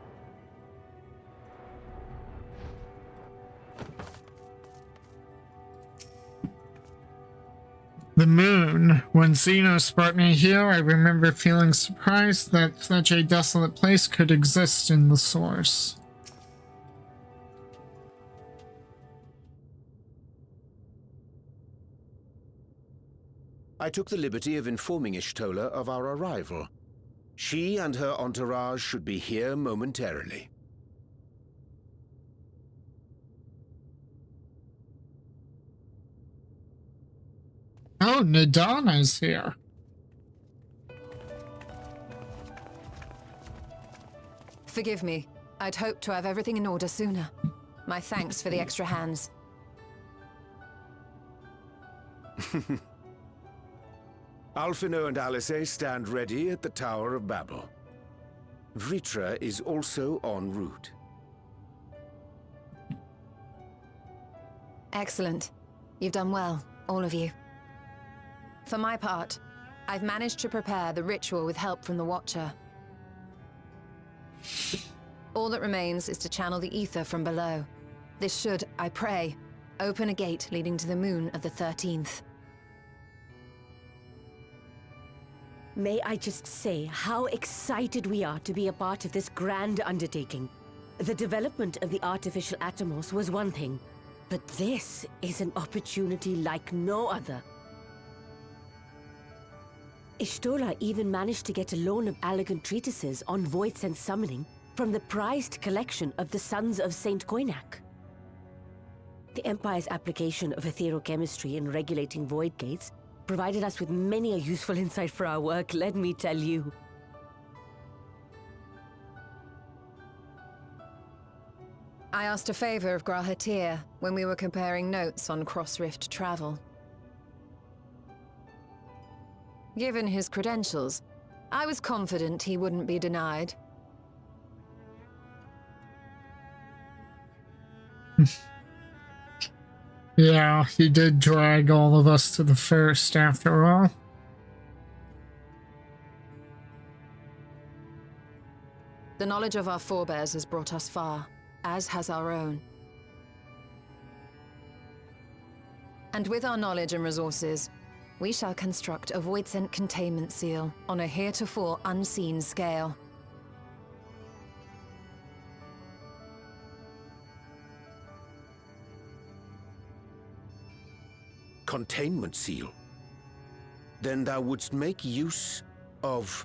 The moon. When Xenos brought me here, I remember feeling surprised that such a desolate place could exist in the source. I took the liberty of informing Ishtola of our arrival. She and her entourage should be here momentarily. Oh, Nadana's here. Forgive me. I'd hoped to have everything in order sooner. My thanks for the extra hands. Alphino and Alice stand ready at the Tower of Babel. Vritra is also en route. Excellent. You've done well, all of you. For my part, I've managed to prepare the ritual with help from the Watcher. All that remains is to channel the ether from below. This should, I pray, open a gate leading to the moon of the 13th. May I just say how excited we are to be a part of this grand undertaking. The development of the artificial Atomos was one thing, but this is an opportunity like no other. Ishtola even managed to get a loan of elegant treatises on void sense summoning from the prized collection of the Sons of Saint Koinak. The Empire's application of etherochemistry in regulating void gates provided us with many a useful insight for our work, let me tell you. I asked a favor of Grahatir when we were comparing notes on cross-rift travel. Given his credentials, I was confident he wouldn't be denied. Yeah, he did drag all of us to the first after all. The knowledge of our forebears has brought us far, as has our own. And with our knowledge and resources, we shall construct a void-sent containment seal on a heretofore unseen scale. Containment seal? Then thou wouldst make use of...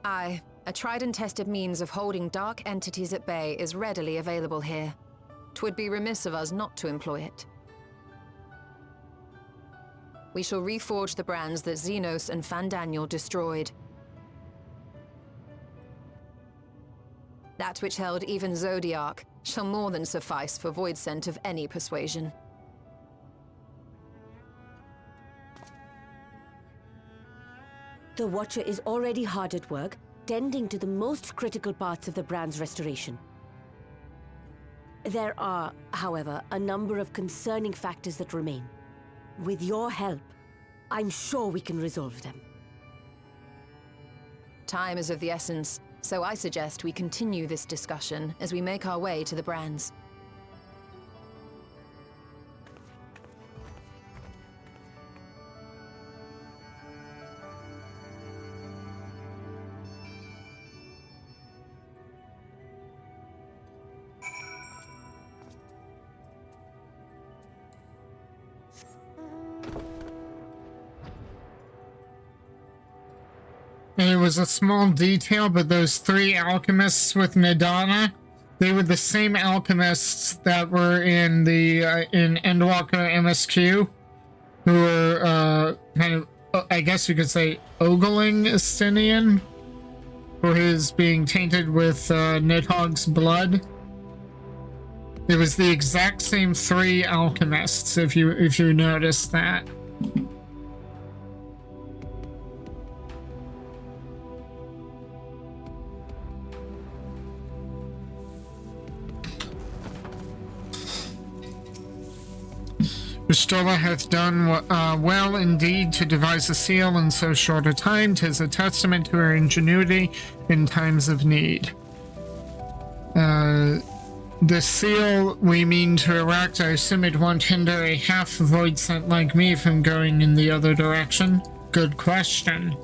Aye, a tried and tested means of holding dark entities at bay is readily available here. 'Twould be remiss of us not to employ it. We shall reforge the brands that Xenos and Fandaniel destroyed. That which held even Zodiac shall more than suffice for void scent of any persuasion. The Watcher is already hard at work, tending to the most critical parts of the brand's restoration. There are, however, a number of concerning factors that remain. With your help, I'm sure we can resolve them. Time is of the essence, so I suggest we continue this discussion as we make our way to the brands. And it was a small detail, but those three alchemists with Nadana, they were the same alchemists that were in the in Endwalker MSQ, who were kind of, I guess you could say, ogling Estinian for his being tainted with Nidhogg's blood. It was the exact same three alchemists, if you notice that. Ishtola hath done well indeed to devise a seal in so short a time. 'Tis a testament to her ingenuity in times of need. The seal we mean to erect, I assume it won't hinder a half void scent like me from going in the other direction? Good question.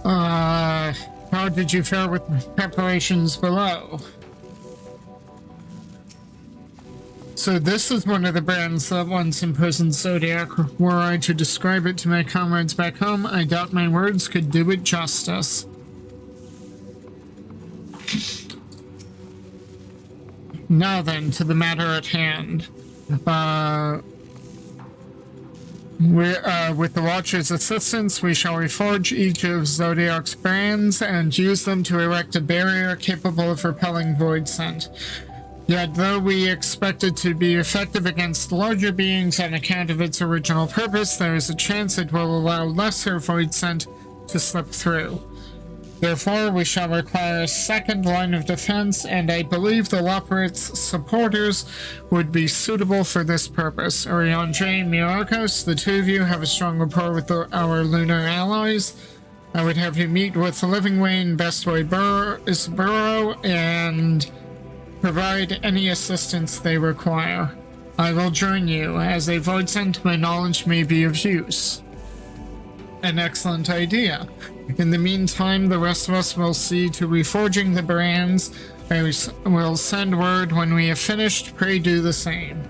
How did you fare with preparations below? So this is one of the brands that once imprisoned Zodiac. Were I to describe it to my comrades back home, I doubt my words could do it justice. Now then, to the matter at hand. With the Watcher's assistance, we shall reforge each of Zodiac's brands and use them to erect a barrier capable of repelling void scent. Yet, though we expect it to be effective against larger beings on account of its original purpose, there is a chance it will allow lesser void scent to slip through. Therefore, we shall require a second line of defense, and I believe the Loporit's supporters would be suitable for this purpose. Oriandre, Myrokos, the two of you have a strong rapport with our lunar allies. I would have you meet with the Living Way in Bestway Burrow and provide any assistance they require. I will join you. As a void scent, my knowledge may be of use. An excellent idea. In the meantime, the rest of us will see to reforging the brands. I will send word when we have finished. Pray do the same.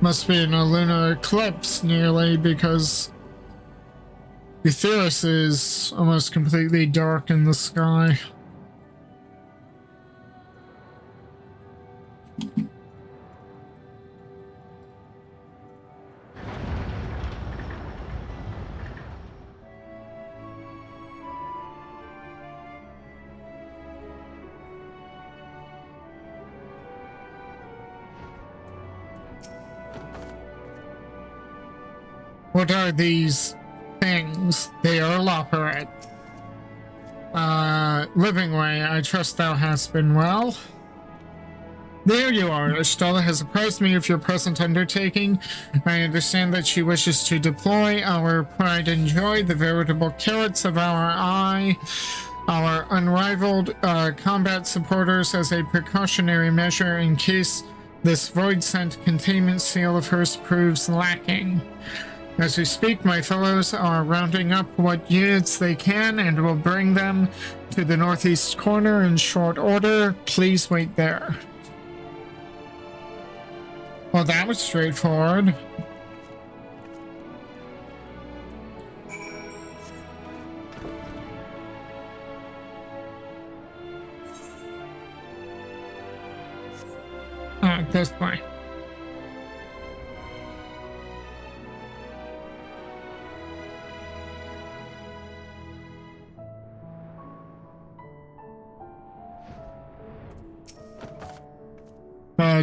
Must be in a lunar eclipse nearly, because Etheirys is almost completely dark in the sky. What are these things? They are Loporit. Living Way, I trust thou hast been well. There you are. Ishtala has apprised me of your present undertaking. I understand that she wishes to deploy our pride and joy, the veritable carrots of our eye, our unrivaled combat supporters, as a precautionary measure in case this void scent containment seal of hers proves lacking. As we speak, my fellows are rounding up what units they can and will bring them to the northeast corner in short order. Please wait there. Well, that was straightforward. This way.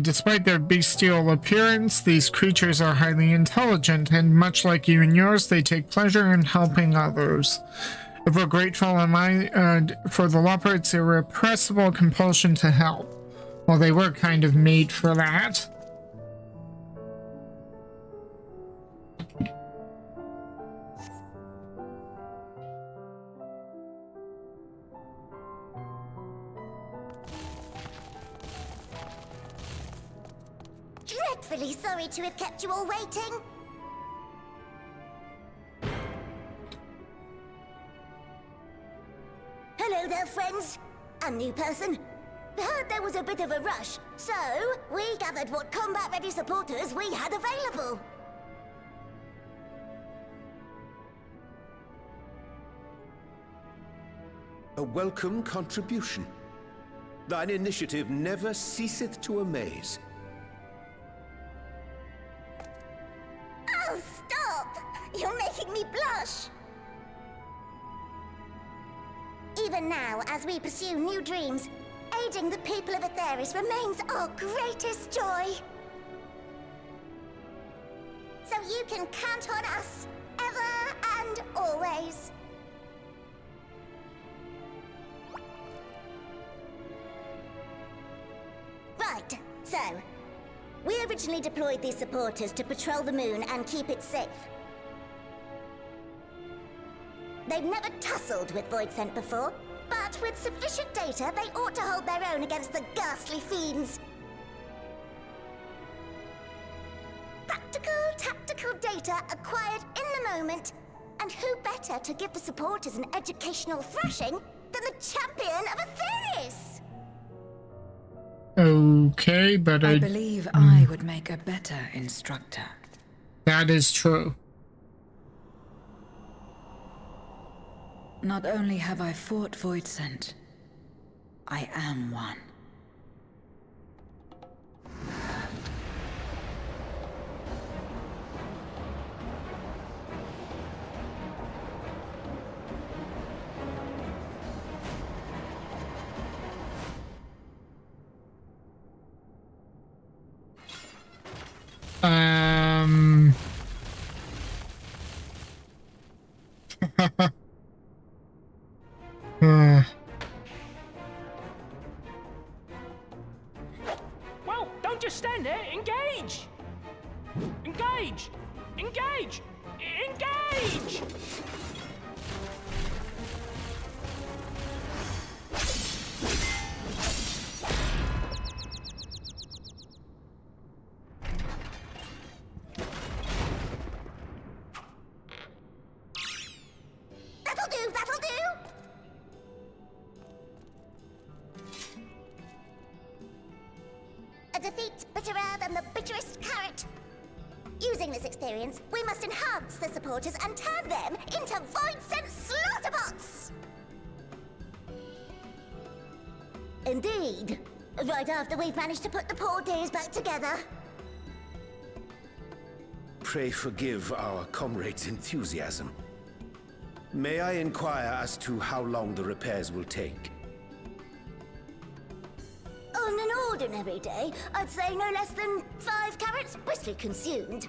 Despite their bestial appearance, these creatures are highly intelligent, and much like you and yours, they take pleasure in helping others. Ever grateful am I for the Loporit's irrepressible compulsion to help. Well, they were kind of made for that. Dreadfully sorry to have kept you all waiting. Hello there, friends. A new person. Heard there was a bit of a rush, so we gathered what combat-ready supporters we had available. A welcome contribution. Thine initiative never ceaseth to amaze. Oh, stop! You're making me blush! Even now, as we pursue new dreams, aiding the people of Etheirys remains our greatest joy. So you can count on us, ever and always. Right, so, we originally deployed these supporters to patrol the moon and keep it safe. They've never tussled with Void Scent before, but with sufficient data, they ought to hold their own against the ghastly fiends. tactical data acquired in the moment. And who better to give the supporters an educational thrashing than the champion of Aetherius? Okay, but I believe I would make a better instructor. That is true. Not only have I fought Voidsent, I am one. Whoa, don't just stand there. Engage! Engage! Engage! Engage! That'll do, that'll do! A defeat bitterer than the bitterest carrot. Using this experience, we must enhance the supporters and turn them into Voidsent slaughterbots! Indeed. Right after we've managed to put the poor dears back together. Pray forgive our comrade's enthusiasm. May I inquire as to how long the repairs will take? On an ordinary day, I'd say no less than 5 carrots briskly consumed.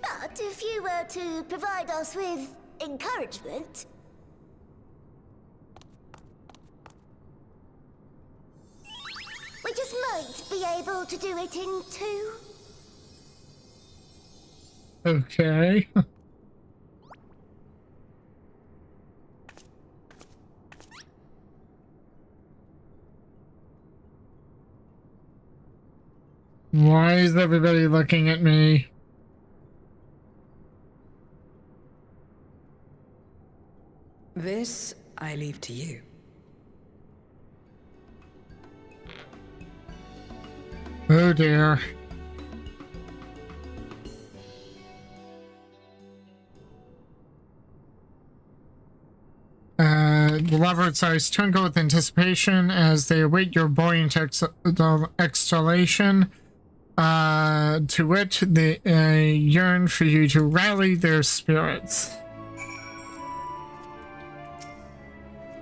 But if you were to provide us with encouragement... we just might be able to do it in 2. Okay. Why is everybody looking at me? This I leave to you. Oh dear. The leopard's eyes twinkle with anticipation as they await your buoyant exhalation. To wit, they yearn for you to rally their spirits.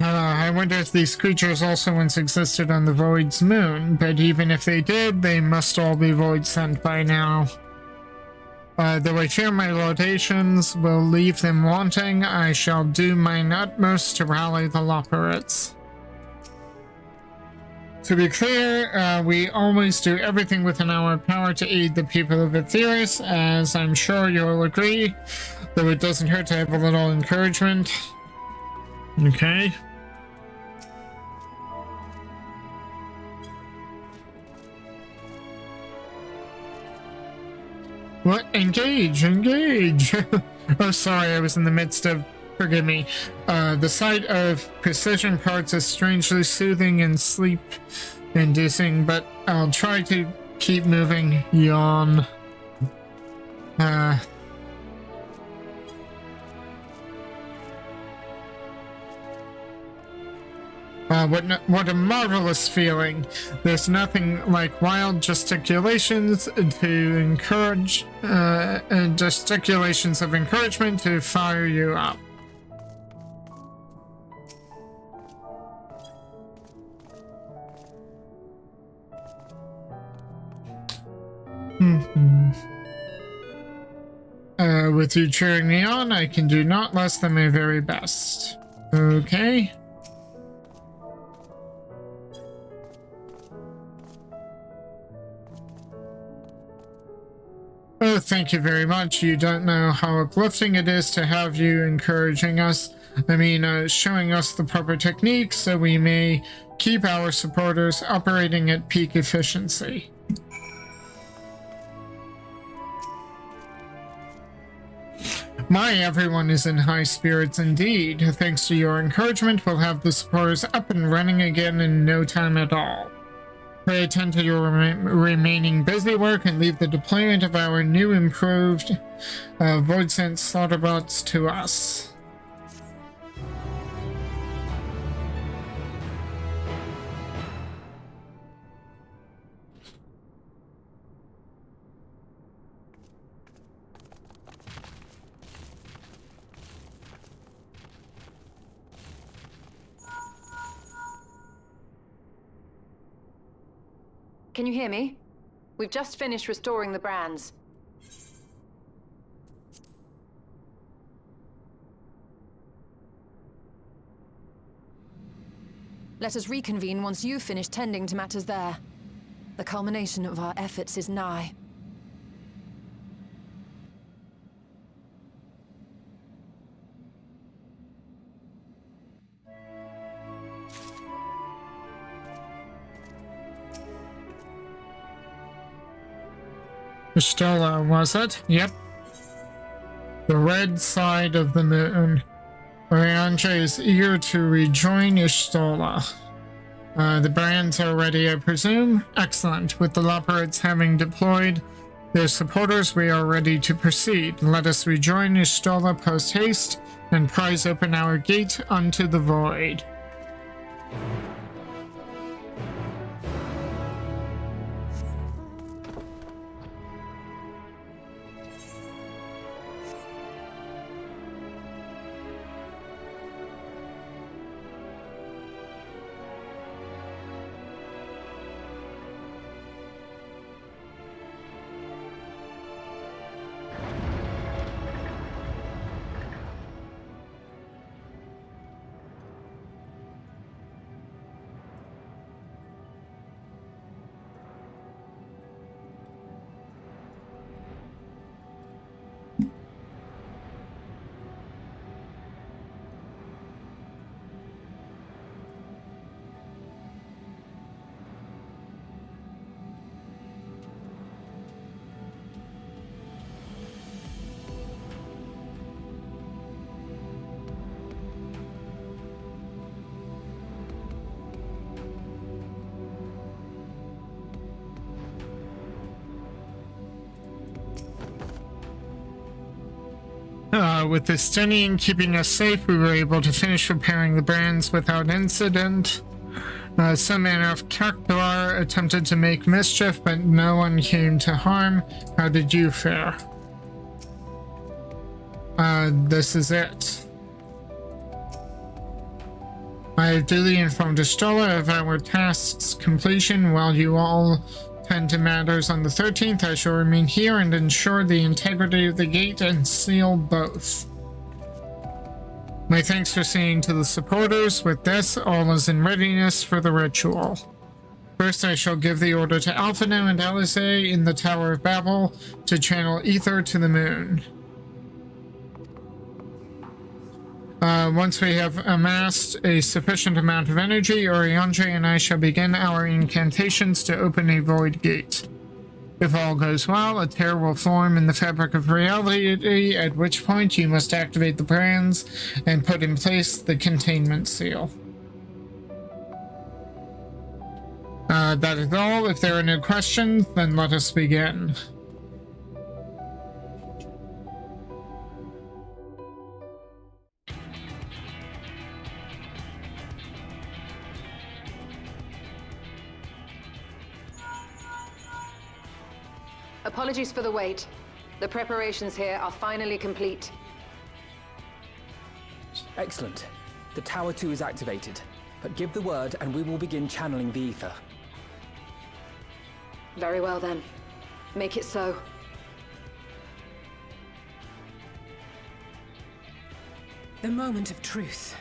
I wonder if these creatures also once existed on the Void's moon, but even if they did, they must all be Voidsent by now. Though I fear my laudations will leave them wanting, I shall do mine utmost to rally the Loporrits. To be clear, we always do everything within our power to aid the people of Aetherius, as I'm sure you'll agree, though it doesn't hurt to have a little encouragement. Okay. What? Engage! Engage! Oh, sorry, I was in the midst of... Forgive me. The sight of precision parts is strangely soothing and sleep-inducing, but I'll try to keep moving. Yawn. What a marvelous feeling. There's nothing like wild gesticulations to encourage, gesticulations of encouragement to fire you up. With you cheering me on, I can do not less than my very best. Okay. Oh, thank you very much. You don't know how uplifting it is to have you encouraging us. I mean, showing us the proper techniques so we may keep our supporters operating at peak efficiency. My everyone is in high spirits indeed. Thanks to your encouragement, we'll have the supporters up and running again in no time at all. Pray attend to your remaining busy work and leave the deployment of our new improved Voidsense slaughterbots to us. Can you hear me? We've just finished restoring the brands. Let us reconvene once you've finished tending to matters there. The culmination of our efforts is nigh. Stola, was it? Yep. The red side of the moon. Oriange is eager to rejoin Ishtola. The brands are ready, I presume? Excellent. With the Loperids having deployed their supporters, we are ready to proceed. Let us rejoin Ishtola post-haste and prise open our gate unto the void. With the Estonian keeping us safe, we were able to finish repairing the brands without incident. Some manner of Kakdwar attempted to make mischief, but no one came to harm. How did you fare? This is it. I have duly informed Ishtola of our task's completion. While you all tend to matters on the 13th, I shall remain here and ensure the integrity of the gate and seal both. My thanks for seeing to the supporters. With this, all is in readiness for the ritual. First, I shall give the order to Alphino and Alice in the Tower of Babel to channel ether to the moon. Once we have amassed a sufficient amount of energy, Oriange and I shall begin our incantations to open a void gate. If all goes well, a tear will form in the fabric of reality, at which point you must activate the brands and put in place the containment seal. That is all. If there are no questions, then let us begin. Apologies for the wait. The preparations here are finally complete. Excellent. The Tower 2 is activated. But give the word and we will begin channeling the ether. Very well then. Make it so. The moment of truth.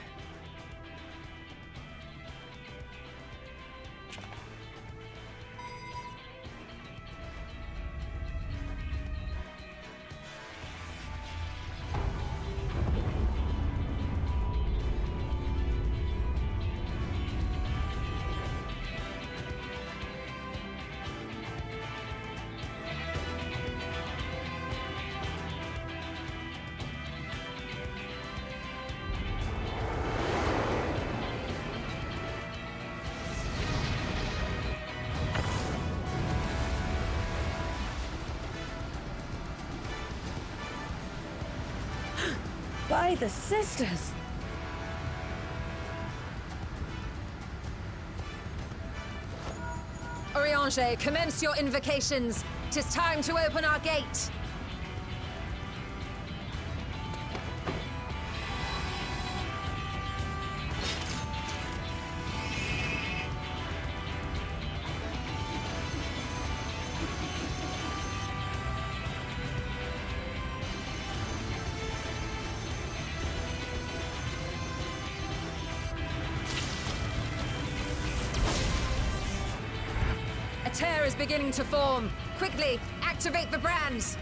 By the sisters! Oriange, commence your invocations. 'Tis time to open our gate. A tear is beginning to form. Quickly, activate the brands.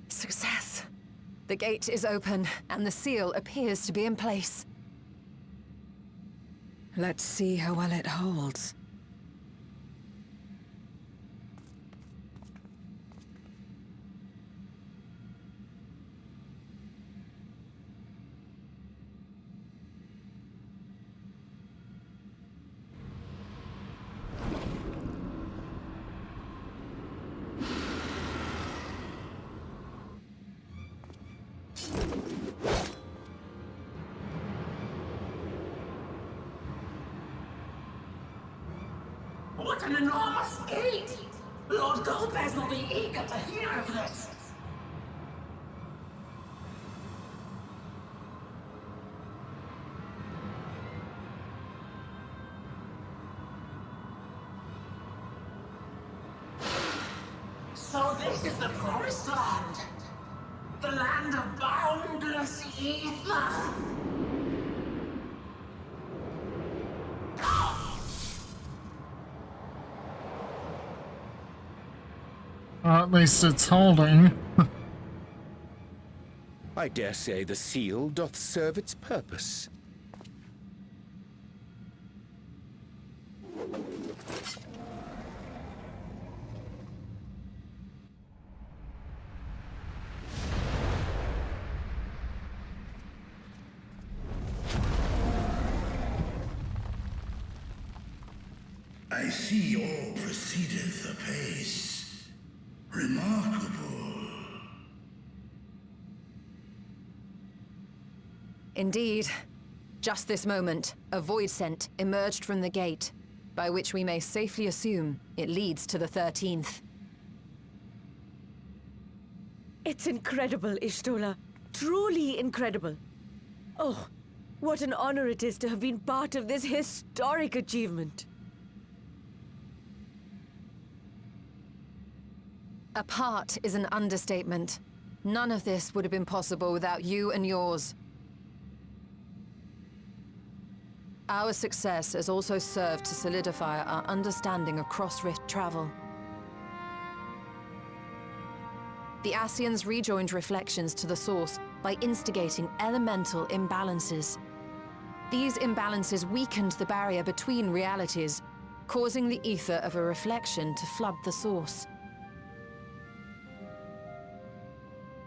Success. The gate is open, and the seal appears to be in place. Let's see how well it holds. What an enormous gate! Lord Golbez will be eager to hear of this! So this is the Promised Land! The land of boundless ether! At least it's holding. I dare say the seal doth serve its purpose. I see all proceedeth apace. Remarkable. Indeed. Just this moment, a void scent emerged from the gate, by which we may safely assume it leads to the 13th. It's incredible, Ishtola. Truly incredible. Oh, what an honor it is to have been part of this historic achievement. A part is an understatement. None of this would have been possible without you and yours. Our success has also served to solidify our understanding of cross-rift travel. The Ascians rejoined reflections to the source by instigating elemental imbalances. These imbalances weakened the barrier between realities, causing the ether of a reflection to flood the source.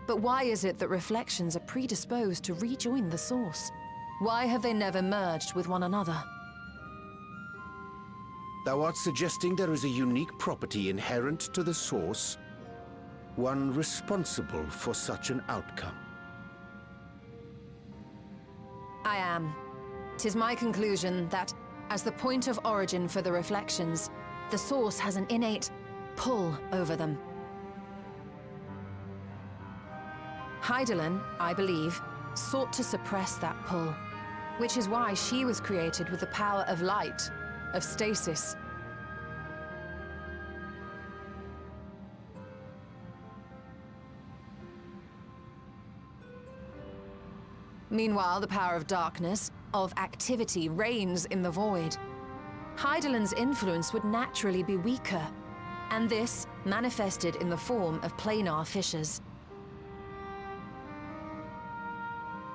But why is it that reflections are predisposed to rejoin the source? Why have they never merged with one another? Thou art suggesting there is a unique property inherent to the source, one responsible for such an outcome. I am. 'Tis my conclusion that, as the point of origin for the reflections, the source has an innate pull over them. Hydaelyn, I believe, sought to suppress that pull, which is why she was created with the power of light, of stasis. Meanwhile, the power of darkness, of activity, reigns in the void. Hydaelyn's influence would naturally be weaker, and this manifested in the form of planar fissures.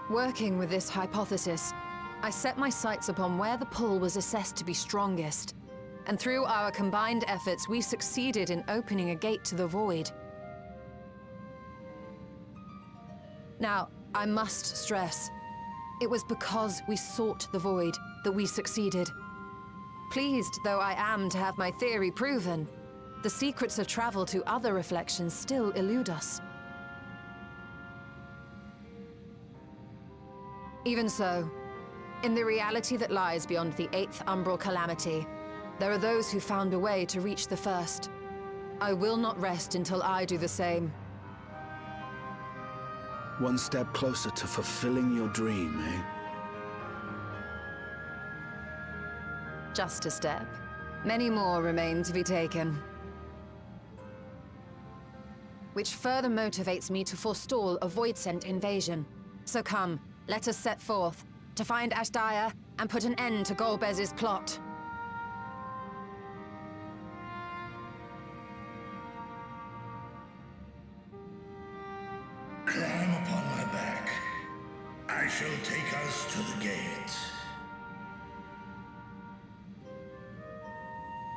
Working with this hypothesis, I set my sights upon where the pull was assessed to be strongest, and through our combined efforts, we succeeded in opening a gate to the void. Now, I must stress, it was because we sought the void that we succeeded. Pleased though I am to have my theory proven, the secrets of travel to other reflections still elude us. Even so, in the reality that lies beyond the 8th umbral calamity, there are those who found a way to reach the first. I will not rest until I do the same. One step closer to fulfilling your dream, eh? Just a step. Many more remain to be taken. Which further motivates me to forestall a void-sent invasion. So come, let us set forth, to find Ashdaya and put an end to Golbez's plot. Climb upon my back. I shall take us to the gate.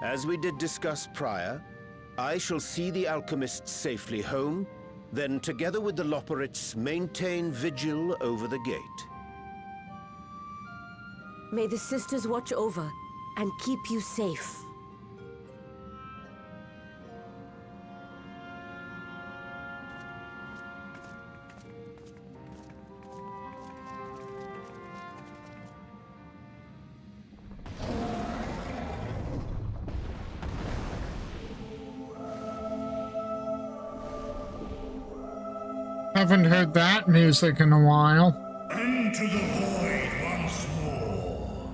As we did discuss prior, I shall see the alchemists safely home, then together with the Loporrits maintain vigil over the gate. May the sisters watch over and keep you safe. Haven't heard that music in a while. Unto the void once more.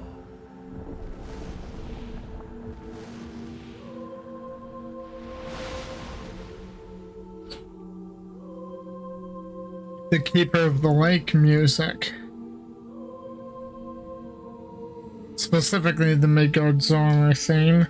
The Keeper of the Lake music. Specifically the Midgard-Zora theme.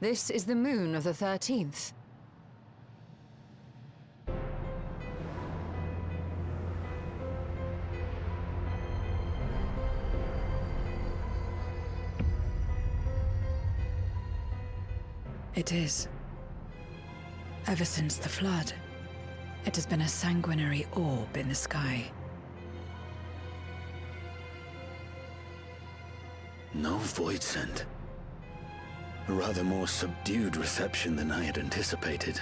This is the moon of the 13th. It is. Ever since the flood, it has been a sanguinary orb in the sky. No void scent. A rather more subdued reception than I had anticipated.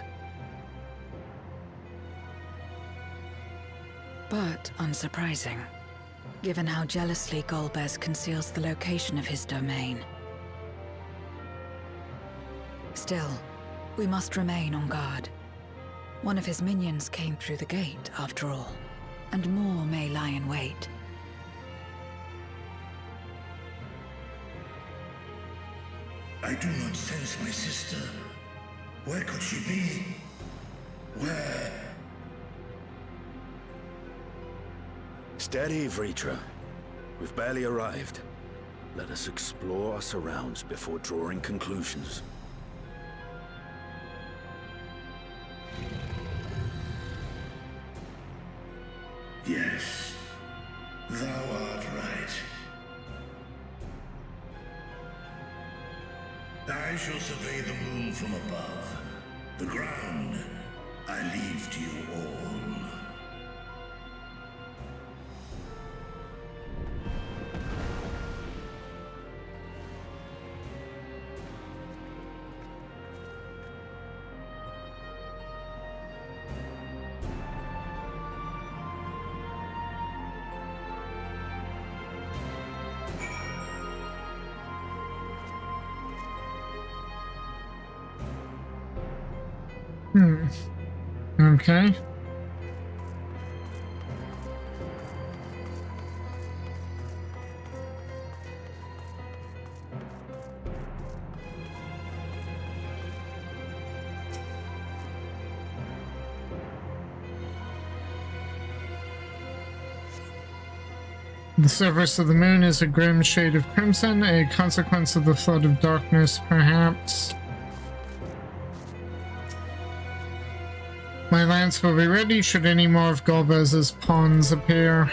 But unsurprising, given how jealously Golbez conceals the location of his domain. Still, we must remain on guard. One of his minions came through the gate, after all, and more may lie in wait. I do not sense my sister. Where could she be? Where? Steady, Vritra. We've barely arrived. Let us explore our surrounds before drawing conclusions. Yes, thou art right. I shall survey the moon from above. The ground I leave to you all. Okay. The surface of the moon is a grim shade of crimson, a consequence of the flood of darkness, perhaps. My lance will be ready should any more of Golbez's pawns appear.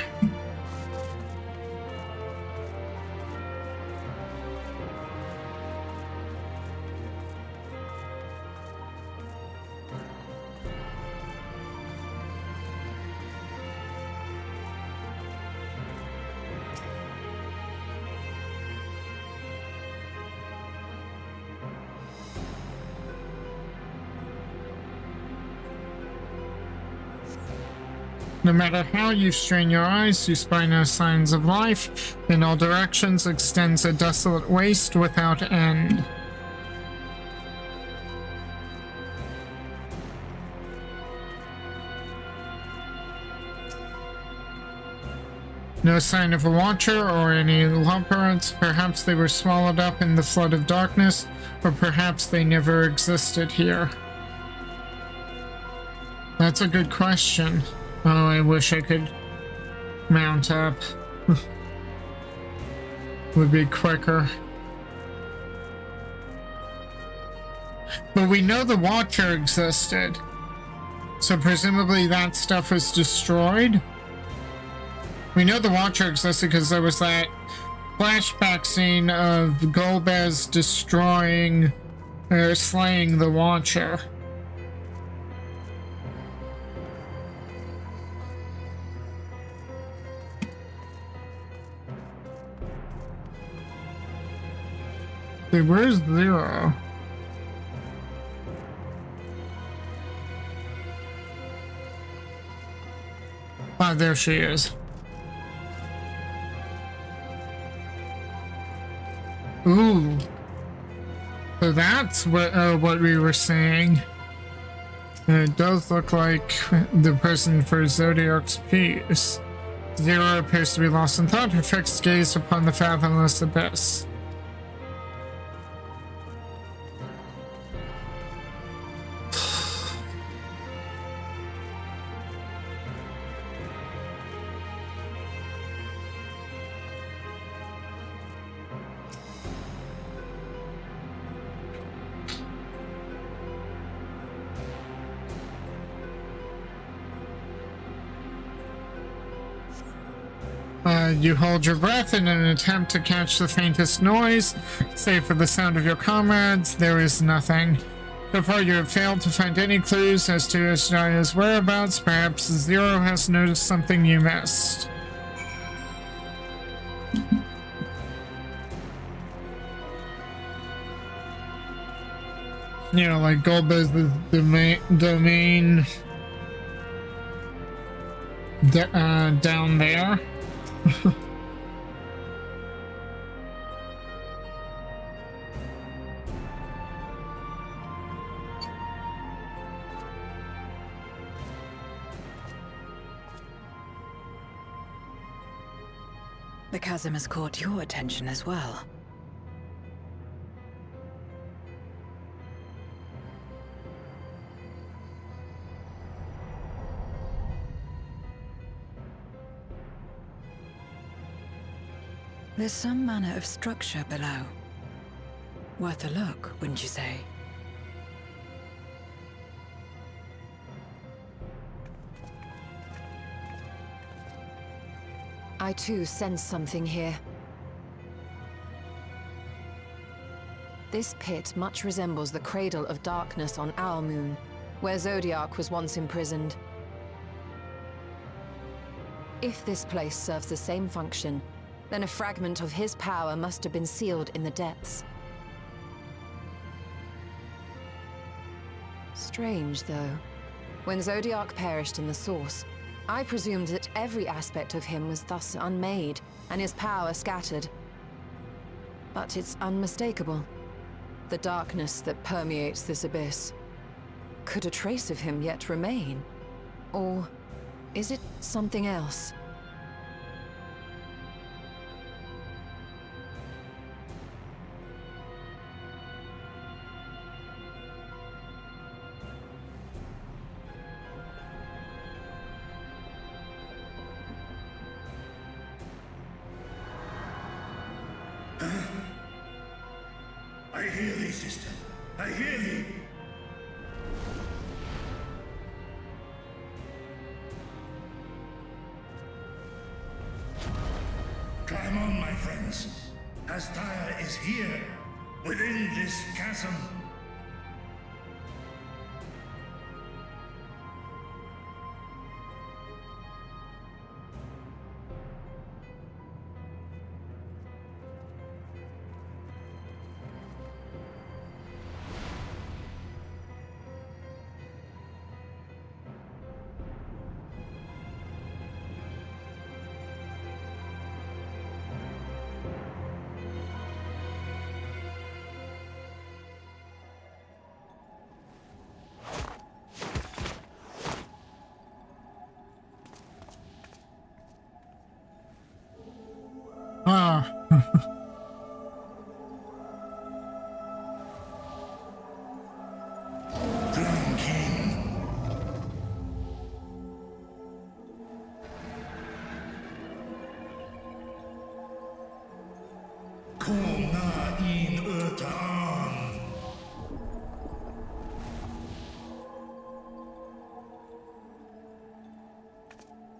No matter how you strain your eyes, you spy no signs of life. In all directions extends a desolate waste without end. No sign of a watcher or any leopards. Perhaps they were swallowed up in the flood of darkness, or perhaps they never existed here. That's a good question. Oh, I wish I could mount up. Would be quicker. But we know the Watcher existed. So presumably that stuff was destroyed? We know the Watcher existed because there was that flashback scene of Golbez destroying or slaying the Watcher. Hey, where's Zero? Ah, there she is. Ooh. So that's what we were saying. It does look like the person for Zodiac's piece. Zero appears to be lost in thought, her fixed gaze upon the fathomless abyss. You hold your breath in an attempt to catch the faintest noise. Save for the sound of your comrades, there is nothing. So far you have failed to find any clues as to Ashdaya's whereabouts. Perhaps Zero has noticed something you missed. You know, like Golbez's domain down there. The chasm has caught your attention as well. There's some manner of structure below. Worth a look, wouldn't you say? I too sense something here. This pit much resembles the Cradle of Darkness on our moon, where Zodiac was once imprisoned. If this place serves the same function, then a fragment of his power must have been sealed in the depths. Strange, though. When Zodiac perished in the Source, I presumed that every aspect of him was thus unmade, and his power scattered. But it's unmistakable. The darkness that permeates this abyss. Could a trace of him yet remain? Or is it something else? I hear thee, sister. I hear thee. Climb on, my friends. Astaya is here, within this chasm.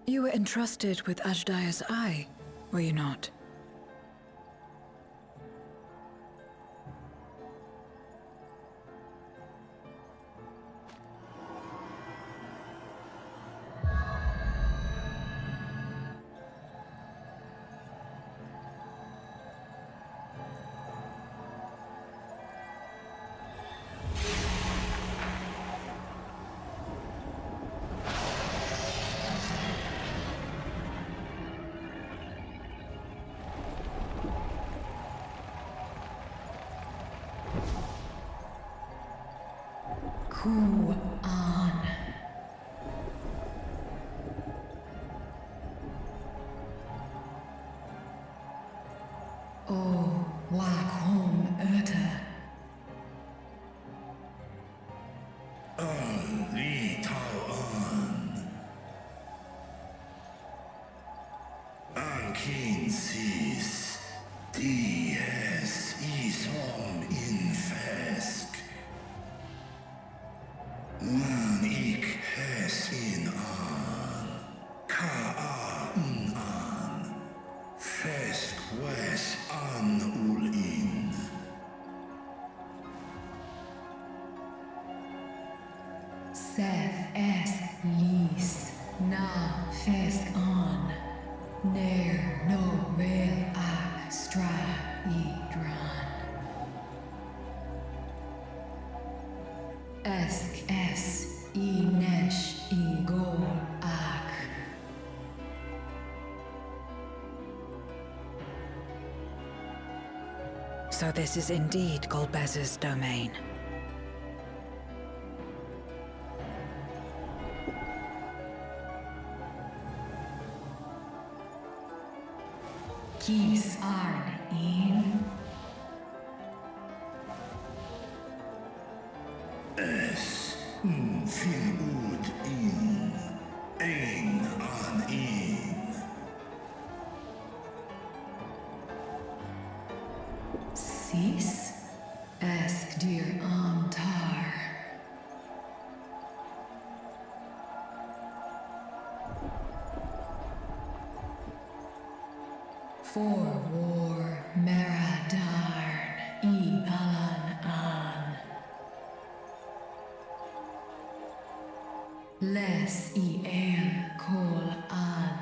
You were entrusted with Ajdaya's eye, were you not? Cool on. Oh, wak home Urta. Li Tao An. An Kin Sis. Dies Isom Infesk. Man ik hes in an. Ka an. Fesk wes an ul in. Seth es lis. Na fesk on. Ner no vel ak stra idran. Esk es I nesh I gol ak. So this is indeed Golbez's domain. Kis arn in. Es fil ud in. Ein an in. For war, Meradarn, Alan an. Les el kol an,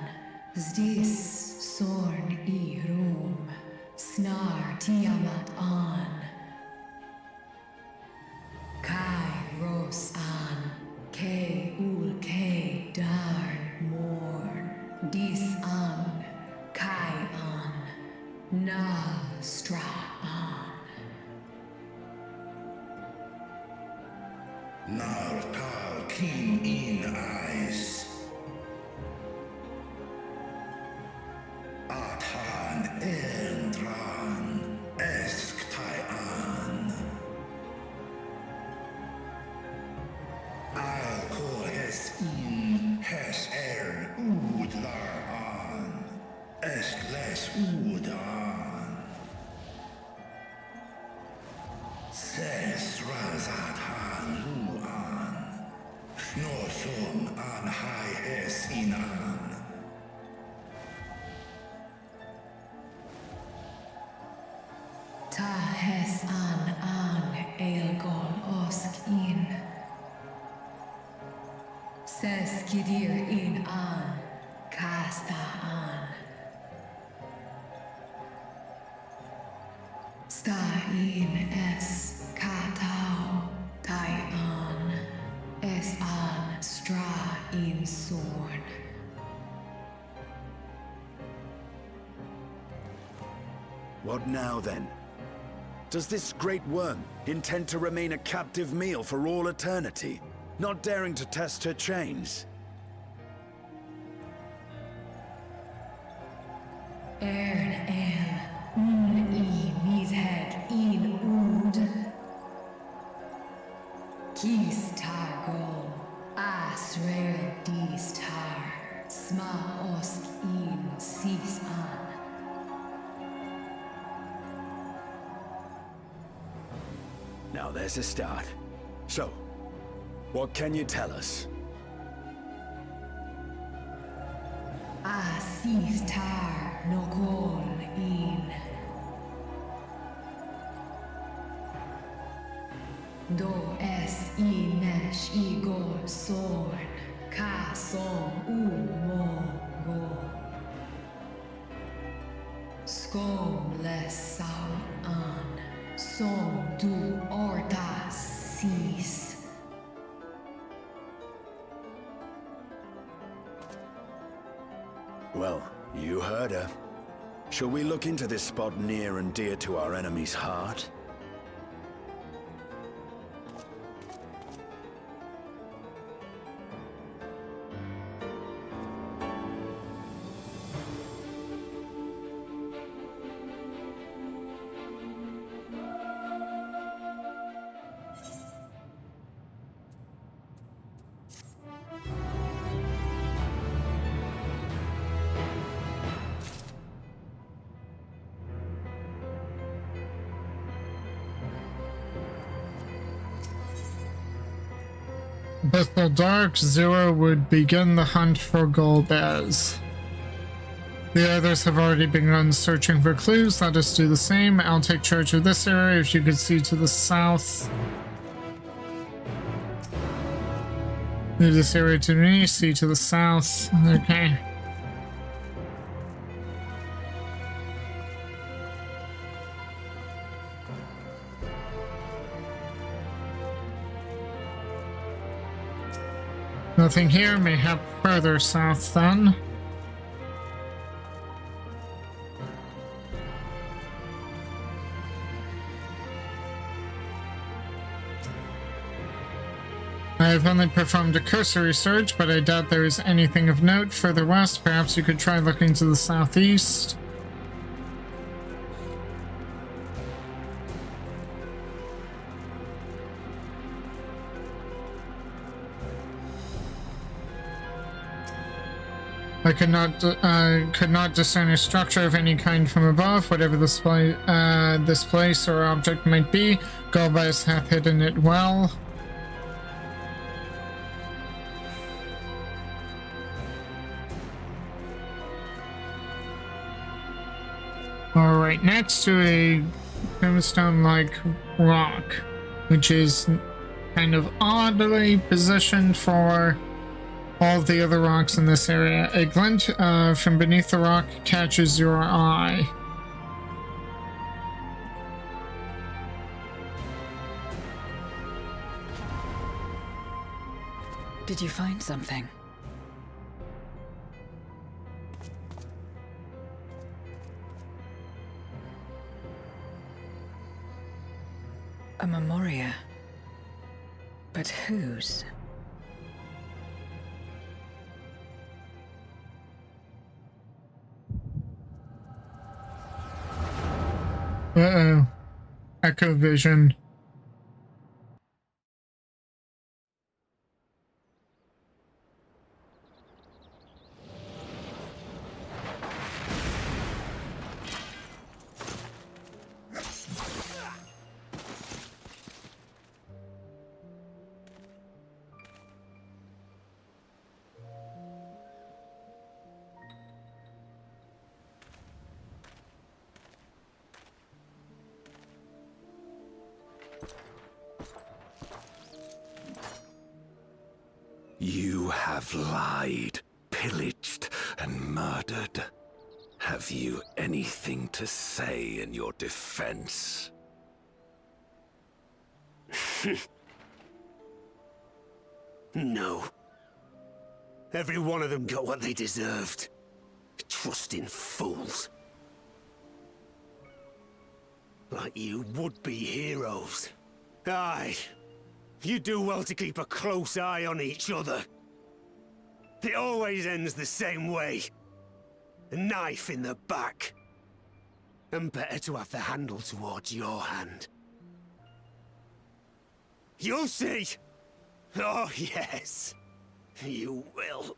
zdis sorn rum, snar tiamat an. Kai ros an, ke ul ke darn morn, dis an, kai an, na stra an. Nar tal king in eyes. Athan endran esk an. Al kor hes in hes udlar an. Esk les udan. Ses razathan luan. Snoson an hai hes in an. Ta hes an elgon osk in. Ses kidir in an, kasta an. Sta in es katao, tai an, es an stra in sorn. What now, then? Does this great worm intend to remain a captive meal for all eternity, not daring to test her chains? Ern el, mis head in ud. Kis targol, asrel dis tar, sma osk in sis an. Now there's a start. So, what can you tell us? Asis tar no kol in. Do es inesh igol sorn, ka som mo go. Skom les sau an, som du orta sis. Well, you heard her. Shall we look into this spot near and dear to our enemy's heart? Before dark, Zero would begin the hunt for Golbez. The others have already begun searching for clues. Let us do the same. I'll take charge of this area. If you could see to the south. Move this area to me. See to the south. Okay. Nothing here. May have further south then. I have only performed a cursory search, but I doubt there is anything of note further west. Perhaps you could try looking to the southeast. I could not discern a structure of any kind from above. Whatever this place or object might be, Golbez hath hidden it well. Alright, next to a tombstone-like rock, which is kind of oddly positioned for all the other rocks in this area. A glint from beneath the rock catches your eye. Did you find something? A memoria. But whose? Uh-oh. Echo vision. You have lied, pillaged, and murdered. Have you anything to say in your defense? No. Every one of them got what they deserved. Trusting fools. Like you would-be heroes. Aye. You do well to keep a close eye on each other. It always ends the same way. A knife in the back. And better to have the handle towards your hand. You'll see! Oh, yes. You will.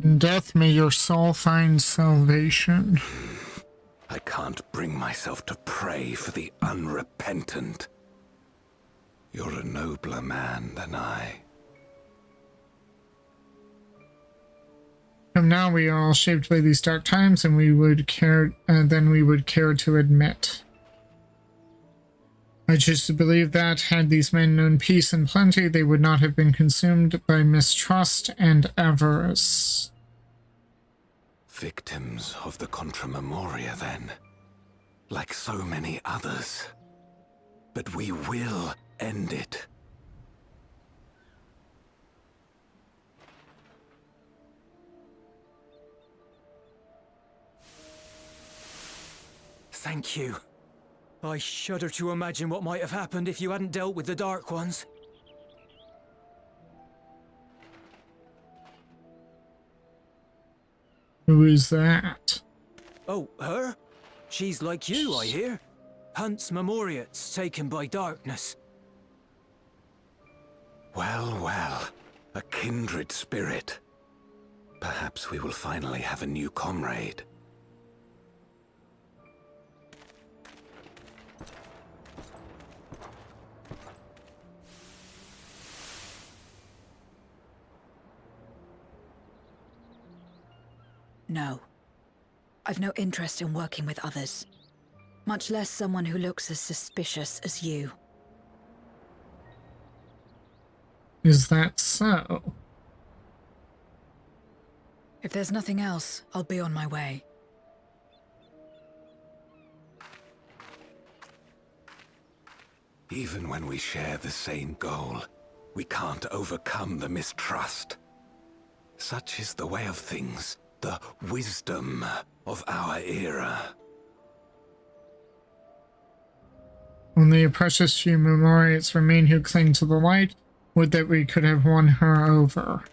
In death may your soul find salvation. I can't bring myself to pray for the unrepentant. You're a nobler man than I. From now we are all shaped by these dark times, and we would care to admit. I choose to believe that, had these men known peace and plenty, they would not have been consumed by mistrust and avarice. Victims of the Contra Memoria, then. Like so many others. But we will end it. Thank you. I shudder to imagine what might have happened if you hadn't dealt with the Dark Ones. Who is that? Oh, her? She's like you, I hear. Hunts Memoriates taken by darkness. Well, well. A kindred spirit. Perhaps we will finally have a new comrade. No. I've no interest in working with others. Much less someone who looks as suspicious as you. Is that so? If there's nothing else, I'll be on my way. Even when we share the same goal, we can't overcome the mistrust. Such is the way of things, the wisdom of our era. Only a precious few Memoriates remain who cling to the light. Would that we could have won her over.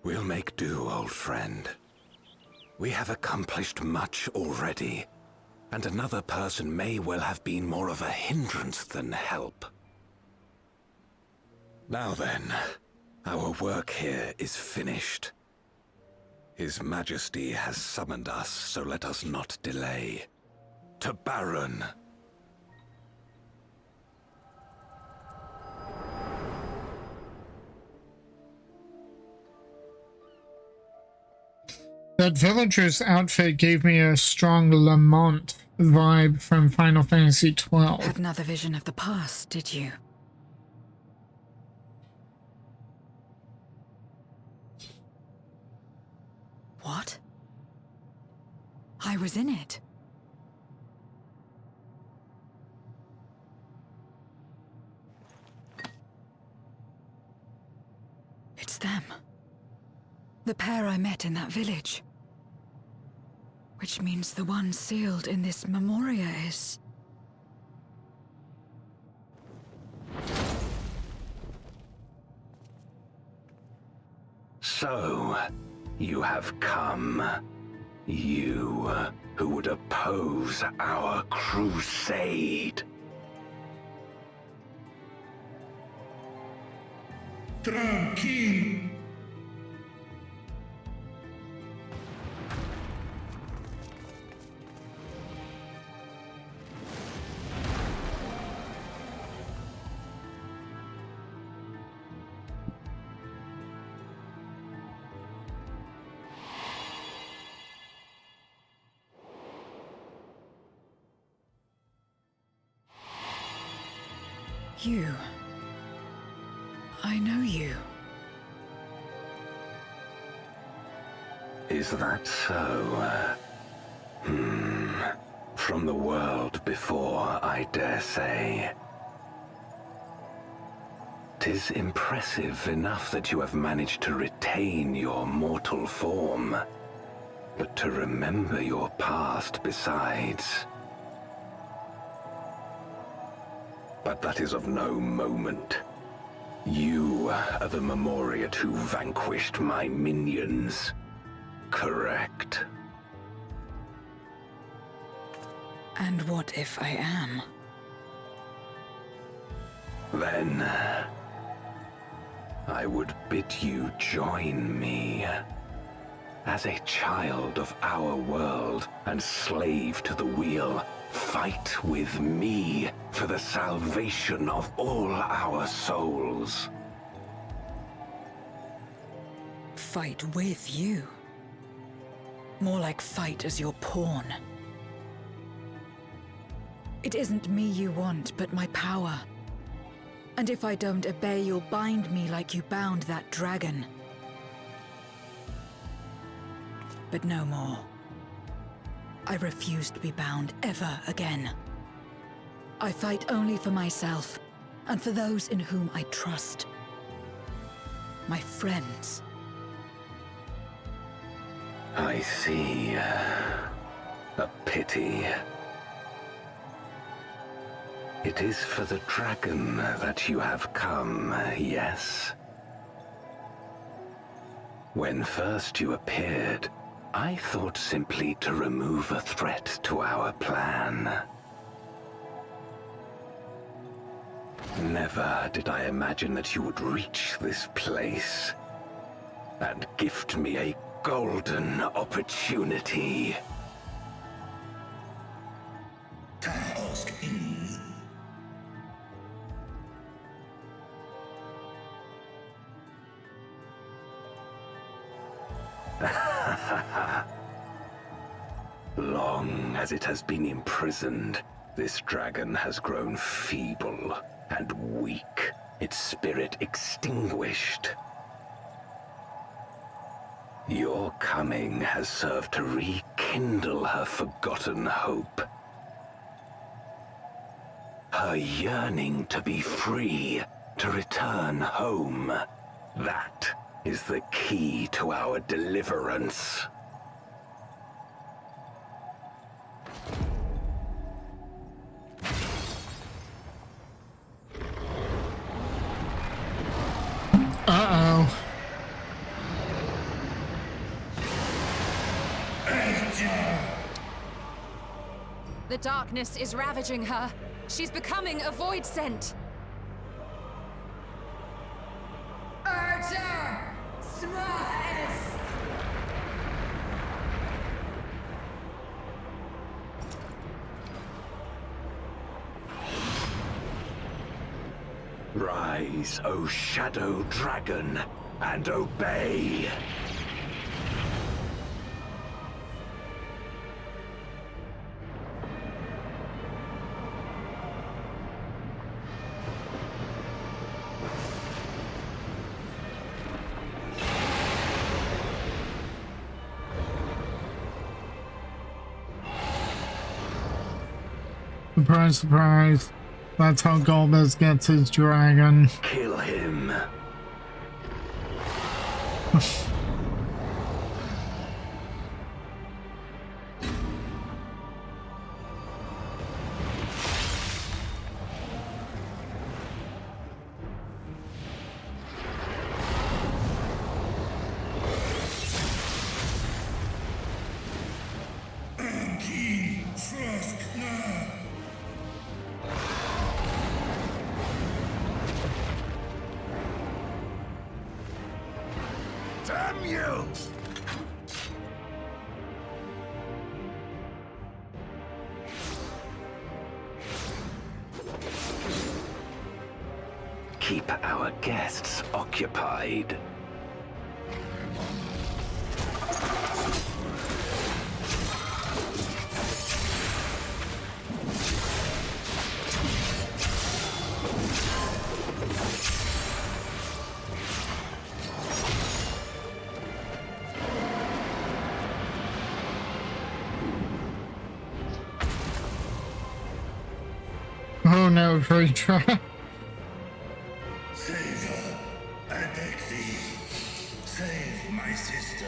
We'll make do, old friend. We have accomplished much already. and another person may well have been more of a hindrance than help. Now then, our work here is finished. His Majesty has summoned us, so let us not delay. To Baron! That villager's outfit gave me a strong Lamont vibe from Final Fantasy XII. Had another vision of the past, did you? What? I was in it. It's them. The pair I met in that village. Which means the one sealed in this memoria is... So, you have come. You, who would oppose our crusade. Tranquilo. You. I know you. Is that so? From the world before, I dare say. 'Tis impressive enough that you have managed to retain your mortal form, but to remember your past besides. But that is of no moment. You are the Memoriat who vanquished my minions, correct? And what if I am? Then, I would bid you join me. As a child of our world and slave to the wheel, fight with me for the salvation of all our souls. Fight with you? More like fight as your pawn. It isn't me you want, but my power. And if I don't obey, you'll bind me like you bound that dragon. But no more. I refuse to be bound ever again. I fight only for myself, and for those in whom I trust. My friends. I see. A pity. It is for the dragon that you have come, yes? When first you appeared, I thought simply to remove a threat to our plan. Never did I imagine that you would reach this place and gift me a golden opportunity. Task in. Long as it has been imprisoned, this dragon has grown feeble and weak, its spirit extinguished. Your coming has served to rekindle her forgotten hope. Her yearning to be free, to return home. That is the key to our deliverance. Uh-oh. The darkness is ravaging her. She's becoming a void scent. Archer! Smash! Rise, O Shadow Dragon, and obey! Surprise, surprise. That's how Golbez gets his dragon. Kill him. Damn you! Keep our guests occupied. Oh no, retry. Save her. I beg thee. Save my sister.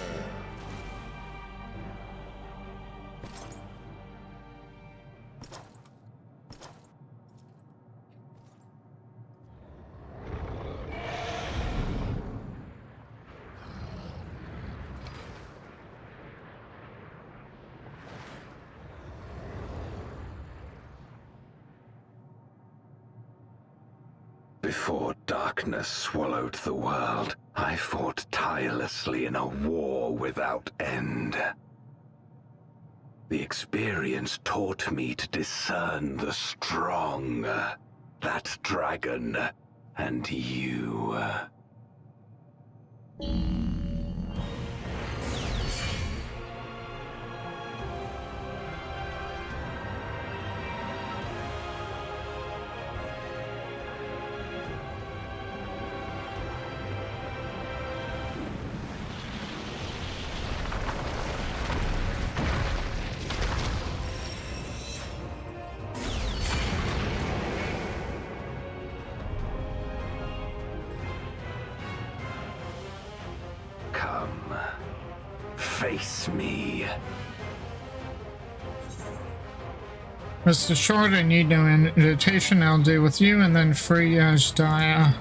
Before darkness swallowed the world, I fought tirelessly in a war without end. The experience taught me to discern the strong, that dragon, and you. Come, face me. Mr. Short, I need no invitation. I'll deal with you and then free Ashdaya.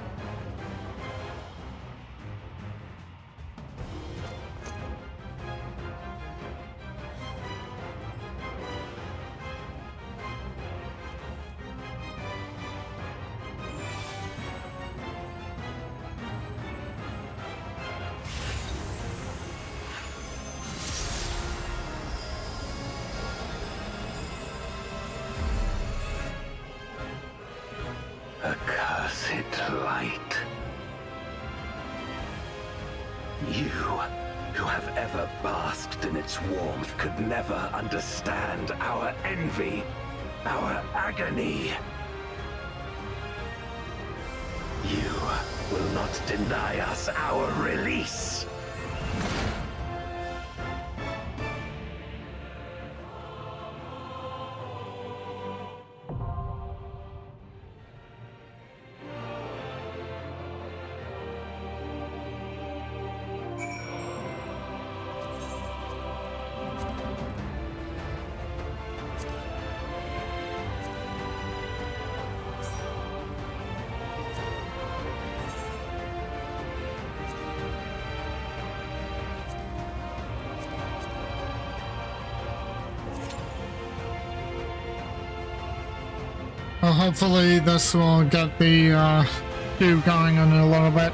Accursed light. You, who have ever basked in its warmth, could never understand our envy, our agony. You will not deny us our release. hopefully this will get the queue going in a little bit.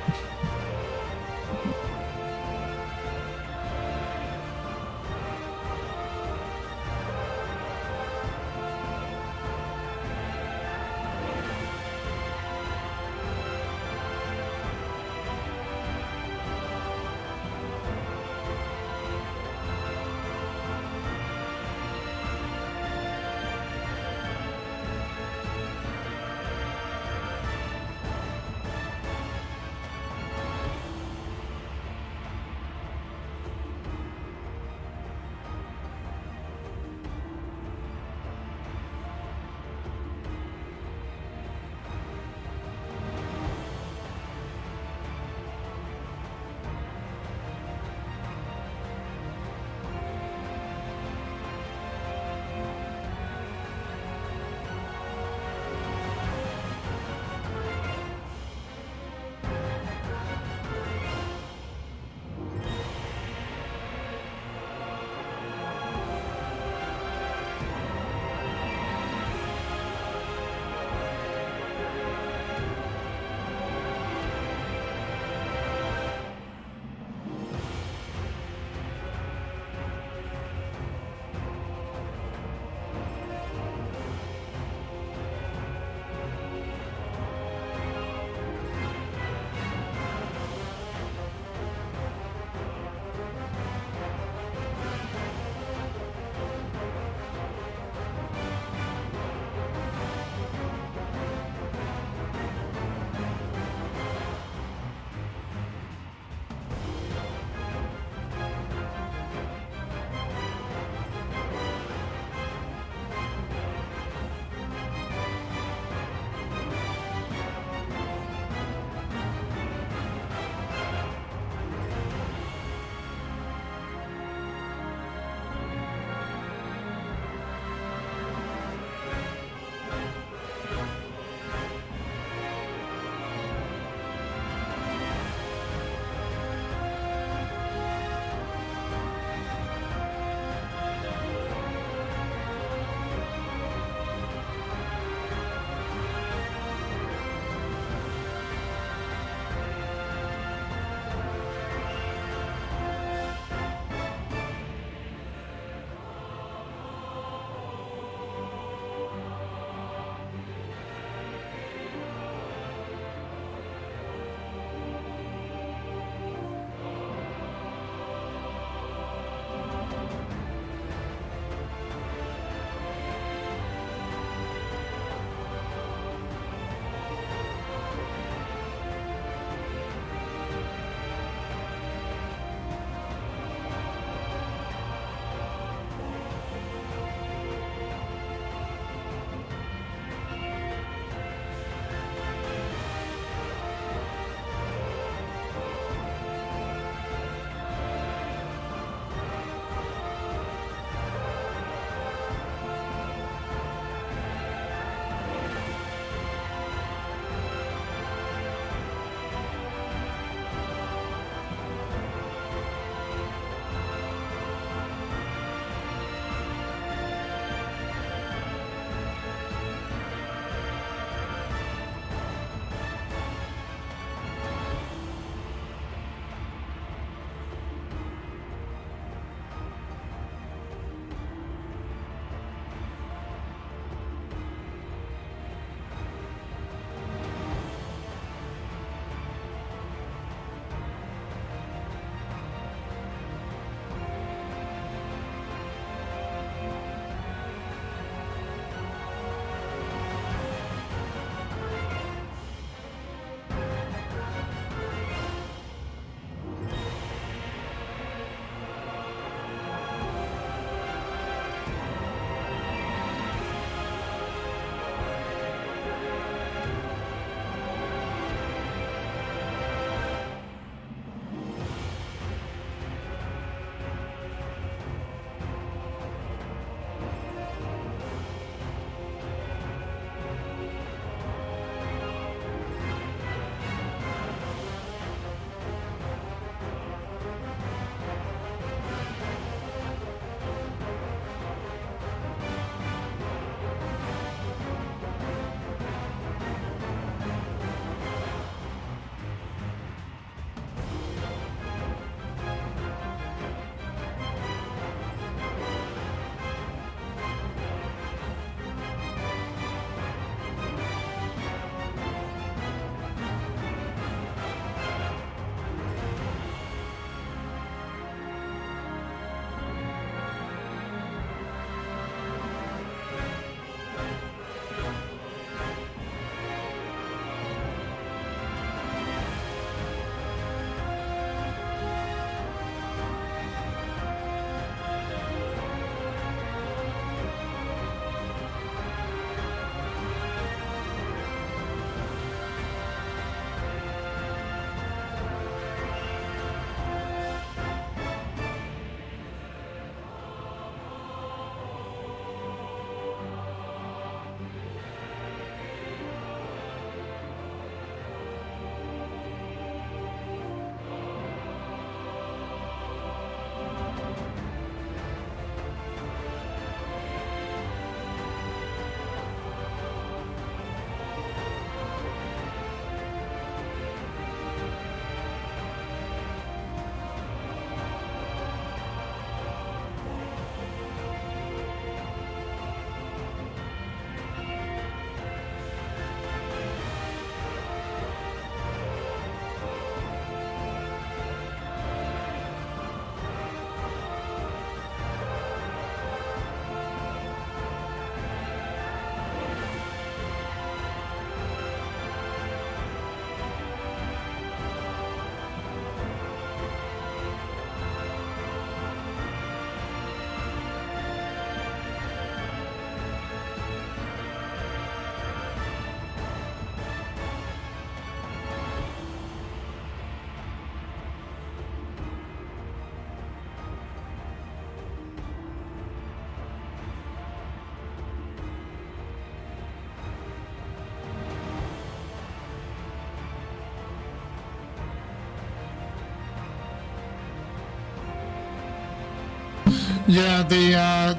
Yeah,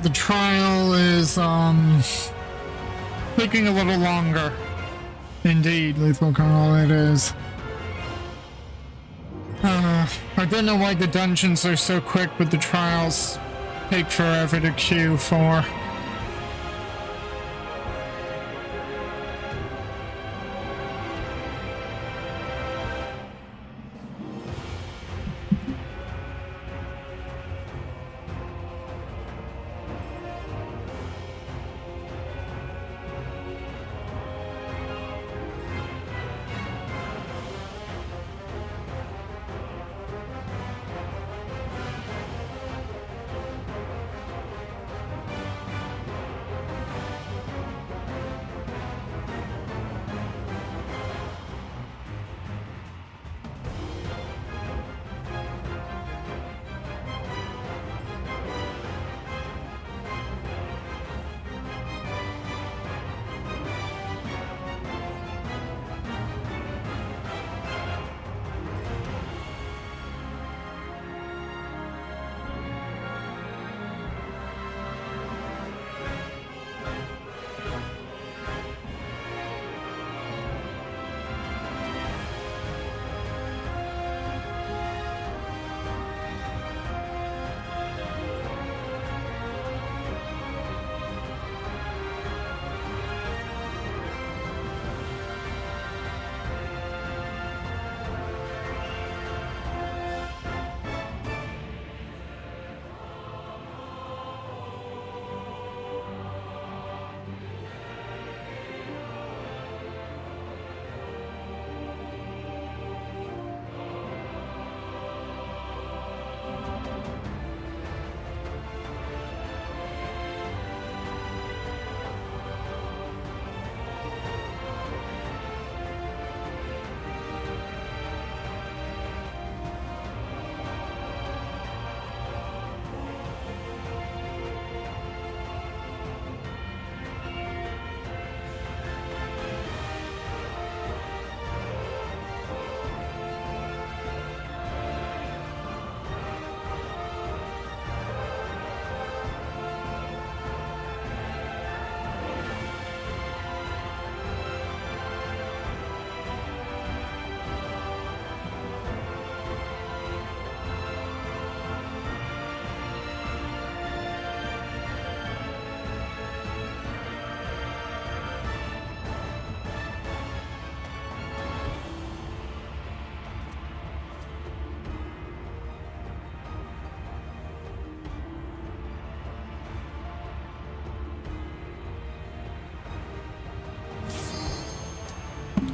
the trial is taking a little longer. Indeed, Lethal Colonel, it is. I don't know why the dungeons are so quick, but the trials take forever to queue for.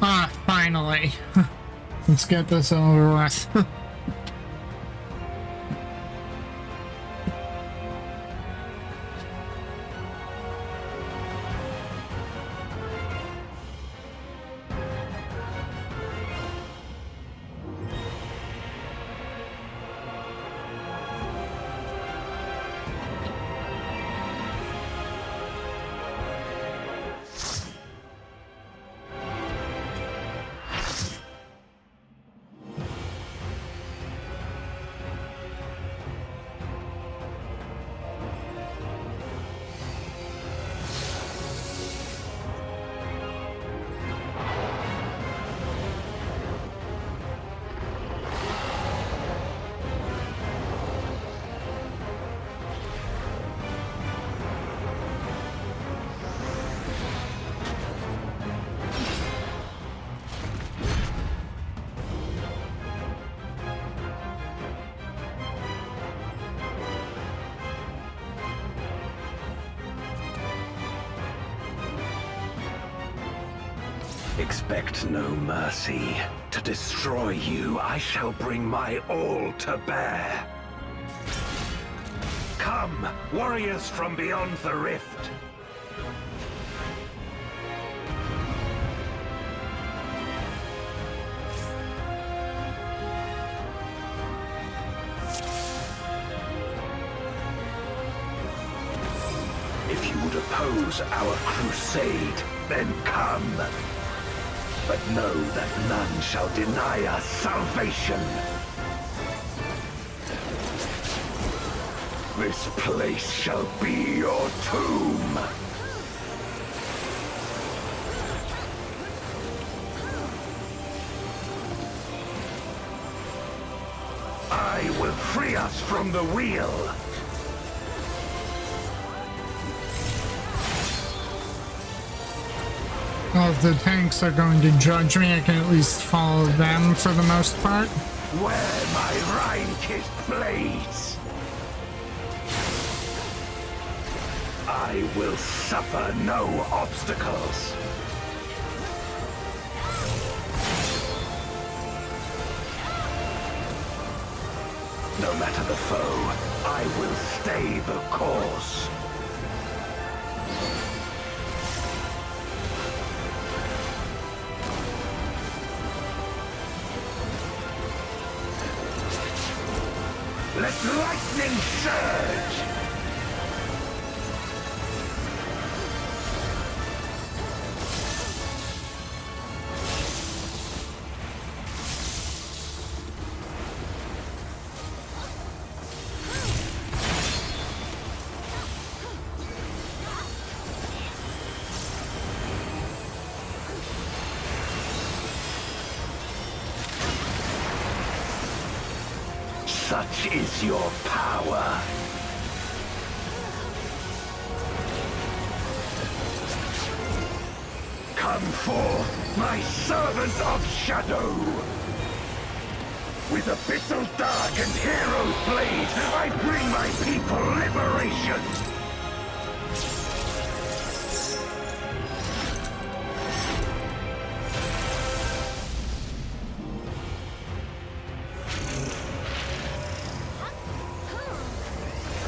Ah, finally. Let's get this over with. Expect no mercy. To destroy you, I shall bring my all to bear. Come, warriors from beyond the rift. If you would oppose our crusade, then come. But know that none shall deny us salvation. This place shall be your tomb. I will free us from the wheel. Well, if the tanks are going to judge me, I can at least follow them for the most part. Where my Rhine-kissed blades, I will suffer no obstacles. No matter the foe, I will stay the course. Let lightning surge! Such is your power. Come forth, my servant of shadow. With abyssal dark and hero's blade, I bring my people liberation.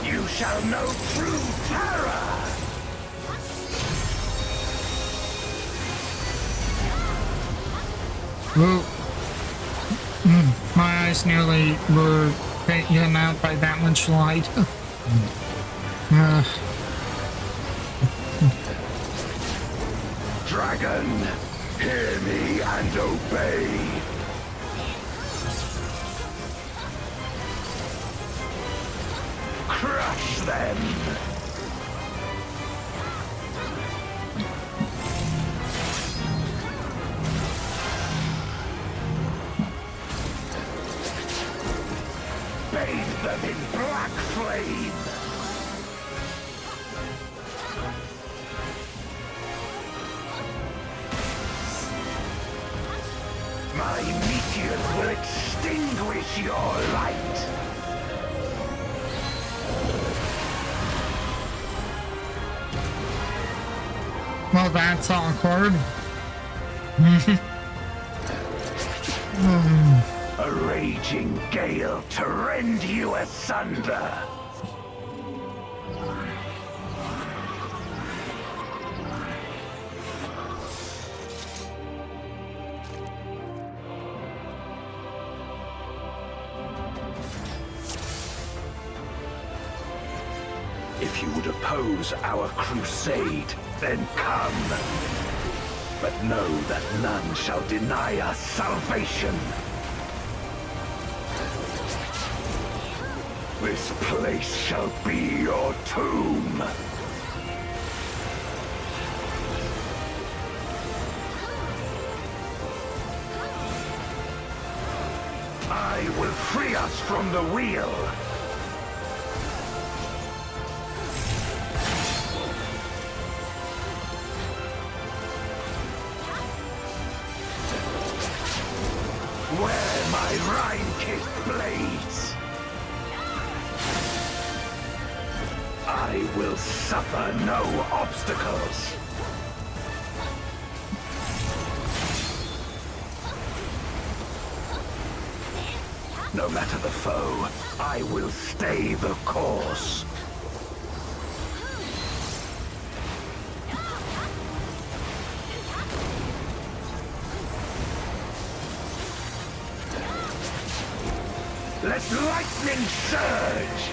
You shall know true terror! Whoa. My eyes nearly were taken out by that much light. Dragon, hear me and obey. Crush them! Bathe them in black flame! My meteors will extinguish your light! Well, that's awkward. A raging gale to rend you asunder. If you would oppose our crusade, then come. But know that none shall deny us salvation. This place shall be your tomb. I will free us from the wheel. Where my Rhine-kissed blades, I will suffer no obstacles. No matter the foe, I will stay the course. Let lightning surge!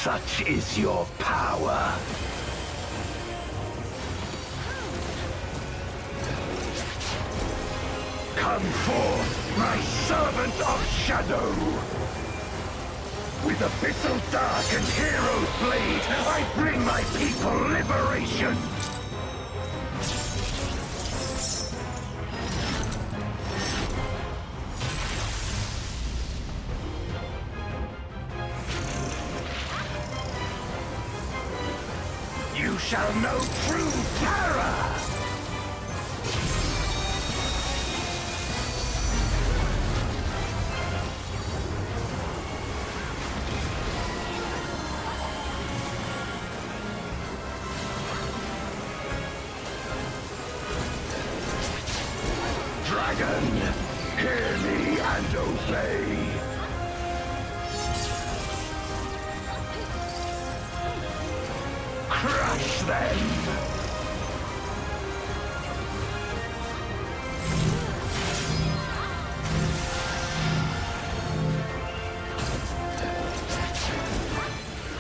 Such is your power. Come forth, my servant of shadow! With abyssal dark and hero's blade, I bring my people liberation! You shall know true terror! Dragon, hear me and obey. Crush them!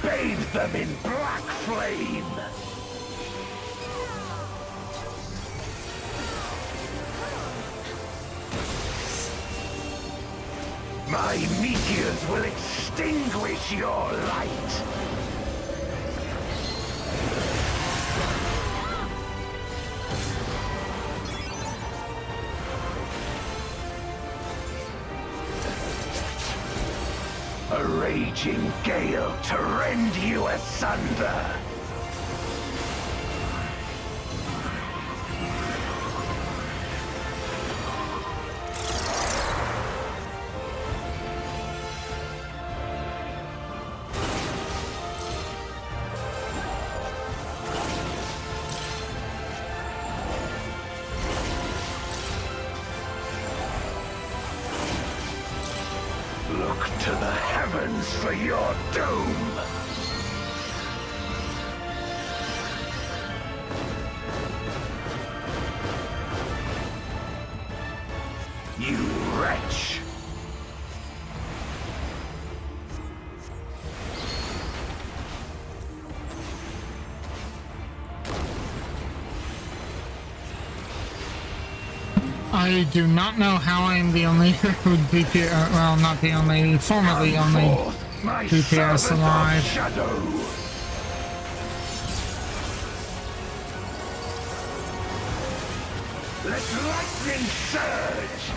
Bathe them in black flame! My meteors will extinguish your light! A raging gale to rend you asunder! Look to the heavens for your doom! You wretch! I do not know how I am the only DPS, well, not the only, formerly only DPS alive. Let lightning surge!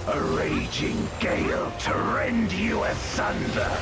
A raging gale to rend you asunder!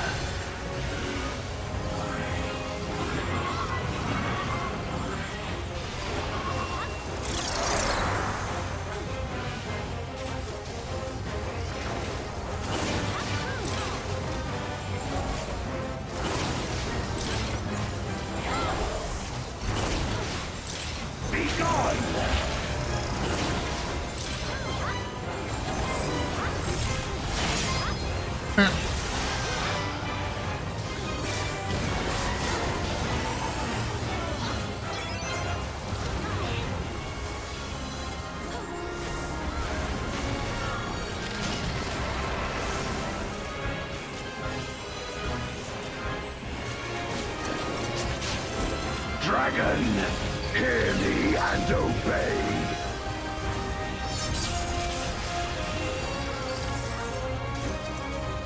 Dragon, hear me and obey.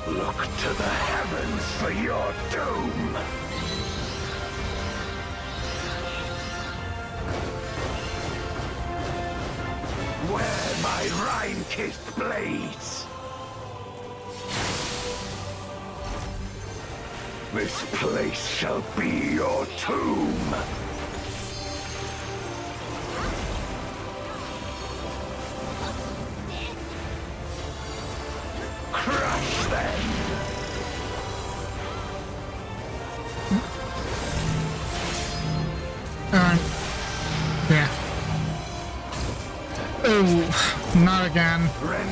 Look to the heavens for your doom. Wear my rime-kissed blades. This place shall be your tomb. Crush them. Yeah. Oh, not again. Rend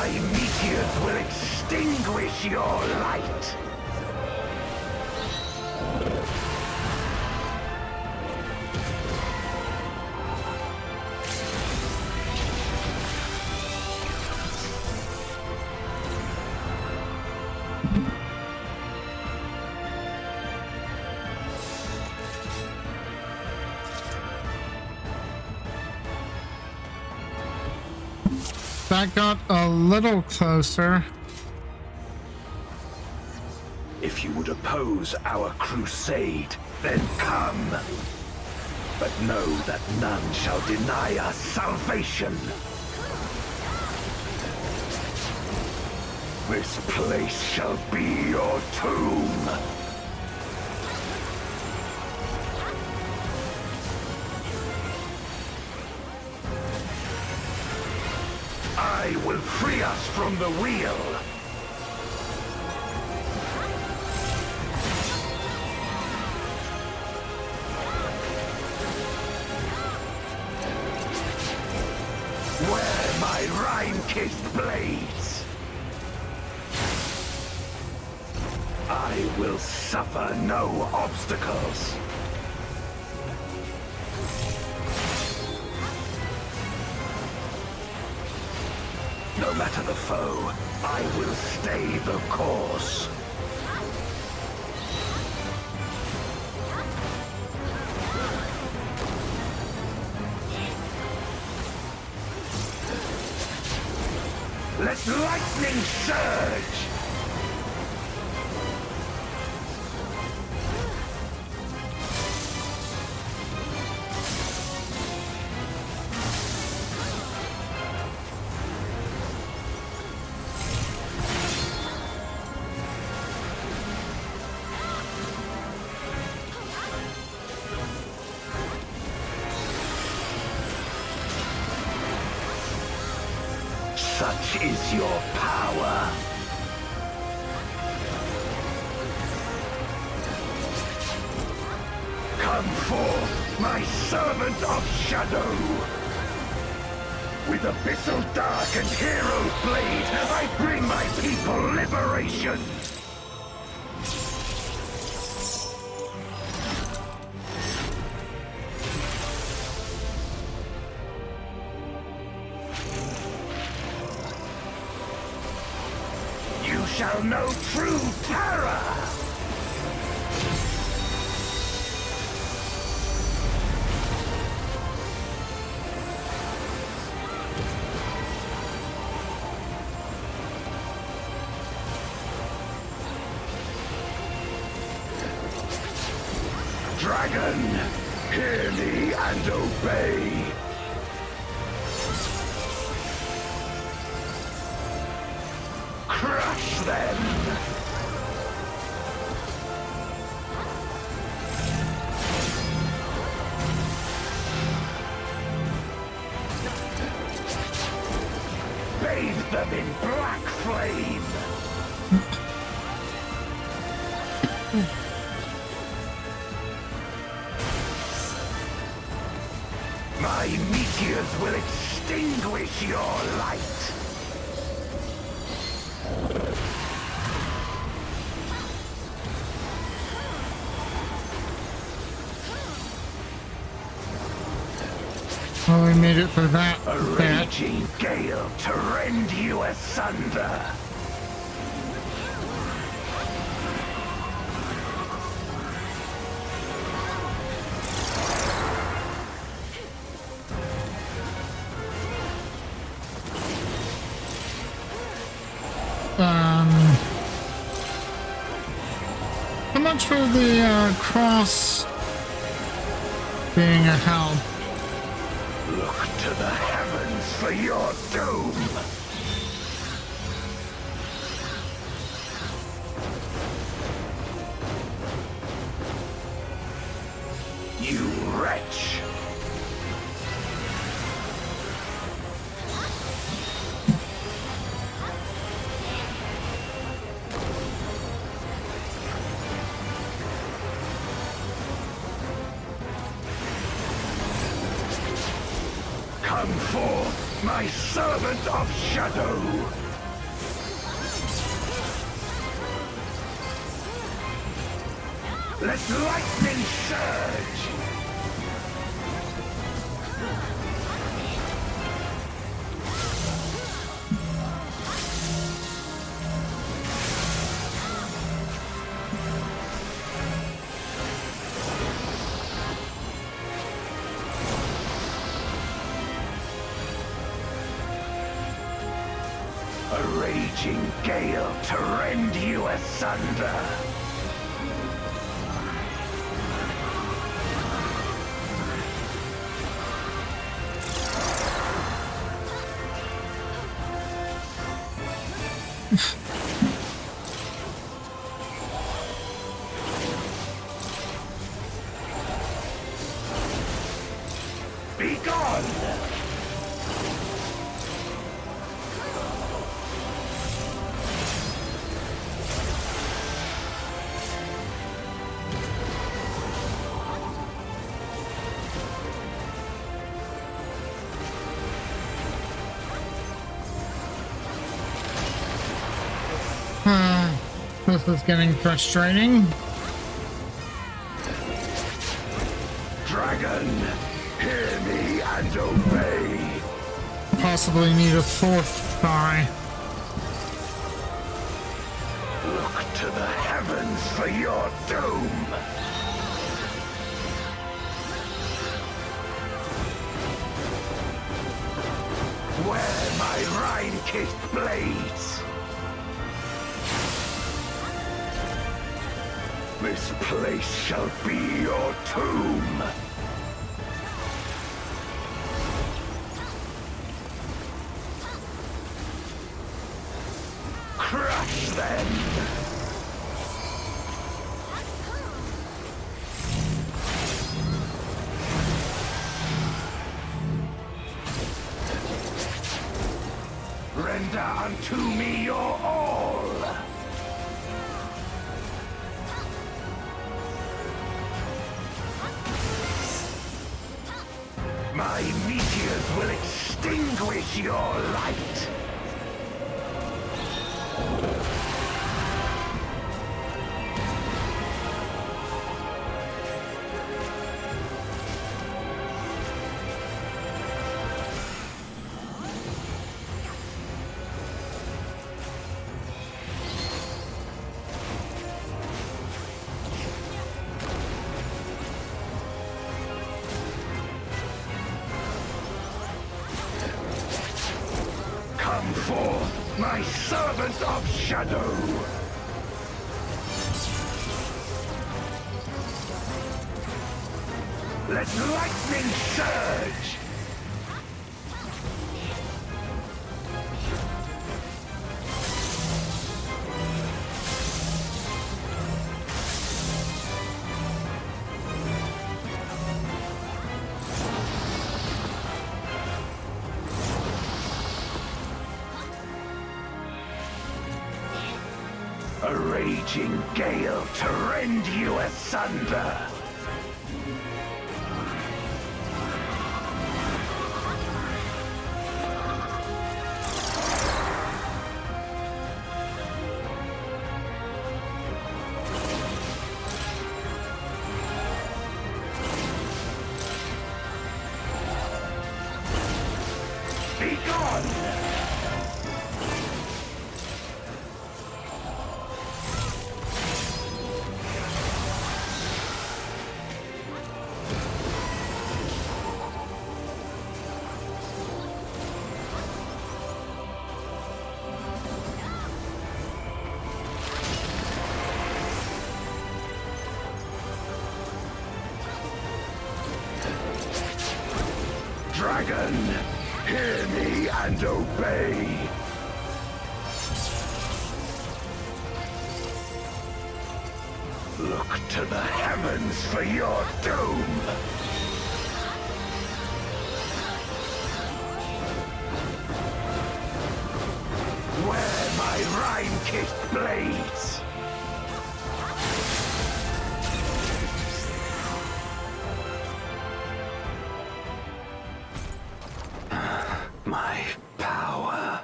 My meteors will extinguish your light. That got a little closer. If you would oppose our crusade, then come. But know that none shall deny us salvation. This place shall be your tomb. I will free us from the wheel. Where my rime-kissed blades. I will suffer no obstacles. No matter the foe, I will stay the course. Let lightning surge! Such is your power. Come forth, my servant of shadow. With abyssal dark and hero's blade, I bring my people liberation. Shall know true terror! Dragon, hear me and obey! Crush them! Bathe them in black flame! My meteors will extinguish your light! Well, we made it for that. A raging gale to rend you asunder. How much for the cross being a help? Look to the heavens for your doom! You wretch! Come forth, my servant of shadow! Let lightning surge! A raging gale to rend you asunder! Be gone! This is getting frustrating. Dragon, hear me and obey. Possibly need a fourth try. Look to the heavens for your doom. Where my Rhine-kissed blades. This place shall be your tomb. Crush them! Render unto me your all! My meteors will extinguish your light! Come forth, my servant of shadow! Let lightning surge! A raging gale to rend you asunder! Be gone! Dragon, hear me and obey. Look to the heavens for your doom. Where my Rhine-kissed blades. My power.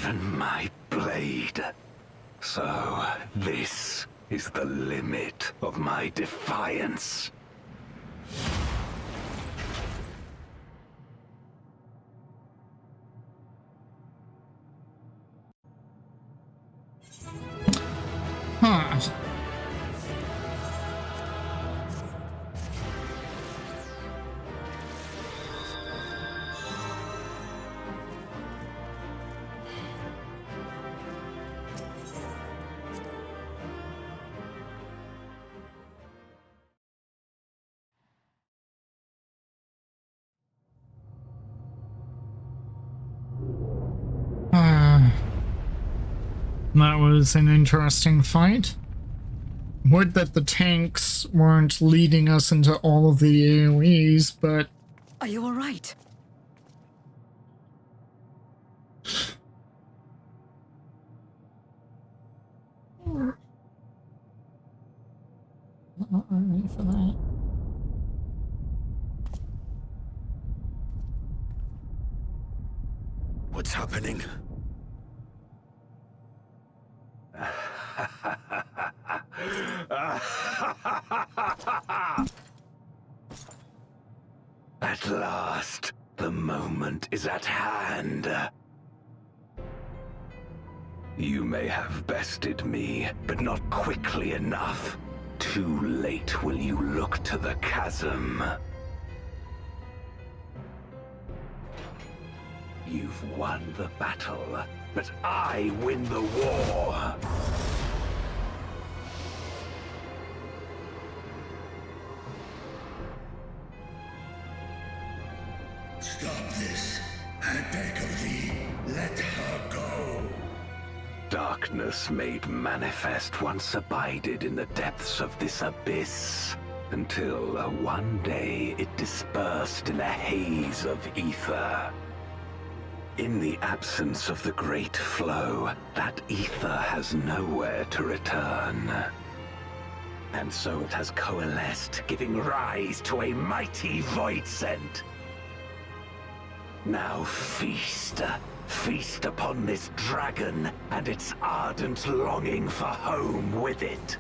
even my blade. So, this is the limit of my defiance. Huh. That was an interesting fight. Would that the tanks weren't leading us into all of the AoEs, but... Are you alright? Not ready for that. What's happening? At last, the moment is at hand. You may have bested me, but not quickly enough. Too late will you look to the chasm. You've won the battle, but I win the war. Stop this. I beg of thee, let her go. Darkness made manifest once abided in the depths of this abyss, until one day it dispersed in a haze of ether. In the absence of the great flow, that ether has nowhere to return. And so it has coalesced, giving rise to a mighty voidsent. Now feast. Feast upon this dragon and its ardent longing for home with it.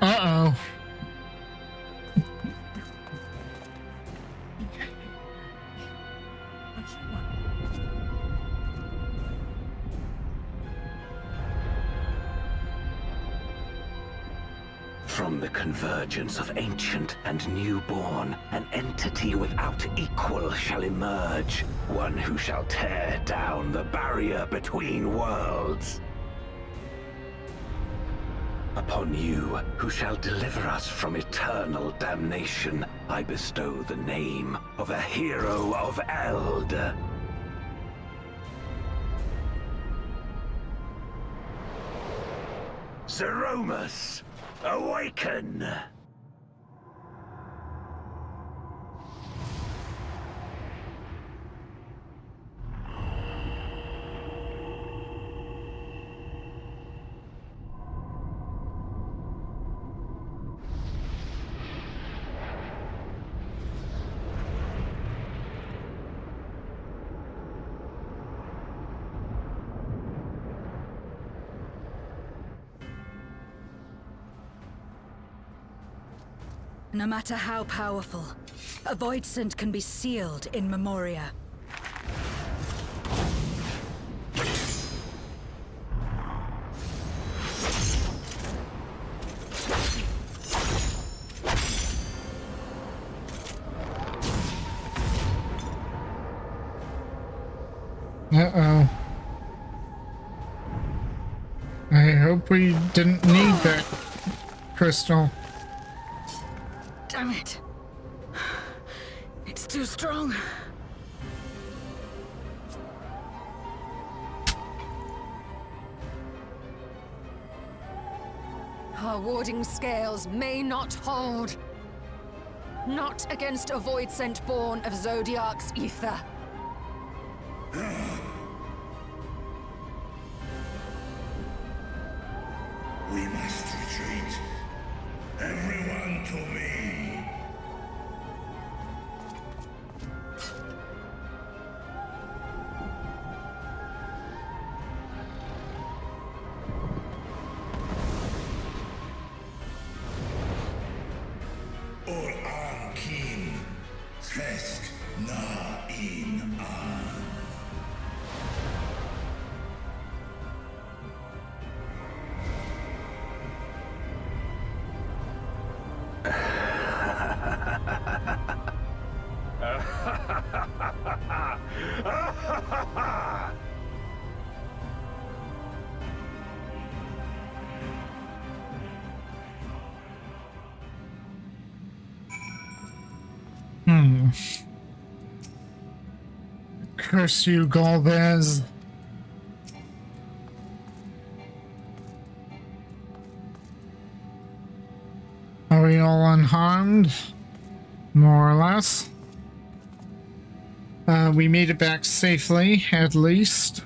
Uh-oh. From the convergence of ancient and newborn, an entity without equal shall emerge, one who shall tear down the barrier between worlds. Upon you, who shall deliver us from eternal damnation, I bestow the name of a hero of Eld. Zeromus! Awaken! No matter how powerful, a voidsent can be sealed in Memoria. Uh-oh. I hope we didn't need that crystal. Damn it. It's too strong. Our warding scales may not hold. Not against a voidsent born of Zodiark's ether. We must retreat. Everyone to me. Curse you, Golbez. Are we all unharmed? More or less. We made it back safely, at least.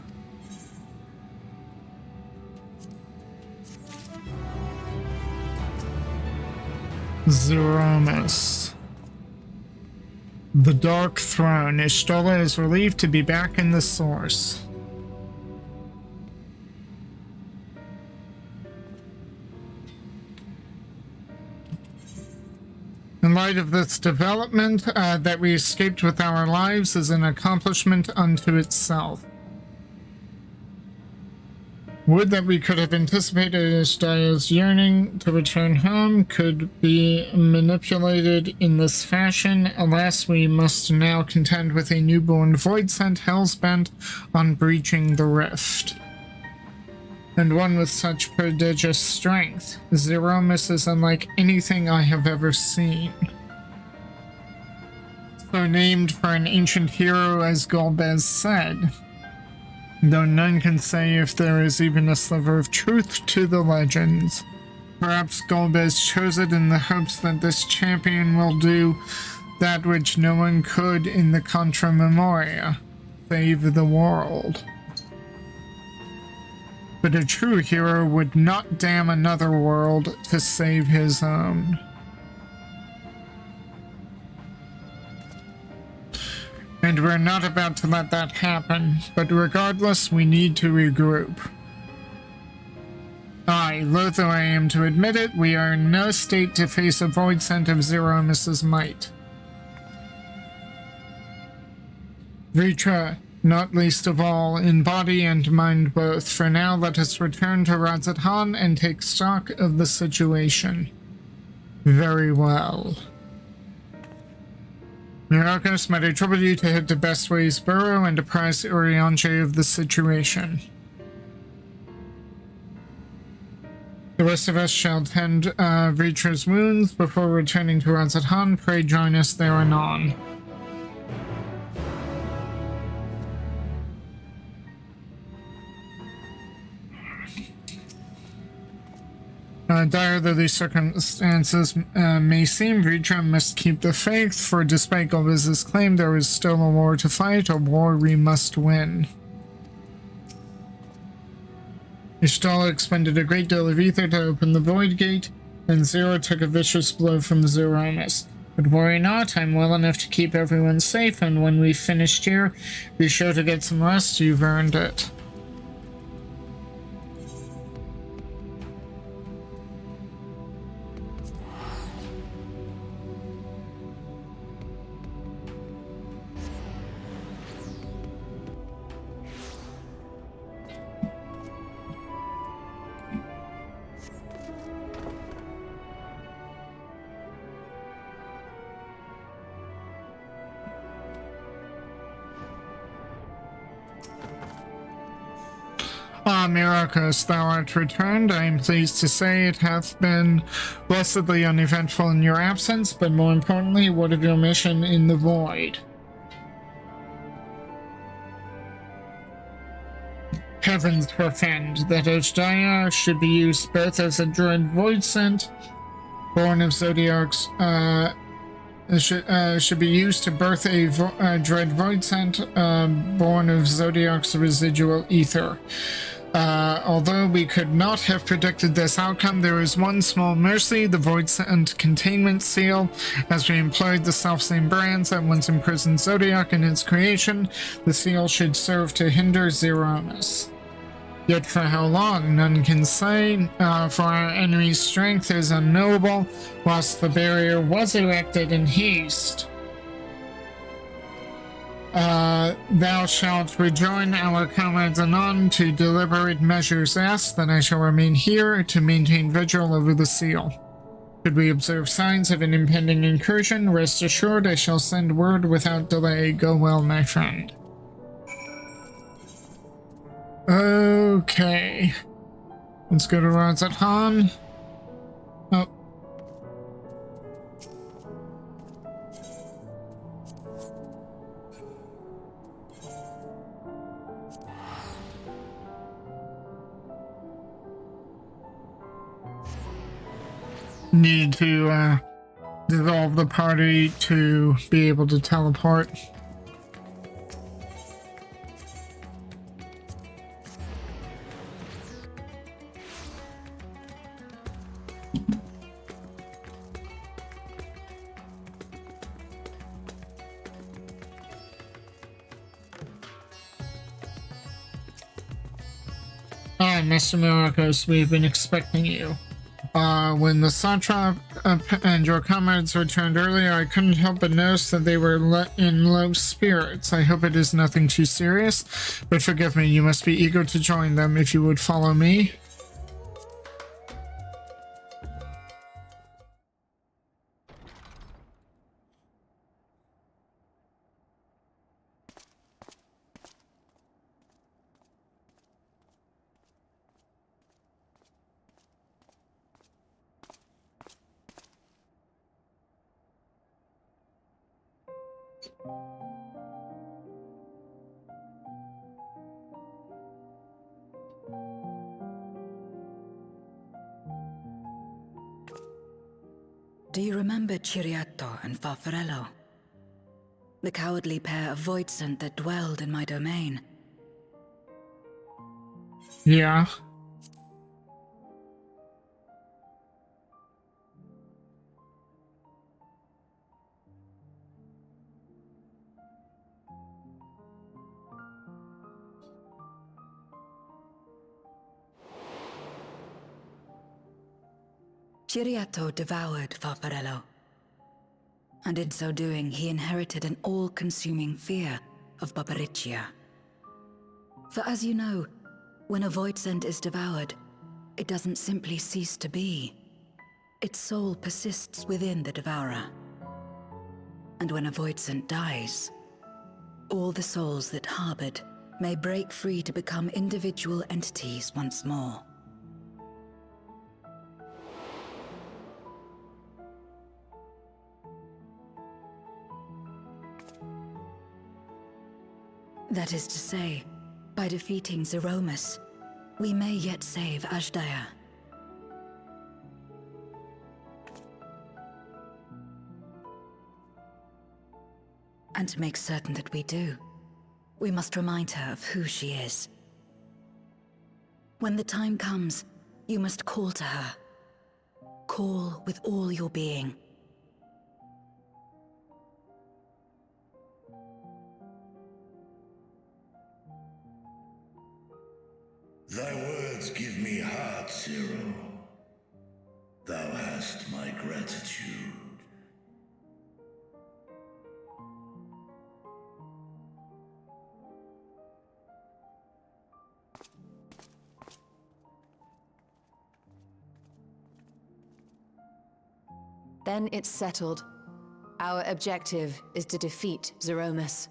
Zeromus. The Dark Throne. Ishtola is relieved to be back in the source. In light of this development, that we escaped with our lives is an accomplishment unto itself. Would that we could have anticipated Ishtaya's yearning to return home could be manipulated in this fashion. Alas, we must now contend with a newborn void-sent hellsbent on breaching the rift. And one with such prodigious strength. Zeromus is unlike anything I have ever seen. So named for an ancient hero, as Golbez said. Though none can say if there is even a sliver of truth to the legends. Perhaps Golbez chose it in the hopes that this champion will do that which no one could in the Contra Memoria, save the world. But a true hero would not damn another world to save his own. And we're not about to let that happen, but regardless, we need to regroup. Aye, loath though I am to admit it, we are in no state to face a void scent of Zeromus's might. Vritra, not least of all, in body and mind both. For now, let us return to Razathan and take stock of the situation. Very well. Myrokos, might I trouble you to hit the Best Ways Burrow and apprise Urianche of the situation. The rest of us shall tend Vritra's wounds before returning to Razathan. Pray join us there anon. Dire though these circumstances may seem, Vritra must keep the faith, for despite Golbez's claim, there is still a war to fight, a war we must win. Ishtola expended a great deal of ether to open the Void Gate, and Zero took a vicious blow from Zeromus. But worry not, I'm well enough to keep everyone safe, and when we've finished here, be sure to get some rest, you've earned it. Myrokos, thou art returned. I am pleased to say it hath been blessedly uneventful in your absence, but more importantly, what of your mission in the void? Heavens forfend that Ishtaya should be used both as a dread void scent, born of Zodiac's, should be used to birth a dread void scent, born of Zodiac's residual ether. Although we could not have predicted this outcome, there is one small mercy, the Void Scent Containment Seal. As we employed the selfsame brands that once imprisoned Zodiac in its creation, the seal should serve to hinder Zeromus. Yet for how long, none can say, for our enemy's strength is unknowable, whilst the barrier was erected in haste. Thou shalt rejoin our comrades anon to deliberate measures asked, then I shall remain here to maintain vigil over the seal. Should we observe signs of an impending incursion, rest assured I shall send word without delay. Go well, my friend. Okay. Let's go to Razathan. Oh. need to dissolve the party to be able to teleport. Ah, Mr. Myrokos, we've been expecting you. When the satrap and your comrades returned earlier, I couldn't help but notice that they were in low spirits. I hope it is nothing too serious, but forgive me, you must be eager to join them. If you would follow me. Do you remember Ciriato and Farfarello? The cowardly pair of voidsent that dwelled in my domain? Yeah. Ciriato devoured Farfarello, and in so doing he inherited an all-consuming fear of Barbariccia. For as you know, when a voidsent is devoured, it doesn't simply cease to be. Its soul persists within the devourer. And when a voidsent dies, all the souls that harbored may break free to become individual entities once more. That is to say, by defeating Zeromus, we may yet save Azdaja. And to make certain that we do, we must remind her of who she is. When the time comes, you must call to her. Call with all your being. Thy words give me heart, Zero. Thou hast my gratitude. Then it's settled. Our objective is to defeat Zeromus.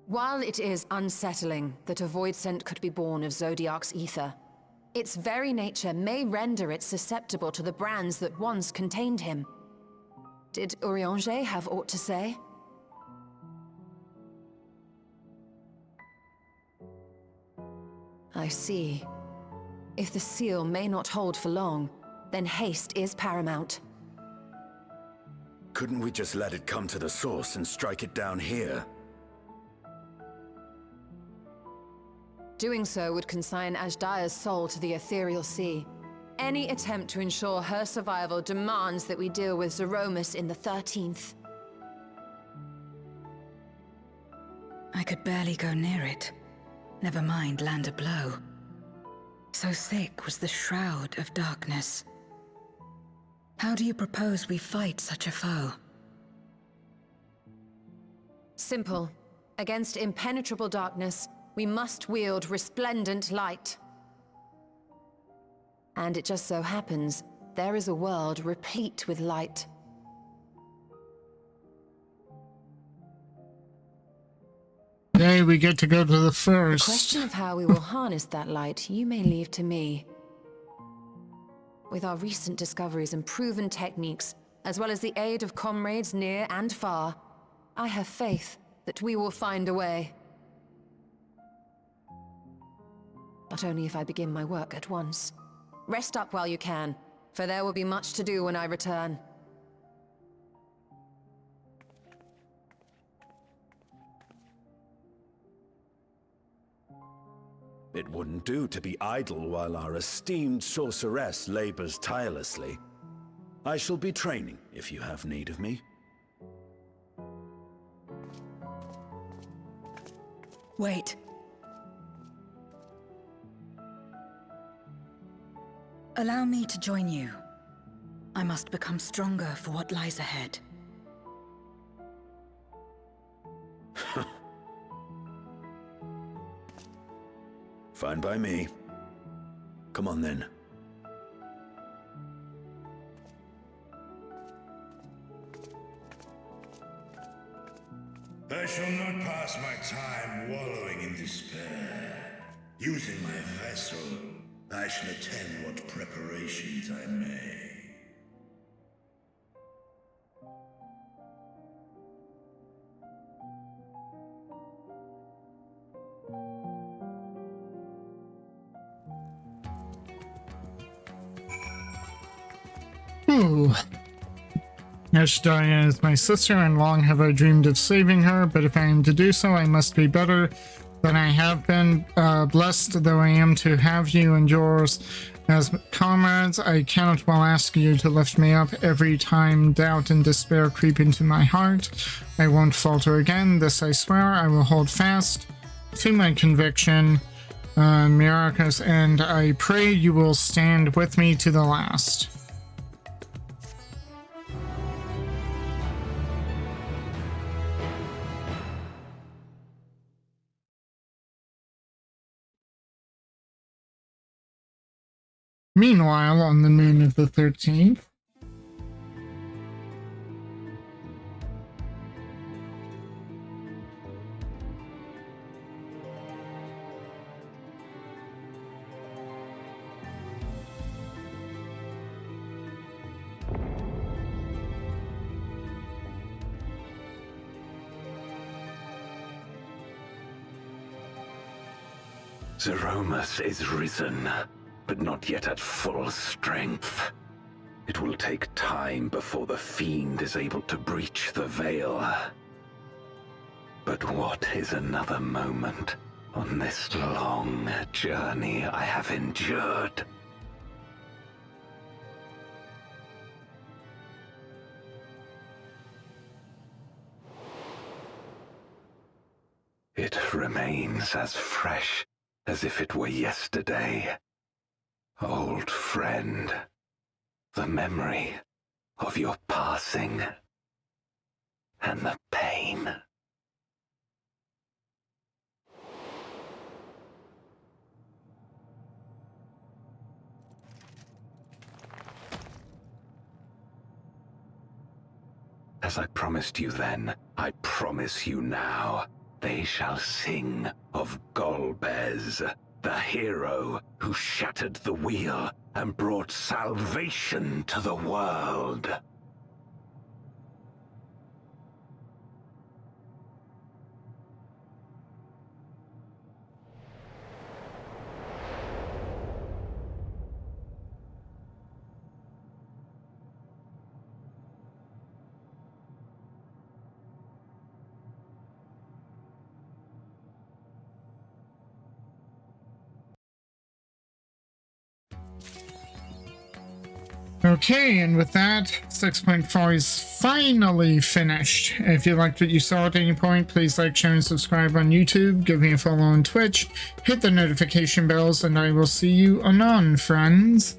While it is unsettling that a voidsent could be born of Zodiark's ether, its very nature may render it susceptible to the brands that once contained him. Did Urianger have aught to say? I see. If the seal may not hold for long, then haste is paramount. Couldn't we just let it come to the source and strike it down here? Doing so would consign Azdaja's soul to the ethereal sea. Any attempt to ensure her survival demands that we deal with Zeromus in the 13th. I could barely go near it. Never mind land a blow. So thick was the shroud of darkness. How do you propose we fight such a foe? Simple. Against impenetrable darkness, we must wield resplendent light. And it just so happens, there is a world replete with light. Yay, we get to go to the The first. question of how we will harness that light, you may leave to me. With our recent discoveries and proven techniques, as well as the aid of comrades near and far, I have faith that we will find a way. But only if I begin my work at once. Rest up while you can, for there will be much to do when I return. It wouldn't do to be idle while our esteemed sorceress labors tirelessly. I shall be training if you have need of me. Wait. Allow me to join you. I must become stronger for what lies ahead. Fine by me. Come on then. I shall not pass my time wallowing in despair. Using my vessel, I shall attend what preparations I may. Ooh. Ashdaria is my sister, and long have I dreamed of saving her, but if I am to do so, I must be better than I have been. Blessed though I am to have you and yours as comrades, I cannot well ask you to lift me up every time doubt and despair creep into my heart. I won't falter again, this I swear. I will hold fast to my conviction, Myrokos, and I pray you will stand with me to the last. Meanwhile, on the moon of the 13th, Zeromus is risen, but not yet at full strength. It will take time before the fiend is able to breach the veil. But what is another moment on this long journey I have endured? It remains as fresh as if it were yesterday. Old friend, the memory of your passing and the pain. As I promised you then, I promise you now, they shall sing of Golbez, the hero who shattered the wheel and brought salvation to the world. Okay, and with that, 6.4 is finally finished. If you liked what you saw at any point, please like, share, and subscribe on YouTube, give me a follow on Twitch, hit the notification bells, and I will see you anon, friends.